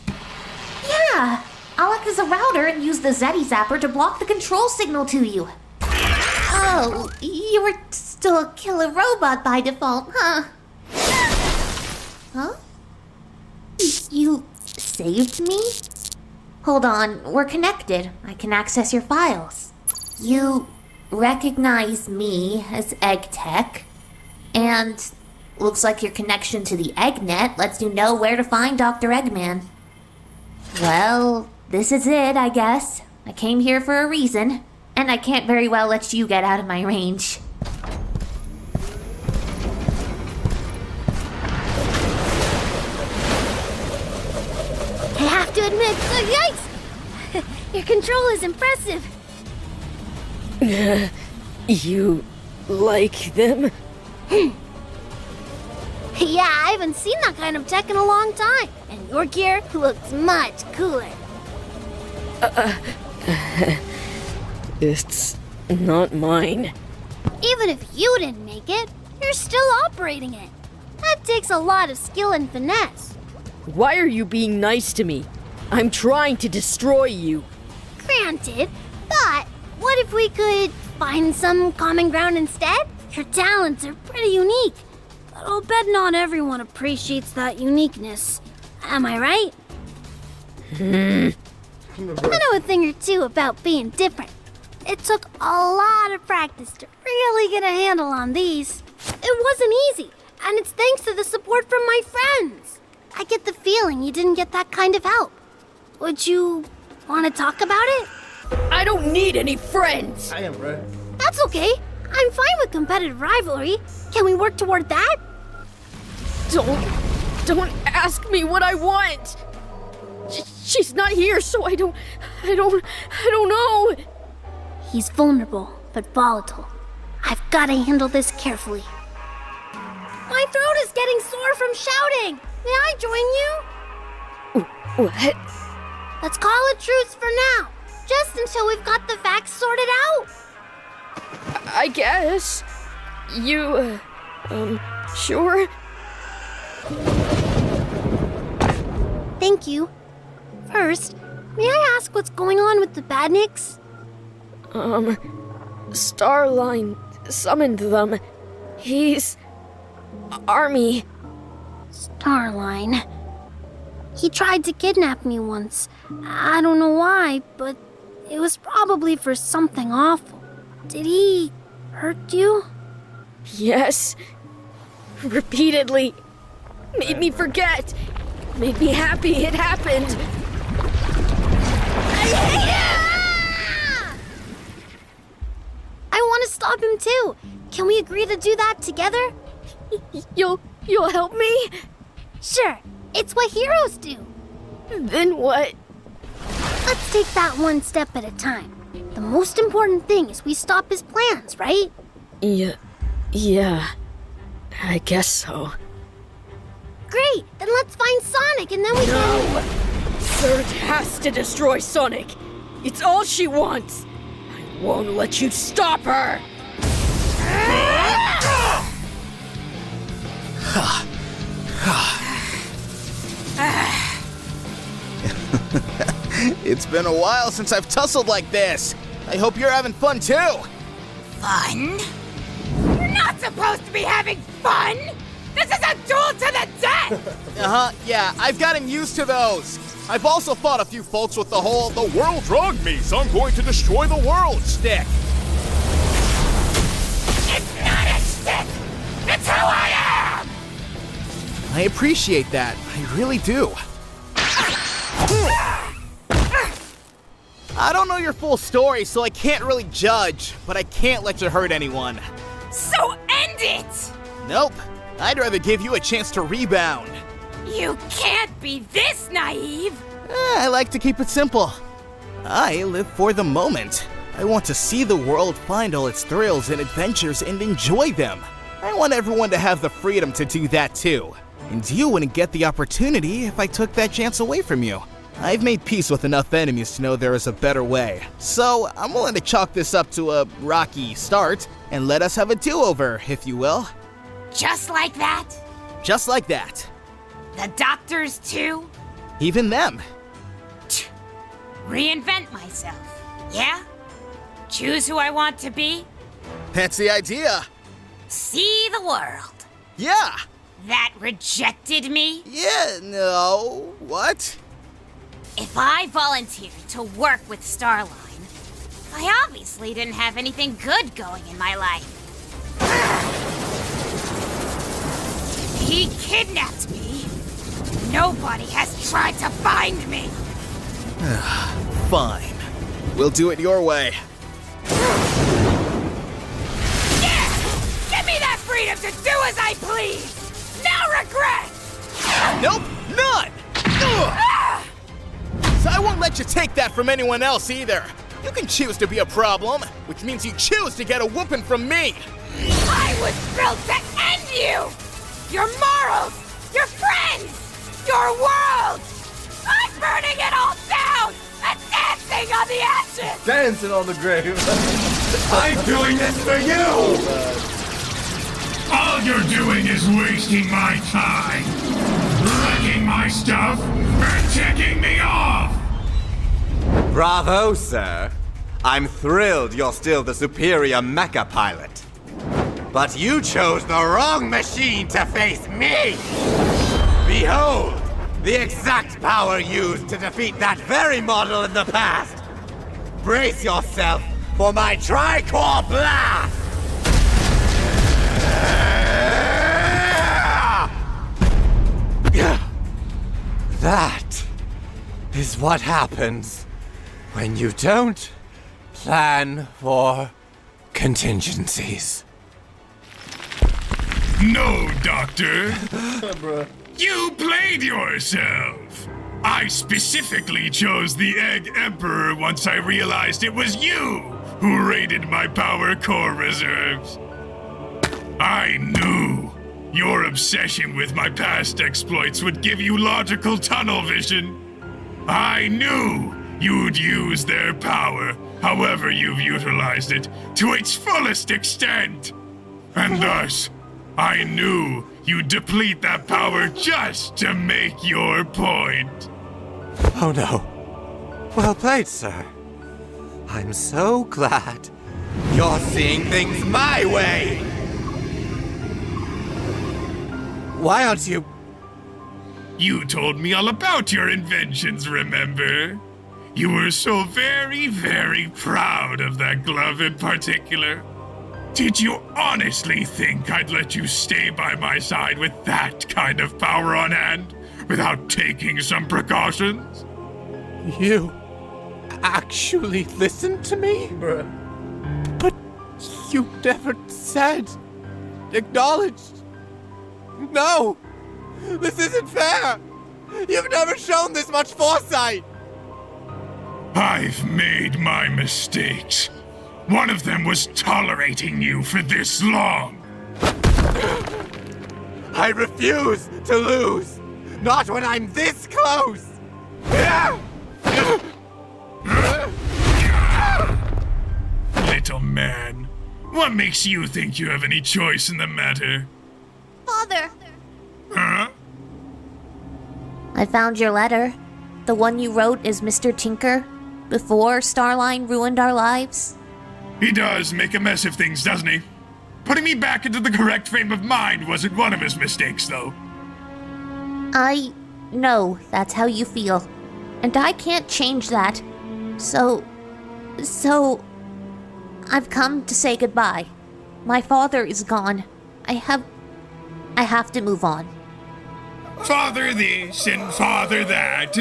Yeah! I'll act as a router and use the Zeti Zapper to block the control signal to you. Oh, you were still a killer robot by default, huh? Huh? You saved me? Hold on, we're connected. I can access your files. You recognize me as EggTech, and looks like your connection to the EggNet lets you know where to find Dr. Eggman. Well, this is it, I guess. I came here for a reason, and I can't very well let you get out of my range. I have to admit, yikes! Your control is impressive. You like them? Yeah, I haven't seen that kind of tech in a long time, and your gear looks much cooler. It's not mine. Even if you didn't make it, you're still operating it. That takes a lot of skill and finesse. Why are you being nice to me? I'm trying to destroy you. Granted, but what if we could find some common ground instead? Your talents are pretty unique, but I'll bet not everyone appreciates that uniqueness. Am I right? I know a thing or two about being different. It took a lot of practice to really get a handle on these. It wasn't easy, and it's thanks to the support from my friends. I get the feeling you didn't get that kind of help. Would you want to talk about it? I don't need any friends! I am, right? That's okay. I'm fine with competitive rivalry. Can we work toward that? Don't ask me what I want! She's not here, so I don't know! He's vulnerable, but volatile. I've got to handle this carefully. My throat is getting sore from shouting! May I join you? What? Let's call it truce for now, just until we've got the facts sorted out. I guess. You, sure? Thank you. First, may I ask what's going on with the Badniks? Starline summoned them. He's... Army. Starline. He tried to kidnap me once. I don't know why, but it was probably for something awful. Did he hurt you? Yes. Repeatedly. Made me forget. Made me happy it happened. I want to stop him too. Can we agree to do that together? You'll help me? Sure. It's what heroes do. Then what? Let's take that one step at a time. The most important thing is we stop his plans, right? Yeah. I guess so. Great! Then let's find Sonic and then we can... Surge has to destroy Sonic. It's all she wants. I won't let you stop her. It's been a while since I've tussled like this. I hope you're having fun too. Fun? We're not supposed to be having fun! This is a duel to the death! Yeah, I've gotten used to those. I've also fought a few folks with the whole "the world wronged me, so I'm going to destroy the world" stick. It's not a stick! It's who I am! I appreciate that. I really do. I don't know your full story, so I can't really judge, but I can't let you hurt anyone. So end it! Nope. I'd rather give you a chance to rebound. You can't be this naive! I like to keep it simple. I live for the moment. I want to see the world find all its thrills and adventures and enjoy them. I want everyone to have the freedom to do that too. And you wouldn't get the opportunity if I took that chance away from you. I've made peace with enough enemies to know there is a better way. So I'm willing to chalk this up to a rocky start and let us have a do-over, if you will. Just like that? Just like that. The doctors too? Even them. Reinvent myself, yeah? Choose who I want to be? That's the idea. See the world. Yeah. That rejected me? Yeah, no. What? If I volunteered to work with Starline, I obviously didn't have anything good going in my life. He kidnapped me. Nobody has tried to find me. Fine. We'll do it your way. Yeah! Give me that freedom to do as I please! No regrets! Nope, none! So I won't let you take that from anyone else either. You can choose to be a problem, which means you choose to get a whooping from me. I was built to end you! Your morals, your friends, your world! I'm burning it all down and dancing on the ashes! Dancing on the grave. I'm doing this for you! All you're doing is wasting my time, wrecking my stuff, and ticking me off! Bravo, sir. I'm thrilled you're still the superior mecha pilot. But you chose the wrong machine to face me! Behold, the exact power used to defeat that very model in the past! Brace yourself for my Tri-Core Blast! That is what happens when you don't plan for contingencies. No, Doctor. You played yourself. I specifically chose the Egg Emperor once I realized it was you who raided my power core reserves. I knew your obsession with my past exploits would give you logical tunnel vision. I knew you'd use their power, however you've utilized it, to its fullest extent. And thus, I knew you'd deplete that power just to make your point. Oh no. Well played, sir. I'm so glad you're seeing things my way! Why aren't you... You told me all about your inventions, remember? You were so very, very proud of that glove in particular. Did you honestly think I'd let you stay by my side with that kind of power on hand without taking some precautions? You actually listened to me? But you never said, acknowledged. No! This isn't fair! You've never shown this much foresight! I've made my mistakes. One of them was tolerating you for this long. I refuse to lose! Not when I'm this close! Little man, what makes you think you have any choice in the matter? Father! Huh? I found your letter. The one you wrote is Mr. Tinker, before Starline ruined our lives. He does make a mess of things, doesn't he? Putting me back into the correct frame of mind wasn't one of his mistakes, though. I know that's how you feel, and I can't change that. So, I've come to say goodbye. My father is gone. I have to move on. Father this and father that.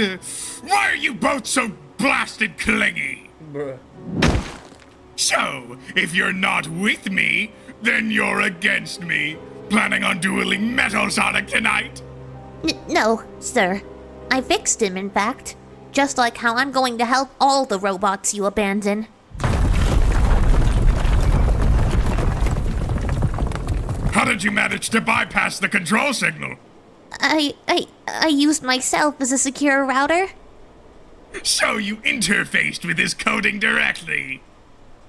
Why are you both so blasted clingy? Bruh. So, if you're not with me, then you're against me. Planning on dueling Metal Sonic tonight? No, sir. I fixed him, in fact. Just like how I'm going to help all the robots you abandon. How did you manage to bypass the control signal? I used myself as a secure router. So you interfaced with his coding directly?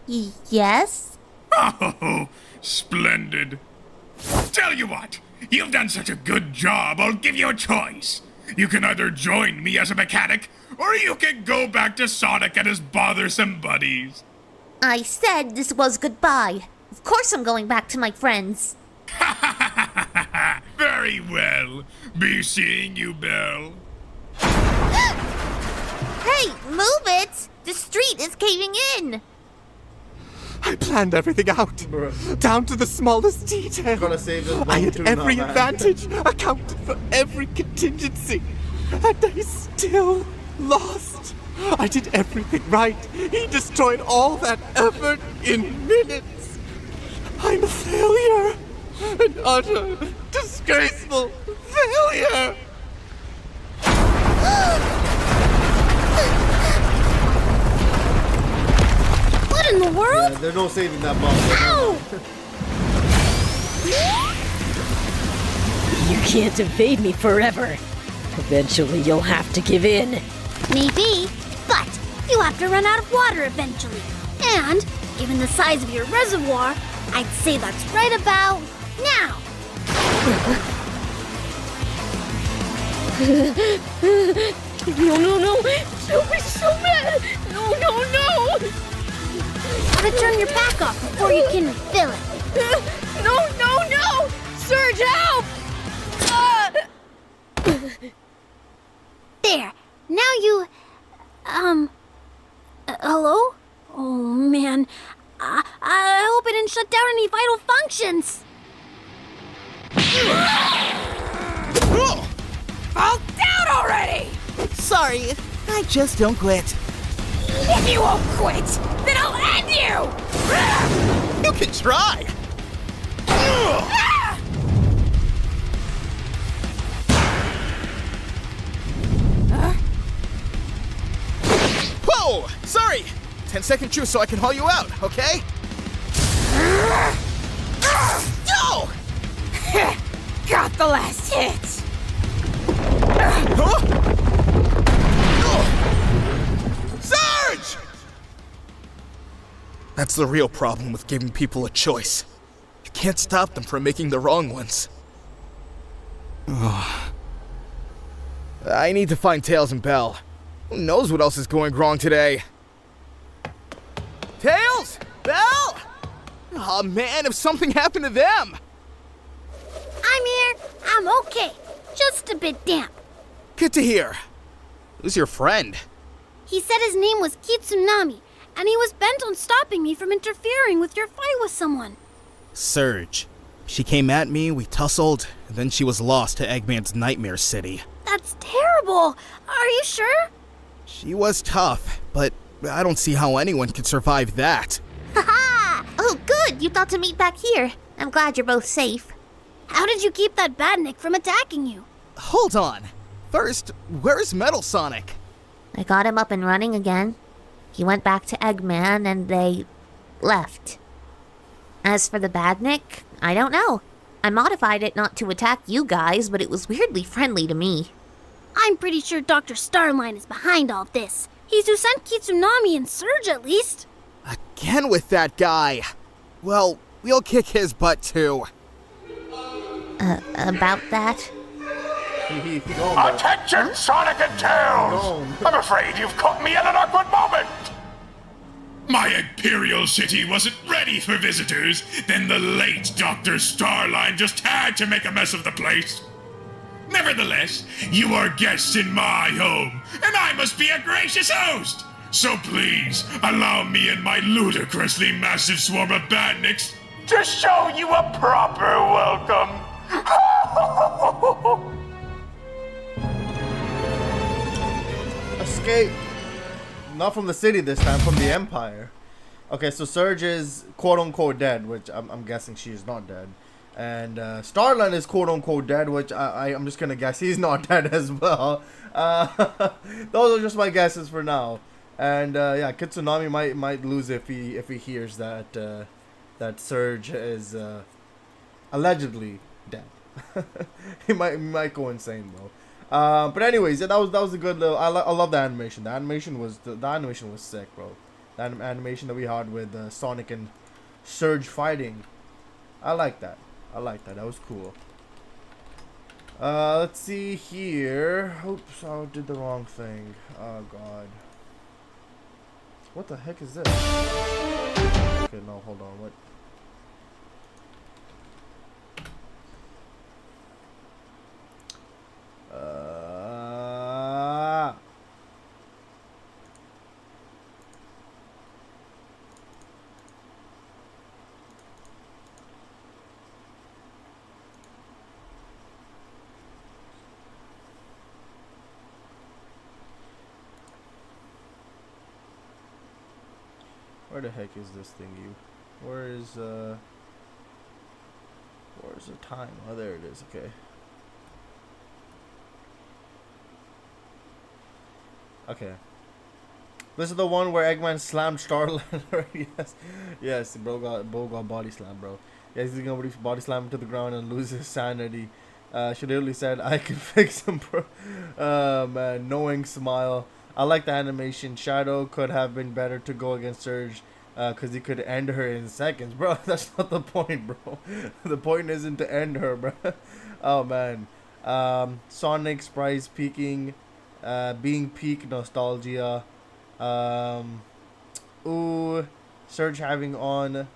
Yes? Oh, splendid. Tell you what, you've done such a good job, I'll give you a choice. You can either join me as a mechanic, or you can go back to Sonic and his bothersome buddies. I said this was goodbye. Of course I'm going back to my friends. Very well. Be seeing you, Belle. Hey, move it! The street is caving in! I planned everything out, down to the smallest detail. I had every advantage, accounted for every contingency, and I still lost. I did everything right. He destroyed all that effort in minutes. I'm a failure, an utter, disgraceful failure. What in the world? Yeah, there's no saving that bomb. Ow! You can't evade me forever. Eventually, you'll have to give in. Maybe, but you have to run out of water eventually. And, given the size of your reservoir, I'd say that's right about now. No. She'll be so mad. No. Gotta turn your back off before you can refill it. No. Surge, help! There. Now you... hello? Oh, man. I hope it didn't shut down any vital functions. Fall down already! Sorry, I just don't quit. If you won't quit, then I'll end you! You can try. Whoa! Sorry! 10-second truce so I can haul you out, okay? No! Got the last hit! Surge! That's the real problem with giving people a choice. You can't stop them from making the wrong ones. I need to find Tails and Belle. Who knows what else is going wrong today? Tails! Belle! Aw, man, if something happened to them! I'm here. I'm okay. Just a bit damp. Good to hear. Who's your friend? He said his name was Kitsunami, and he was bent on stopping me from interfering with your fight with someone. Surge. She came at me, we tussled, and then she was lost to Eggman's Nightmare City. That's terrible. Are you sure? She was tough, but I don't see how anyone could survive that. Haha! Oh, good! You thought to meet back here. I'm glad you're both safe. How did you keep that badnik from attacking you? Hold on. First, where's Metal Sonic? I got him up and running again. He went back to Eggman and they left. As for the badnik, I don't know. I modified it not to attack you guys, but it was weirdly friendly to me. I'm pretty sure Dr. Starline is behind all this. He's who sent Kitsunami and Surge, at least. Again with that guy. Well, we'll kick his butt too. About that? Attention, Sonic and Tails! I'm afraid you've caught me at an awkward moment! My Imperial City wasn't ready for visitors, then the late Dr. Starline just had to make a mess of the place. Nevertheless, you are guests in my home, and I must be a gracious host! So please, allow me and my ludicrously massive swarm of badniks to show you a proper welcome! Escape. Not from the city this time, from the Empire. Okay, so Surge is quote-unquote dead, which I'm guessing she is not dead. And Starland is quote-unquote dead, which I'm just gonna guess he's not dead as well. Those are just my guesses for now. And yeah, Kitsunami might lose if he hears that that Surge is allegedly dead. he might go insane though. But anyways, yeah, that was a good little. I love the animation. The animation was sick, bro. The animation that we had with Sonic and Surge fighting, I like that. That was cool. Let's see here. Oops, I did the wrong thing. Oh god. What the heck is this? Okay, no, hold on. What? Where the heck is this thingy? Where's the time? Oh, there it is. Okay. Okay. This is the one where Eggman slammed Starland. yes, bro got body slam, bro. Yes, he's gonna body slam him to the ground and lose his sanity. She literally said, "I can fix him, bro." Man, knowing smile. I like the animation. Shadow could have been better to go against Surge, because he could end her in seconds, bro. That's not the point, bro. The point isn't to end her, bro. Oh man. Sonic sprites peaking, being peak nostalgia. Ooh, Surge hanging on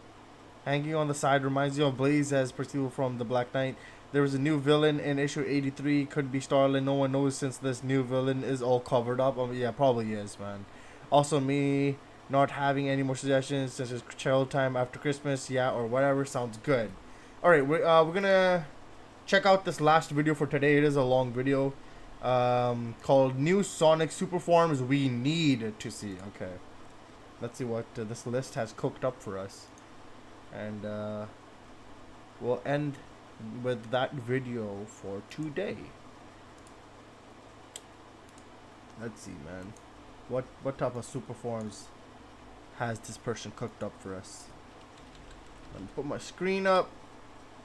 the side reminds you of Blaze as Percival from the Black Knight. There was a new villain in issue 83. Could be Starland. No one knows since this new villain is all covered up. Yeah, probably is, man. Also, me not having any more suggestions since it's chill time after Christmas. Yeah, or whatever. Sounds good. Alright, we're gonna check out this last video for today. It is a long video. Called New Sonic Super Forms We Need to See. Okay. Let's see what this list has cooked up for us. And we'll end with that video for today. Let's see, man. What type of super forms has this person cooked up for us? Let me put my screen up.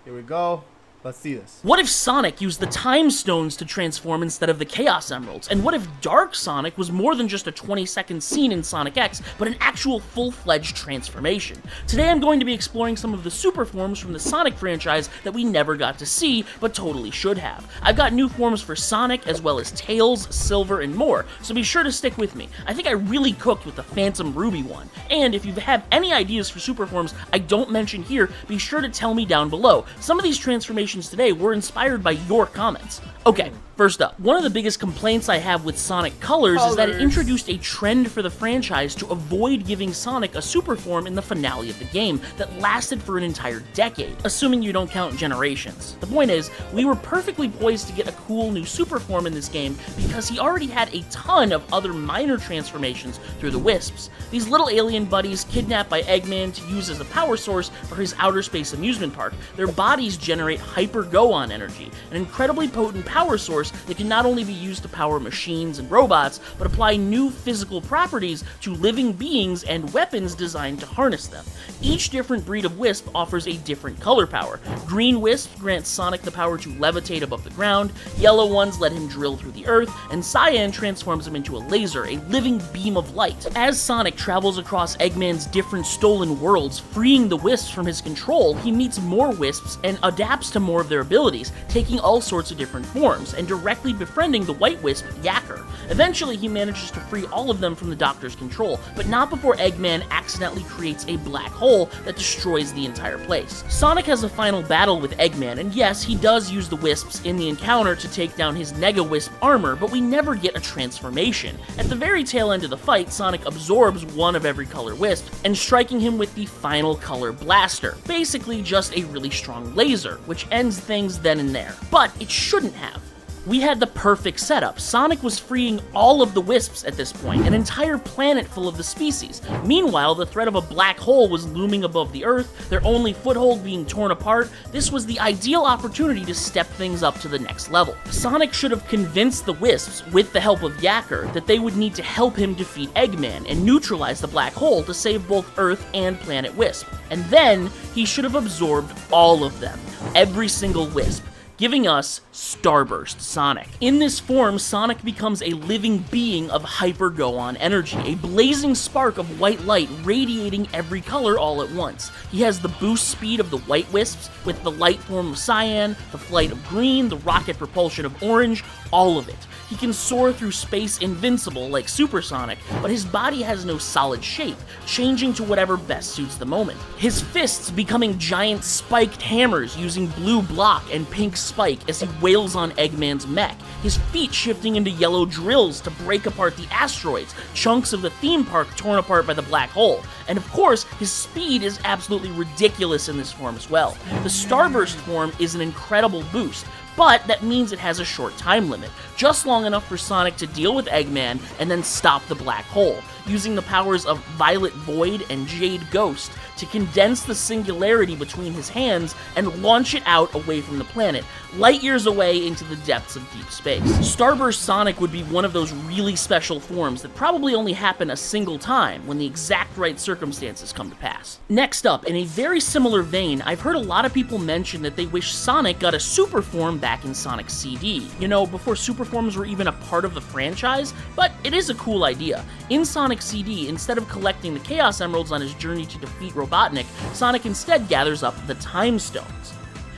Here we go. Let's see this. What if Sonic used the Time Stones to transform instead of the Chaos Emeralds? And what if Dark Sonic was more than just a 20-second scene in Sonic X, but an actual full-fledged transformation? Today I'm going to be exploring some of the super forms from the Sonic franchise that we never got to see, but totally should have. I've got new forms for Sonic, as well as Tails, Silver, and more, so be sure to stick with me. I think I really cooked with the Phantom Ruby one. And if you have any ideas for super forms I don't mention here, be sure to tell me down below. Some of these transformations today were inspired by your comments. Okay, first up, one of the biggest complaints I have with Sonic Colors is that it introduced a trend for the franchise to avoid giving Sonic a super form in the finale of the game that lasted for an entire decade, assuming you don't count Generations. The point is, we were perfectly poised to get a cool new super form in this game because he already had a ton of other minor transformations through the Wisps. These little alien buddies kidnapped by Eggman to use as a power source for his outer space amusement park. Their bodies generate Hyper-Go-On energy, an incredibly potent power source that can not only be used to power machines and robots, but apply new physical properties to living beings and weapons designed to harness them. Each different breed of Wisp offers a different color power. Green Wisp grants Sonic the power to levitate above the ground, yellow ones let him drill through the earth, and Cyan transforms him into a laser, a living beam of light. As Sonic travels across Eggman's different stolen worlds, freeing the Wisps from his control, he meets more Wisps and adapts to more of their abilities, taking all sorts of different forms, and directly befriending the White Wisp, Yacker. Eventually, he manages to free all of them from the Doctor's control, but not before Eggman accidentally creates a black hole that destroys the entire place. Sonic has a final battle with Eggman, and yes, he does use the Wisps in the encounter to take down his Nega Wisp armor, but we never get a transformation. At the very tail end of the fight, Sonic absorbs one of every color Wisp, and striking him with the final color blaster. Basically just a really strong laser, which ends things then and there. But it shouldn't have. We had the perfect setup. Sonic was freeing all of the wisps at this point, an entire planet full of the species. Meanwhile, the threat of a black hole was looming above the Earth, their only foothold being torn apart. This was the ideal opportunity to step things up to the next level. Sonic should have convinced the wisps, with the help of Yacker, that they would need to help him defeat Eggman and neutralize the black hole to save both Earth and Planet Wisp. And then, he should have absorbed all of them, every single wisp, giving us Starburst Sonic. In this form, Sonic becomes a living being of Hyper-Go-On energy, a blazing spark of white light radiating every color all at once. He has the boost speed of the white wisps, with the light form of cyan, the flight of green, the rocket propulsion of orange, all of it. He can soar through space invincible like Supersonic, but his body has no solid shape, changing to whatever best suits the moment. His fists becoming giant spiked hammers using blue block and pink spike as he wails on Eggman's mech, his feet shifting into yellow drills to break apart the asteroids, chunks of the theme park torn apart by the black hole, and of course, his speed is absolutely ridiculous in this form as well. The Starburst form is an incredible boost, but that means it has a short time limit, just long enough for Sonic to deal with Eggman and then stop the black hole, using the powers of Violet Void and Jade Ghost to condense the singularity between his hands and launch it out away from the planet, light years away into the depths of deep space. Starburst Sonic would be one of those really special forms that probably only happen a single time when the exact right circumstances come to pass. Next up, in a very similar vein, I've heard a lot of people mention that they wish Sonic got a super form back in Sonic CD. You know, before super forms were even a part of the franchise, but it is a cool idea. In Sonic CD, instead of collecting the Chaos Emeralds on his journey to defeat Robotnik, Sonic instead gathers up the Time Stones.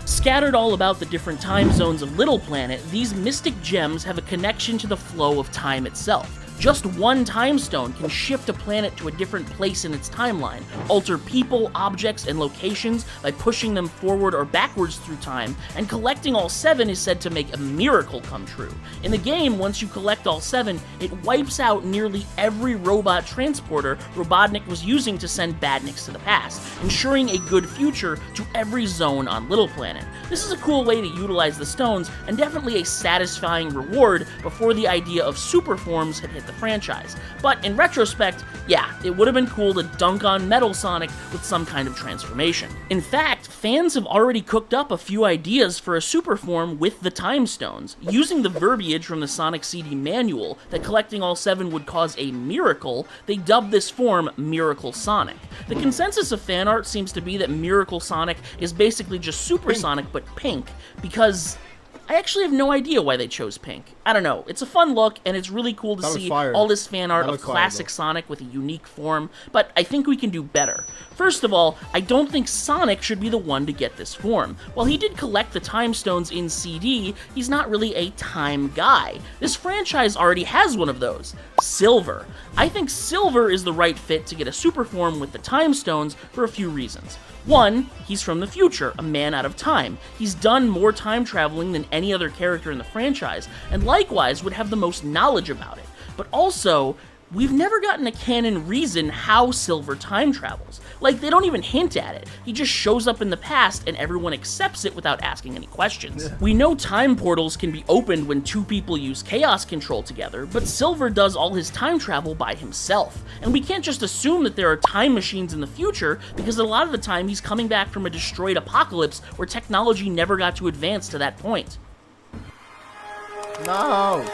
Scattered all about the different time zones of Little Planet, these mystic gems have a connection to the flow of time itself. Just one time stone can shift a planet to a different place in its timeline, alter people, objects, and locations by pushing them forward or backwards through time, and collecting all 7 is said to make a miracle come true. In the game, once you collect all 7, it wipes out nearly every robot transporter Robotnik was using to send badniks to the past, ensuring a good future to every zone on Little Planet. This is a cool way to utilize the stones, and definitely a satisfying reward before the idea of super forms had hit the franchise. But in retrospect, yeah, it would have been cool to dunk on Metal Sonic with some kind of transformation. In fact, fans have already cooked up a few ideas for a super form with the Time Stones. Using the verbiage from the Sonic CD manual that collecting all 7 would cause a miracle, they dubbed this form Miracle Sonic. The consensus of fan art seems to be that Miracle Sonic is basically just Super Sonic but pink, because I actually have no idea why they chose pink. I don't know. It's a fun look, and it's really cool to see all this fan art of classic Sonic with a unique form, but I think we can do better. First of all, I don't think Sonic should be the one to get this form. While he did collect the Time Stones in CD, he's not really a time guy. This franchise already has one of those, Silver. I think Silver is the right fit to get a super form with the Time Stones for a few reasons. One, he's from the future, a man out of time. He's done more time traveling than any other character in the franchise, and likewise would have the most knowledge about it. But also, we've never gotten a canon reason how Silver time travels. Like, they don't even hint at it. He just shows up in the past and everyone accepts it without asking any questions. Yeah. We know time portals can be opened when 2 people use chaos control together, but Silver does all his time travel by himself. And we can't just assume that there are time machines in the future, because a lot of the time he's coming back from a destroyed apocalypse where technology never got to advance to that point. No!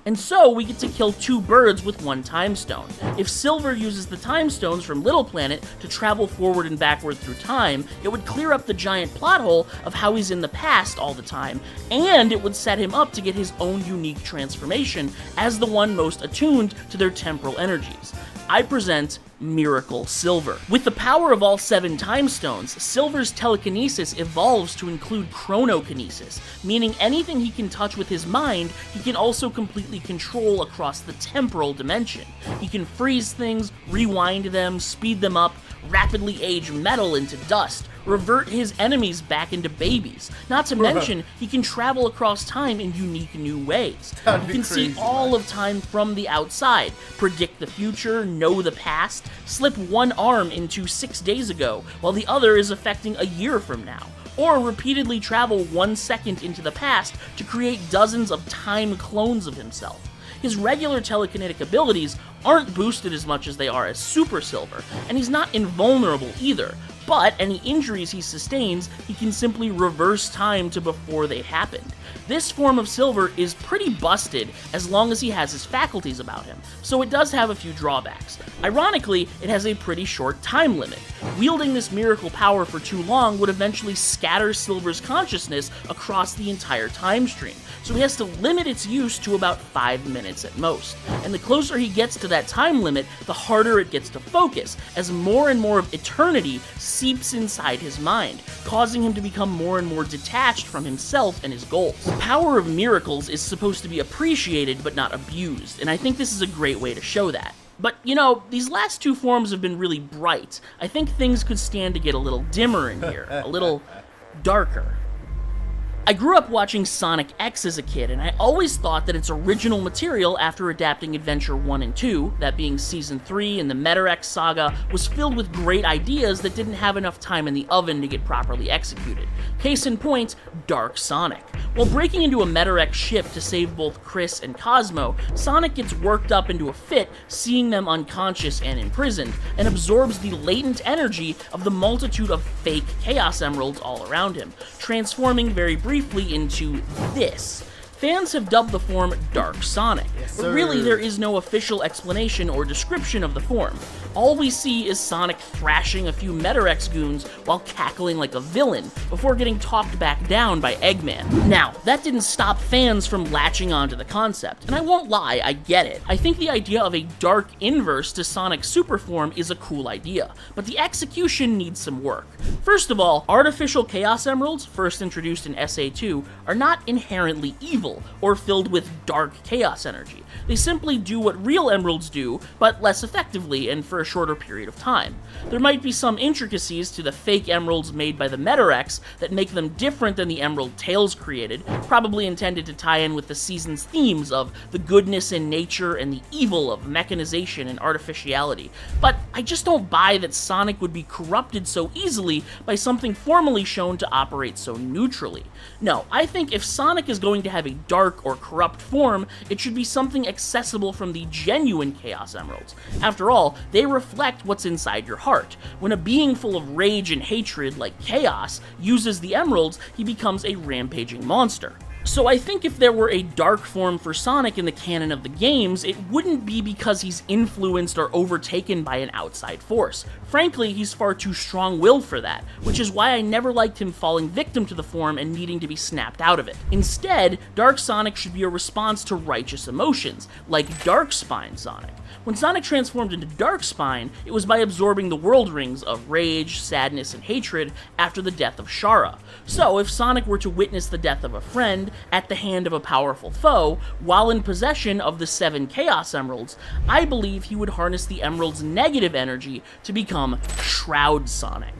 And so, we get to kill 2 birds with 1 time stone. If Silver uses the time stones from Little Planet to travel forward and backward through time, it would clear up the giant plot hole of how he's in the past all the time, and it would set him up to get his own unique transformation as the one most attuned to their temporal energies. I present Miracle Silver. With the power of all 7 time stones, Silver's telekinesis evolves to include chronokinesis, meaning anything he can touch with his mind, he can also completely control across the temporal dimension. He can freeze things, rewind them, speed them up, rapidly age metal into dust, revert his enemies back into babies. Not to mention, he can travel across time in unique new ways. He can see all of time from the outside, predict the future, know the past, slip one arm into 6 days ago, while the other is affecting a year from now, or repeatedly travel 1 second into the past to create dozens of time clones of himself. His regular telekinetic abilities aren't boosted as much as they are as Super Silver, and he's not invulnerable either, but any injuries he sustains, he can simply reverse time to before they happened. This form of Silver is pretty busted as long as he has his faculties about him, so it does have a few drawbacks. Ironically, it has a pretty short time limit. Wielding this miracle power for too long would eventually scatter Silver's consciousness across the entire time stream, so he has to limit its use to about 5 minutes at most. And the closer he gets to that time limit, the harder it gets to focus, as more and more of eternity seeps inside his mind, causing him to become more and more detached from himself and his goals. The power of miracles is supposed to be appreciated but not abused, and I think this is a great way to show that. But, you know, these last two forms have been really bright. I think things could stand to get a little dimmer in here, a little darker. I grew up watching Sonic X as a kid, and I always thought that its original material after adapting Adventure 1 and 2, that being Season 3 and the Metarex saga, was filled with great ideas that didn't have enough time in the oven to get properly executed. Case in point, Dark Sonic. While breaking into a Metarex ship to save both Chris and Cosmo, Sonic gets worked up into a fit seeing them unconscious and imprisoned, and absorbs the latent energy of the multitude of fake Chaos Emeralds all around him, transforming very briefly into this. Fans have dubbed the form Dark Sonic, but really there is no official explanation or description of the form. All we see is Sonic thrashing a few Metarex goons while cackling like a villain before getting talked back down by Eggman. Now, that didn't stop fans from latching onto the concept, and I won't lie, I get it. I think the idea of a dark inverse to Sonic's super form is a cool idea, but the execution needs some work. First of all, artificial Chaos Emeralds, first introduced in SA2, are not inherently evil or filled with dark chaos energy. They simply do what real emeralds do, but less effectively and for a shorter period of time. There might be some intricacies to the fake emeralds made by the Metarex that make them different than the emerald Tails created, probably intended to tie in with the season's themes of the goodness in nature and the evil of mechanization and artificiality. But I just don't buy that Sonic would be corrupted so easily by something formally shown to operate so neutrally. No, I think if Sonic is going to have a dark or corrupt form, it should be something accessible from the genuine Chaos Emeralds. After all, they reflect what's inside your heart. When a being full of rage and hatred, like Chaos, uses the emeralds, he becomes a rampaging monster. So I think if there were a dark form for Sonic in the canon of the games, it wouldn't be because he's influenced or overtaken by an outside force. Frankly, he's far too strong-willed for that, which is why I never liked him falling victim to the form and needing to be snapped out of it. Instead, Dark Sonic should be a response to righteous emotions, like Darkspine Sonic. When Sonic transformed into Darkspine, it was by absorbing the world rings of rage, sadness, and hatred after the death of Shara. So, if Sonic were to witness the death of a friend at the hand of a powerful foe, while in possession of the 7 Chaos Emeralds, I believe he would harness the Emerald's negative energy to become Shroud Sonic.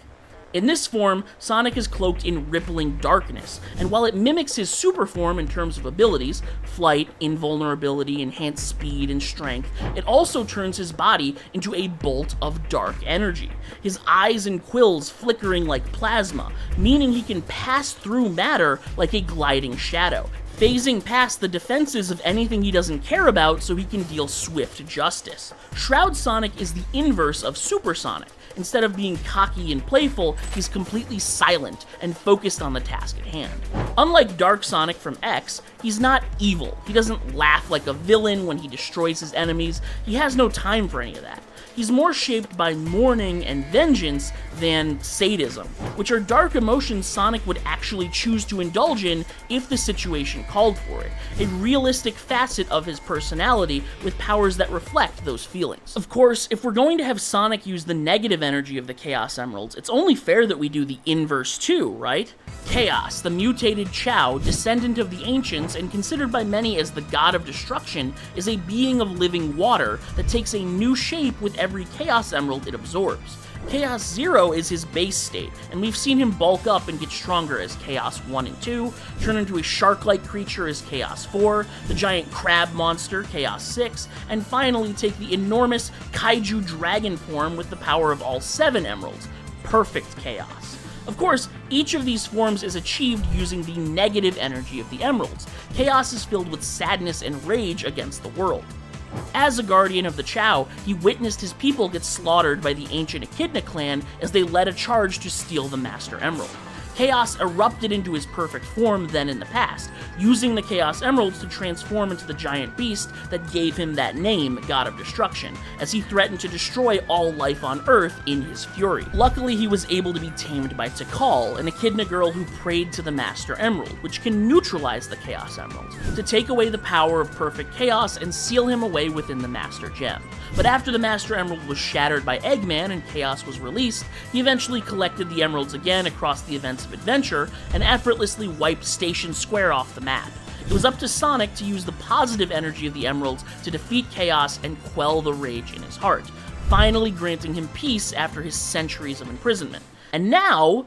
In this form, Sonic is cloaked in rippling darkness, and while it mimics his super form in terms of abilities, flight, invulnerability, enhanced speed, and strength, it also turns his body into a bolt of dark energy, his eyes and quills flickering like plasma, meaning he can pass through matter like a gliding shadow, phasing past the defenses of anything he doesn't care about so he can deal swift justice. Shroud Sonic is the inverse of Super Sonic. Instead of being cocky and playful, he's completely silent and focused on the task at hand. Unlike Dark Sonic from X, he's not evil. He doesn't laugh like a villain when he destroys his enemies. He has no time for any of that. He's more shaped by mourning and vengeance than sadism, which are dark emotions Sonic would actually choose to indulge in if the situation called for it, a realistic facet of his personality with powers that reflect those feelings. Of course, if we're going to have Sonic use the negative energy of the Chaos Emeralds, it's only fair that we do the inverse too, right? Chaos, the mutated Chao, descendant of the ancients and considered by many as the god of destruction, is a being of living water that takes a new shape with every Chaos Emerald it absorbs. Chaos Zero is his base state, and we've seen him bulk up and get stronger as Chaos 1 and 2, turn into a shark-like creature as Chaos 4, the giant crab monster, Chaos 6, and finally take the enormous kaiju dragon form with the power of all 7 emeralds, Perfect Chaos. Of course, each of these forms is achieved using the negative energy of the emeralds. Chaos is filled with sadness and rage against the world. As a guardian of the Chao, he witnessed his people get slaughtered by the ancient Echidna clan as they led a charge to steal the Master Emerald. Chaos erupted into his perfect form then in the past, using the Chaos Emeralds to transform into the giant beast that gave him that name, God of Destruction, as he threatened to destroy all life on Earth in his fury. Luckily, he was able to be tamed by Tikal, an Echidna girl who prayed to the Master Emerald, which can neutralize the Chaos Emeralds, to take away the power of perfect chaos and seal him away within the Master Gem. But after the Master Emerald was shattered by Eggman and Chaos was released, he eventually collected the emeralds again across the events of adventure and effortlessly wiped Station Square off the map. It was up to Sonic to use the positive energy of the emeralds to defeat Chaos and quell the rage in his heart, finally granting him peace after his centuries of imprisonment. And now,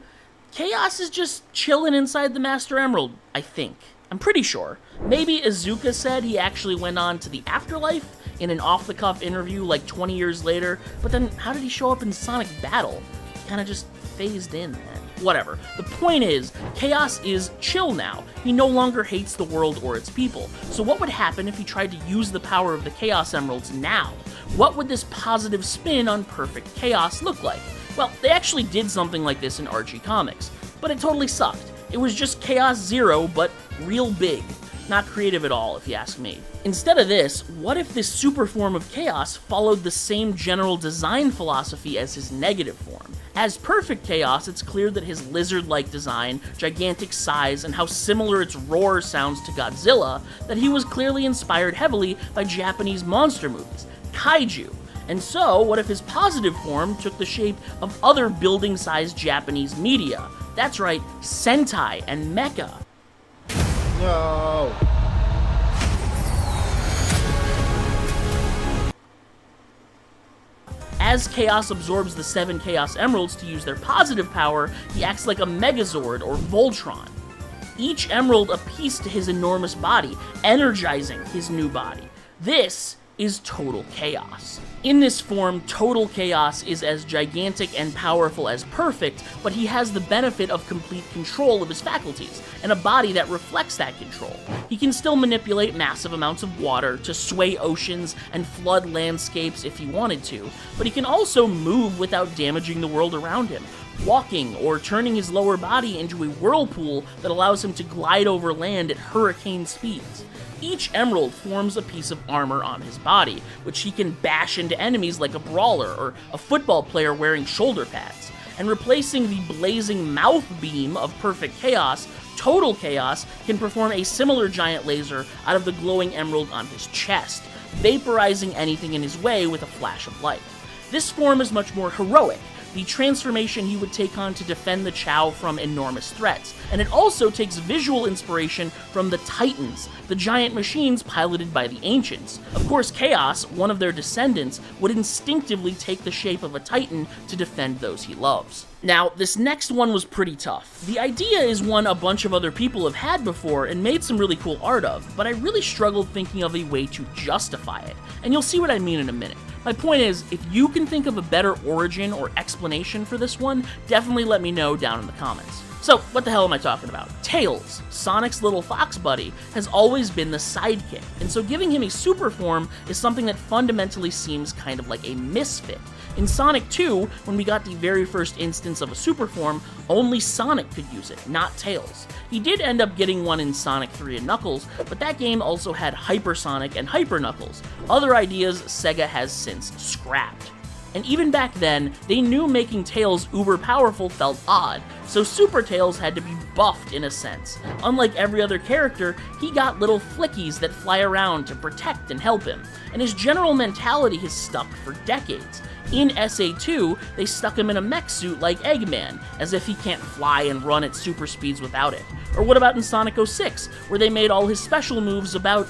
Chaos is just chilling inside the Master Emerald, I think. I'm pretty sure. Maybe Izuka said he actually went on to the afterlife in an off-the-cuff interview like 20 years later, but then how did he show up in Sonic Battle? He kinda just phased in then. Whatever. The point is, Chaos is chill now. He no longer hates the world or its people. So what would happen if he tried to use the power of the Chaos Emeralds now? What would this positive spin on perfect chaos look like? Well, they actually did something like this in Archie Comics, but it totally sucked. It was just Chaos Zero, but real big. Not creative at all, if you ask me. Instead of this, what if this super form of Chaos followed the same general design philosophy as his negative form? As Perfect Chaos, it's clear that his lizard-like design, gigantic size, and how similar its roar sounds to Godzilla, that he was clearly inspired heavily by Japanese monster movies, kaiju. And so, what if his positive form took the shape of other building-sized Japanese media? That's right, Sentai and Mecha. No. As Chaos absorbs the 7 Chaos Emeralds to use their positive power, he acts like a Megazord or Voltron. Each emerald a piece to his enormous body, energizing his new body. This is Total Chaos. In this form, Total Chaos is as gigantic and powerful as Perfect, but he has the benefit of complete control of his faculties, and a body that reflects that control. He can still manipulate massive amounts of water to sway oceans and flood landscapes if he wanted to, but he can also move without damaging the world around him, walking or turning his lower body into a whirlpool that allows him to glide over land at hurricane speeds. Each emerald forms a piece of armor on his body, which he can bash into enemies like a brawler or a football player wearing shoulder pads. And replacing the blazing mouth beam of Perfect Chaos, Total Chaos can perform a similar giant laser out of the glowing emerald on his chest, vaporizing anything in his way with a flash of light. This form is much more heroic, the transformation he would take on to defend the Chao from enormous threats, and it also takes visual inspiration from the Titans, the giant machines piloted by the Ancients. Of course, Chaos, one of their descendants, would instinctively take the shape of a Titan to defend those he loves. Now, this next one was pretty tough. The idea is one a bunch of other people have had before and made some really cool art of, but I really struggled thinking of a way to justify it, and you'll see what I mean in a minute. My point is, if you can think of a better origin or explanation for this one, definitely let me know down in the comments. So, what the hell am I talking about? Tails, Sonic's little fox buddy, has always been the sidekick, and so giving him a super form is something that fundamentally seems kind of like a misfit. In Sonic 2, when we got the very first instance of a super form, only Sonic could use it, not Tails. He did end up getting one in Sonic 3 and Knuckles, but that game also had Hyper Sonic and Hyper Knuckles, other ideas Sega has since scrapped. And even back then, they knew making Tails uber powerful felt odd, so Super Tails had to be buffed in a sense. Unlike every other character, he got little flickies that fly around to protect and help him, and his general mentality has stuck for decades. In SA2, they stuck him in a mech suit like Eggman, as if he can't fly and run at super speeds without it. Or what about in Sonic 06, where they made all his special moves about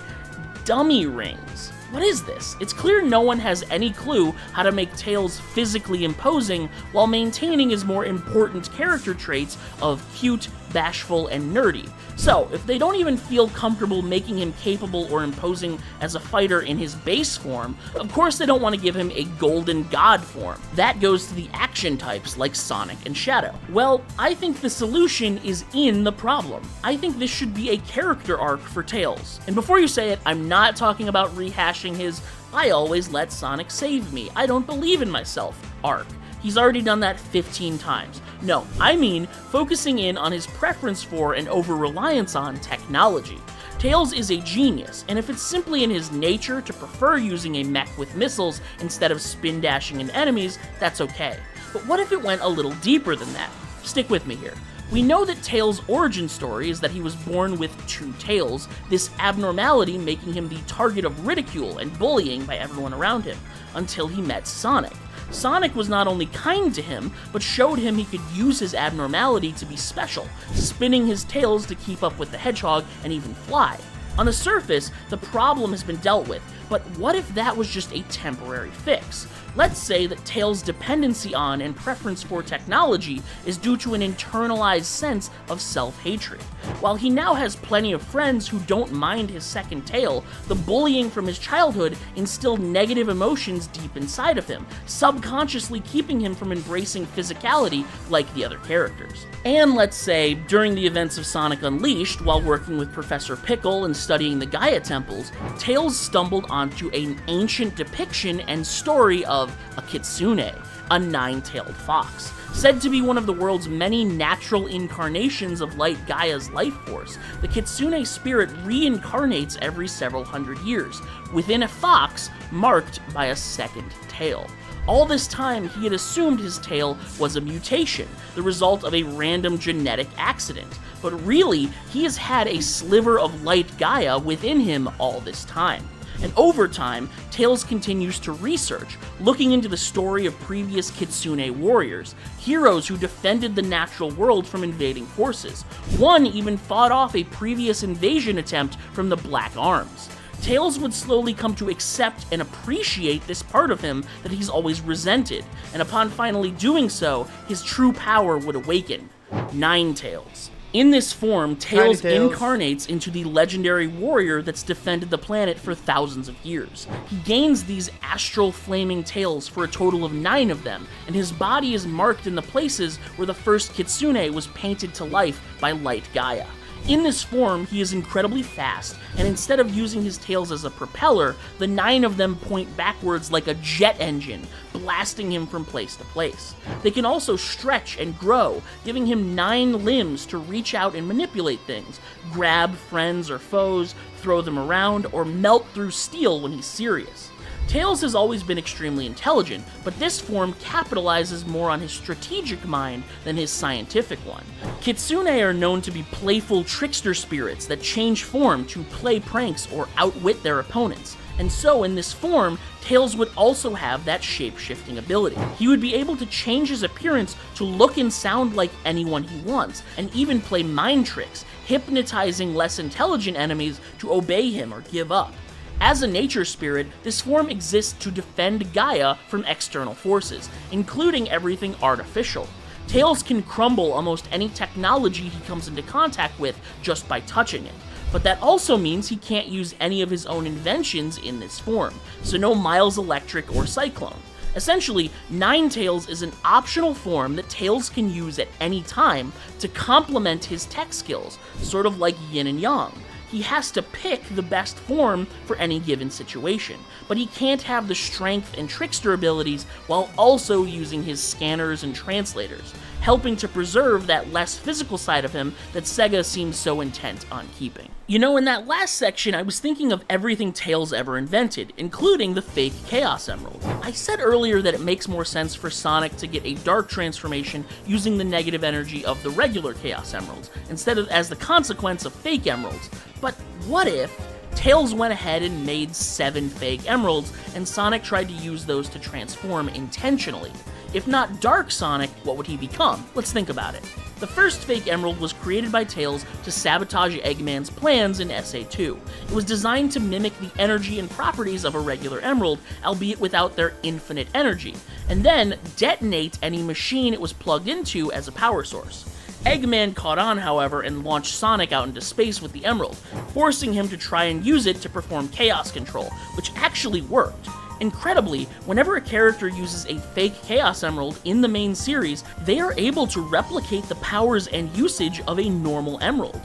dummy rings? What is this? It's clear no one has any clue how to make Tails physically imposing while maintaining his more important character traits of cute, bashful, and nerdy. So, if they don't even feel comfortable making him capable or imposing as a fighter in his base form, of course they don't want to give him a golden god form. That goes to the action types like Sonic and Shadow. Well, I think the solution is in the problem. I think this should be a character arc for Tails. And before you say it, I'm not talking about rehashing his "I always let Sonic save me, I don't believe in myself" arc. He's already done that 15 times. No, I mean focusing in on his preference for and over-reliance on technology. Tails is a genius, and if it's simply in his nature to prefer using a mech with missiles instead of spin dashing into enemies, that's okay. But what if it went a little deeper than that? Stick with me here. We know that Tails' origin story is that he was born with two tails, this abnormality making him the target of ridicule and bullying by everyone around him, until he met Sonic. Sonic was not only kind to him, but showed him he could use his abnormality to be special, spinning his tails to keep up with the hedgehog and even fly. On the surface, the problem has been dealt with, but what if that was just a temporary fix? Let's say that Tails' dependency on and preference for technology is due to an internalized sense of self-hatred. While he now has plenty of friends who don't mind his second tail, the bullying from his childhood instilled negative emotions deep inside of him, subconsciously keeping him from embracing physicality like the other characters. And let's say, during the events of Sonic Unleashed, while working with Professor Pickle and studying the Gaia temples, Tails stumbled onto an ancient depiction and story of a kitsune, a nine-tailed fox, said to be one of the world's many natural incarnations of Light Gaia's life force. The kitsune spirit reincarnates every several hundred years, within a fox marked by a second tail. All this time, he had assumed his tail was a mutation, the result of a random genetic accident. But really, he has had a sliver of Light Gaia within him all this time. And over time, Tails continues to research, looking into the story of previous kitsune warriors, heroes who defended the natural world from invading forces. One even fought off a previous invasion attempt from the Black Arms. Tails would slowly come to accept and appreciate this part of him that he's always resented, and upon finally doing so, his true power would awaken. Ninetales. In this form, Tails incarnates into the legendary warrior that's defended the planet for thousands of years. He gains these astral flaming tails for a total of 9 of them, and his body is marked in the places where the first kitsune was painted to life by Light Gaia. In this form, he is incredibly fast, and instead of using his tails as a propeller, the 9 of them point backwards like a jet engine, blasting him from place to place. They can also stretch and grow, giving him 9 limbs to reach out and manipulate things, grab friends or foes, throw them around, or melt through steel when he's serious. Tails has always been extremely intelligent, but this form capitalizes more on his strategic mind than his scientific one. Kitsune are known to be playful trickster spirits that change form to play pranks or outwit their opponents. And so, in this form, Tails would also have that shape-shifting ability. He would be able to change his appearance to look and sound like anyone he wants, and even play mind tricks, hypnotizing less intelligent enemies to obey him or give up. As a nature spirit, this form exists to defend Gaia from external forces, including everything artificial. Tails can crumble almost any technology he comes into contact with just by touching it. But that also means he can't use any of his own inventions in this form, so no Miles Electric or Cyclone. Essentially, Ninetales is an optional form that Tails can use at any time to complement his tech skills, sort of like yin and yang. He has to pick the best form for any given situation, but he can't have the strength and trickster abilities while also using his scanners and translators, helping to preserve that less physical side of him that Sega seems so intent on keeping. You know, in that last section, I was thinking of everything Tails ever invented, including the fake Chaos Emerald. I said earlier that it makes more sense for Sonic to get a dark transformation using the negative energy of the regular Chaos Emeralds, instead of as the consequence of fake emeralds. But what if Tails went ahead and made 7 fake emeralds, and Sonic tried to use those to transform intentionally. If not Dark Sonic, what would he become? Let's think about it. The first fake emerald was created by Tails to sabotage Eggman's plans in SA2. It was designed to mimic the energy and properties of a regular emerald, albeit without their infinite energy, and then detonate any machine it was plugged into as a power source. Eggman caught on, however, and launched Sonic out into space with the emerald, forcing him to try and use it to perform chaos control, which actually worked. Incredibly, whenever a character uses a fake Chaos Emerald in the main series, they are able to replicate the powers and usage of a normal emerald.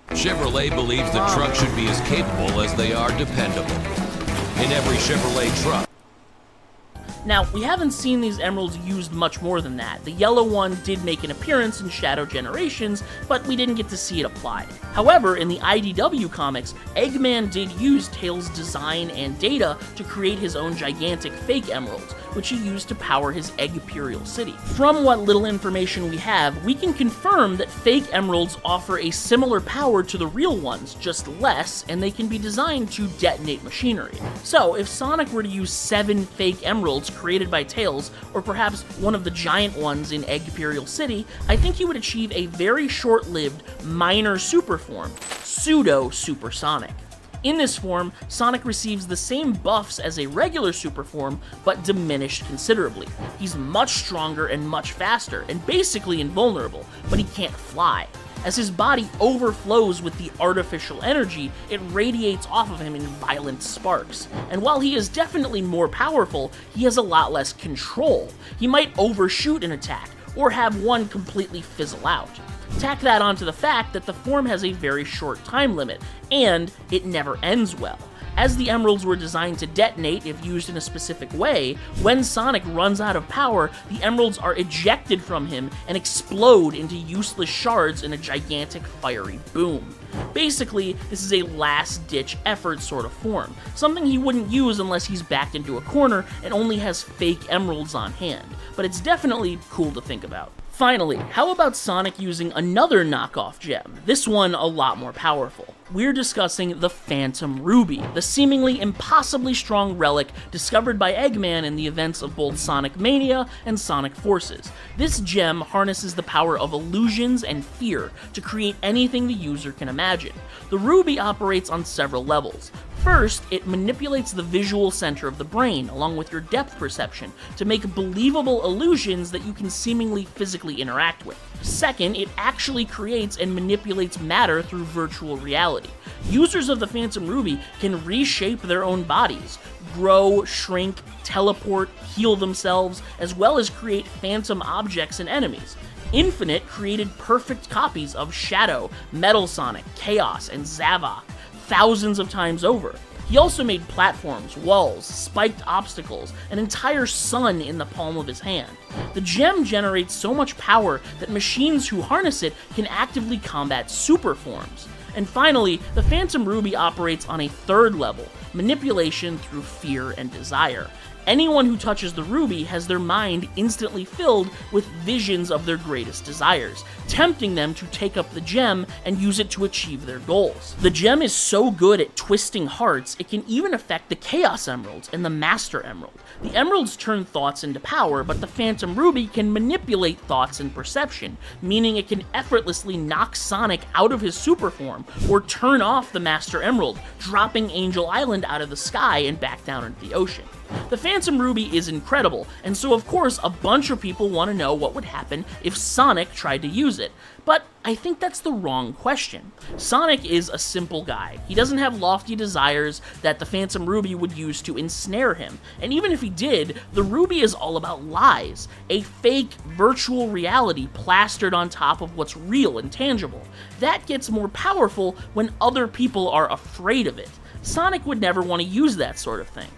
Chevrolet believes the truck should be as capable as they are dependable. In every Chevrolet truck. Now, we haven't seen these emeralds used much more than that. The yellow one did make an appearance in Shadow Generations, but we didn't get to see it applied. However, in the IDW comics, Eggman did use Tails' design and data to create his own gigantic fake emeralds, which he used to power his Eggperial City. From what little information we have, we can confirm that fake emeralds offer a similar power to the real ones, just less, and they can be designed to detonate machinery. So, if Sonic were to use 7 fake emeralds created by Tails, or perhaps one of the giant ones in Eggperial City, I think he would achieve a very short-lived minor super form, Pseudo Supersonic. In this form, Sonic receives the same buffs as a regular super form, but diminished considerably. He's much stronger and much faster, and basically invulnerable, but he can't fly. As his body overflows with the artificial energy, it radiates off of him in violent sparks. And while he is definitely more powerful, he has a lot less control. He might overshoot an attack, or have one completely fizzle out. Tack that onto the fact that the form has a very short time limit, and it never ends well. As the emeralds were designed to detonate if used in a specific way, when Sonic runs out of power, the emeralds are ejected from him and explode into useless shards in a gigantic fiery boom. Basically, this is a last-ditch effort sort of form, something he wouldn't use unless he's backed into a corner and only has fake emeralds on hand, but it's definitely cool to think about. Finally, how about Sonic using another knockoff gem, this one a lot more powerful? We're discussing the Phantom Ruby, the seemingly impossibly strong relic discovered by Eggman in the events of both Sonic Mania and Sonic Forces. This gem harnesses the power of illusions and fear to create anything the user can imagine. The Ruby operates on several levels. First, it manipulates the visual center of the brain, along with your depth perception, to make believable illusions that you can seemingly physically interact with. Second, it actually creates and manipulates matter through virtual reality. Users of the Phantom Ruby can reshape their own bodies, grow, shrink, teleport, heal themselves, as well as create phantom objects and enemies. Infinite created perfect copies of Shadow, Metal Sonic, Chaos, and Zavok, thousands of times over. He also made platforms, walls, spiked obstacles, an entire sun in the palm of his hand. The gem generates so much power that machines who harness it can actively combat super forms. And finally, the Phantom Ruby operates on a third level, manipulation through fear and desire. Anyone who touches the Ruby has their mind instantly filled with visions of their greatest desires, tempting them to take up the gem and use it to achieve their goals. The gem is so good at twisting hearts, it can even affect the Chaos Emeralds and the Master Emerald. The Emeralds turn thoughts into power, but the Phantom Ruby can manipulate thoughts and perception, meaning it can effortlessly knock Sonic out of his super form, or turn off the Master Emerald, dropping Angel Island out of the sky and back down into the ocean. The Phantom Ruby is incredible, and so of course a bunch of people want to know what would happen if Sonic tried to use it. But I think that's the wrong question. Sonic is a simple guy. He doesn't have lofty desires that the Phantom Ruby would use to ensnare him. And even if he did, the Ruby is all about lies, a fake virtual reality plastered on top of what's real and tangible. That gets more powerful when other people are afraid of it. Sonic would never want to use that sort of thing.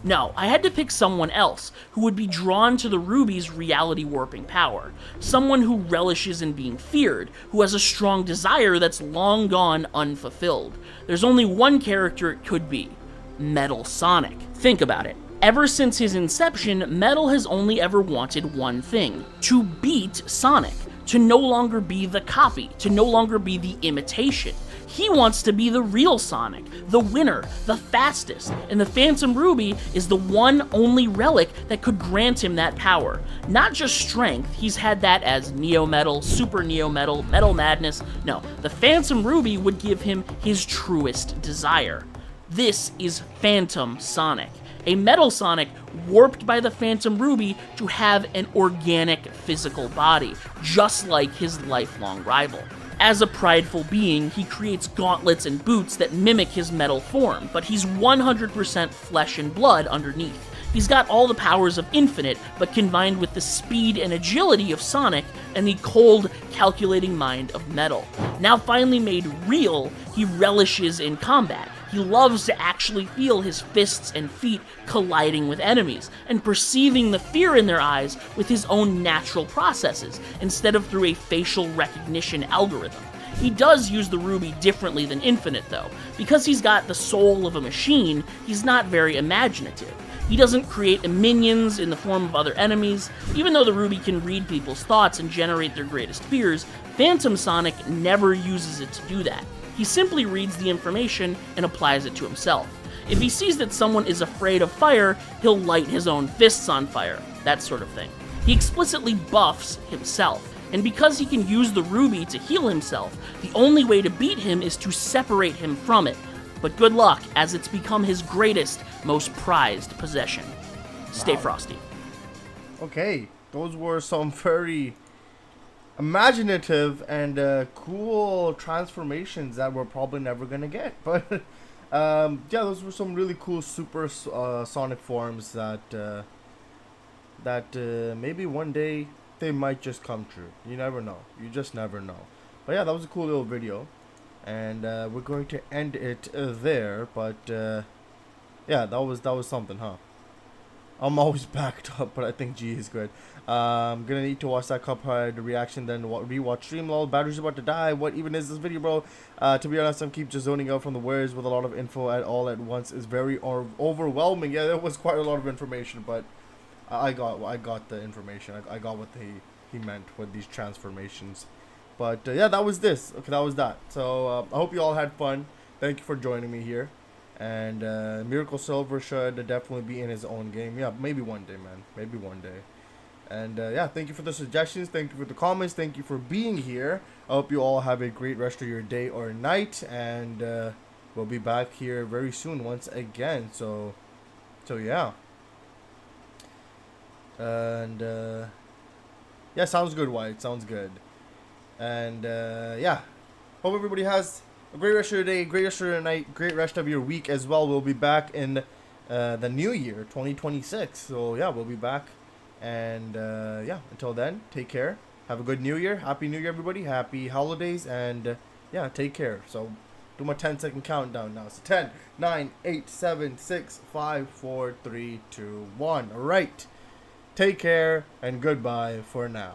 No, I had to pick someone else who would be drawn to the Ruby's reality warping power. Someone who relishes in being feared, who has a strong desire that's long gone unfulfilled. There's only one character it could be: Metal Sonic. Think about it. Ever since his inception, Metal has only ever wanted one thing: to beat Sonic. To no longer be the copy, to no longer be the imitation. He wants to be the real Sonic, the winner, the fastest, and the Phantom Ruby is the one only relic that could grant him that power. Not just strength, he's had that as Neo Metal, Super Neo Metal, Metal Madness. No, the Phantom Ruby would give him his truest desire. This is Phantom Sonic, a Metal Sonic warped by the Phantom Ruby to have an organic physical body, just like his lifelong rival. As a prideful being, he creates gauntlets and boots that mimic his metal form, but he's 100% flesh and blood underneath. He's got all the powers of Infinite, but combined with the speed and agility of Sonic and the cold, calculating mind of Metal. Now finally made real, he relishes in combat. He loves to actually feel his fists and feet colliding with enemies, and perceiving the fear in their eyes with his own natural processes, instead of through a facial recognition algorithm. He does use the Ruby differently than Infinite though. Because he's got the soul of a machine, he's not very imaginative. He doesn't create minions in the form of other enemies. Even though the Ruby can read people's thoughts and generate their greatest fears, Phantom Sonic never uses it to do that. He simply reads the information and applies it to himself. If he sees that someone is afraid of fire, he'll light his own fists on fire, that sort of thing. He explicitly buffs himself, and because he can use the Ruby to heal himself, the only way to beat him is to separate him from it. But good luck, as it's become his greatest, most prized possession. Stay frosty. Okay, those were some very imaginative and cool transformations that we're probably never gonna get, but yeah, those were some really cool super Sonic forms that maybe one day they might just come true. You never know, you just never know. But yeah, that was a cool little video, and we're going to end it there. But yeah, that was something, huh? I'm always backed up, but I think G is good. I'm gonna need to watch that Cuphead reaction, then rewatch Streamlol. Battery's about to die. What even is this video, bro? To be honest, I'm keep just zoning out from the words with a lot of info all at once. Is very overwhelming. Yeah, there was quite a lot of information, but I got the information. I got what he meant with these transformations. But yeah, that was this. Okay, that was that. So I hope you all had fun. Thank you for joining me here. And Miracle Silver should definitely be in his own game. Yeah, maybe one day, man. Maybe one day. And yeah, thank you for the suggestions. Thank you for the comments. Thank you for being here. I hope you all have a great rest of your day or night. And we'll be back here very soon once again. So yeah. And yeah, sounds good, White. Sounds good. And yeah, hope everybody has a great rest of your day, great rest of your night, great rest of your week as well. We'll be back in the new year, 2026. So yeah, we'll be back. And yeah, until then, take care. Have a good new year. Happy New Year, everybody. Happy holidays. And yeah, take care. So do my 10-second countdown now. So 10, 9, 8, 7, 6, 5, 4, 3, 2, 1. All right. Take care and goodbye for now.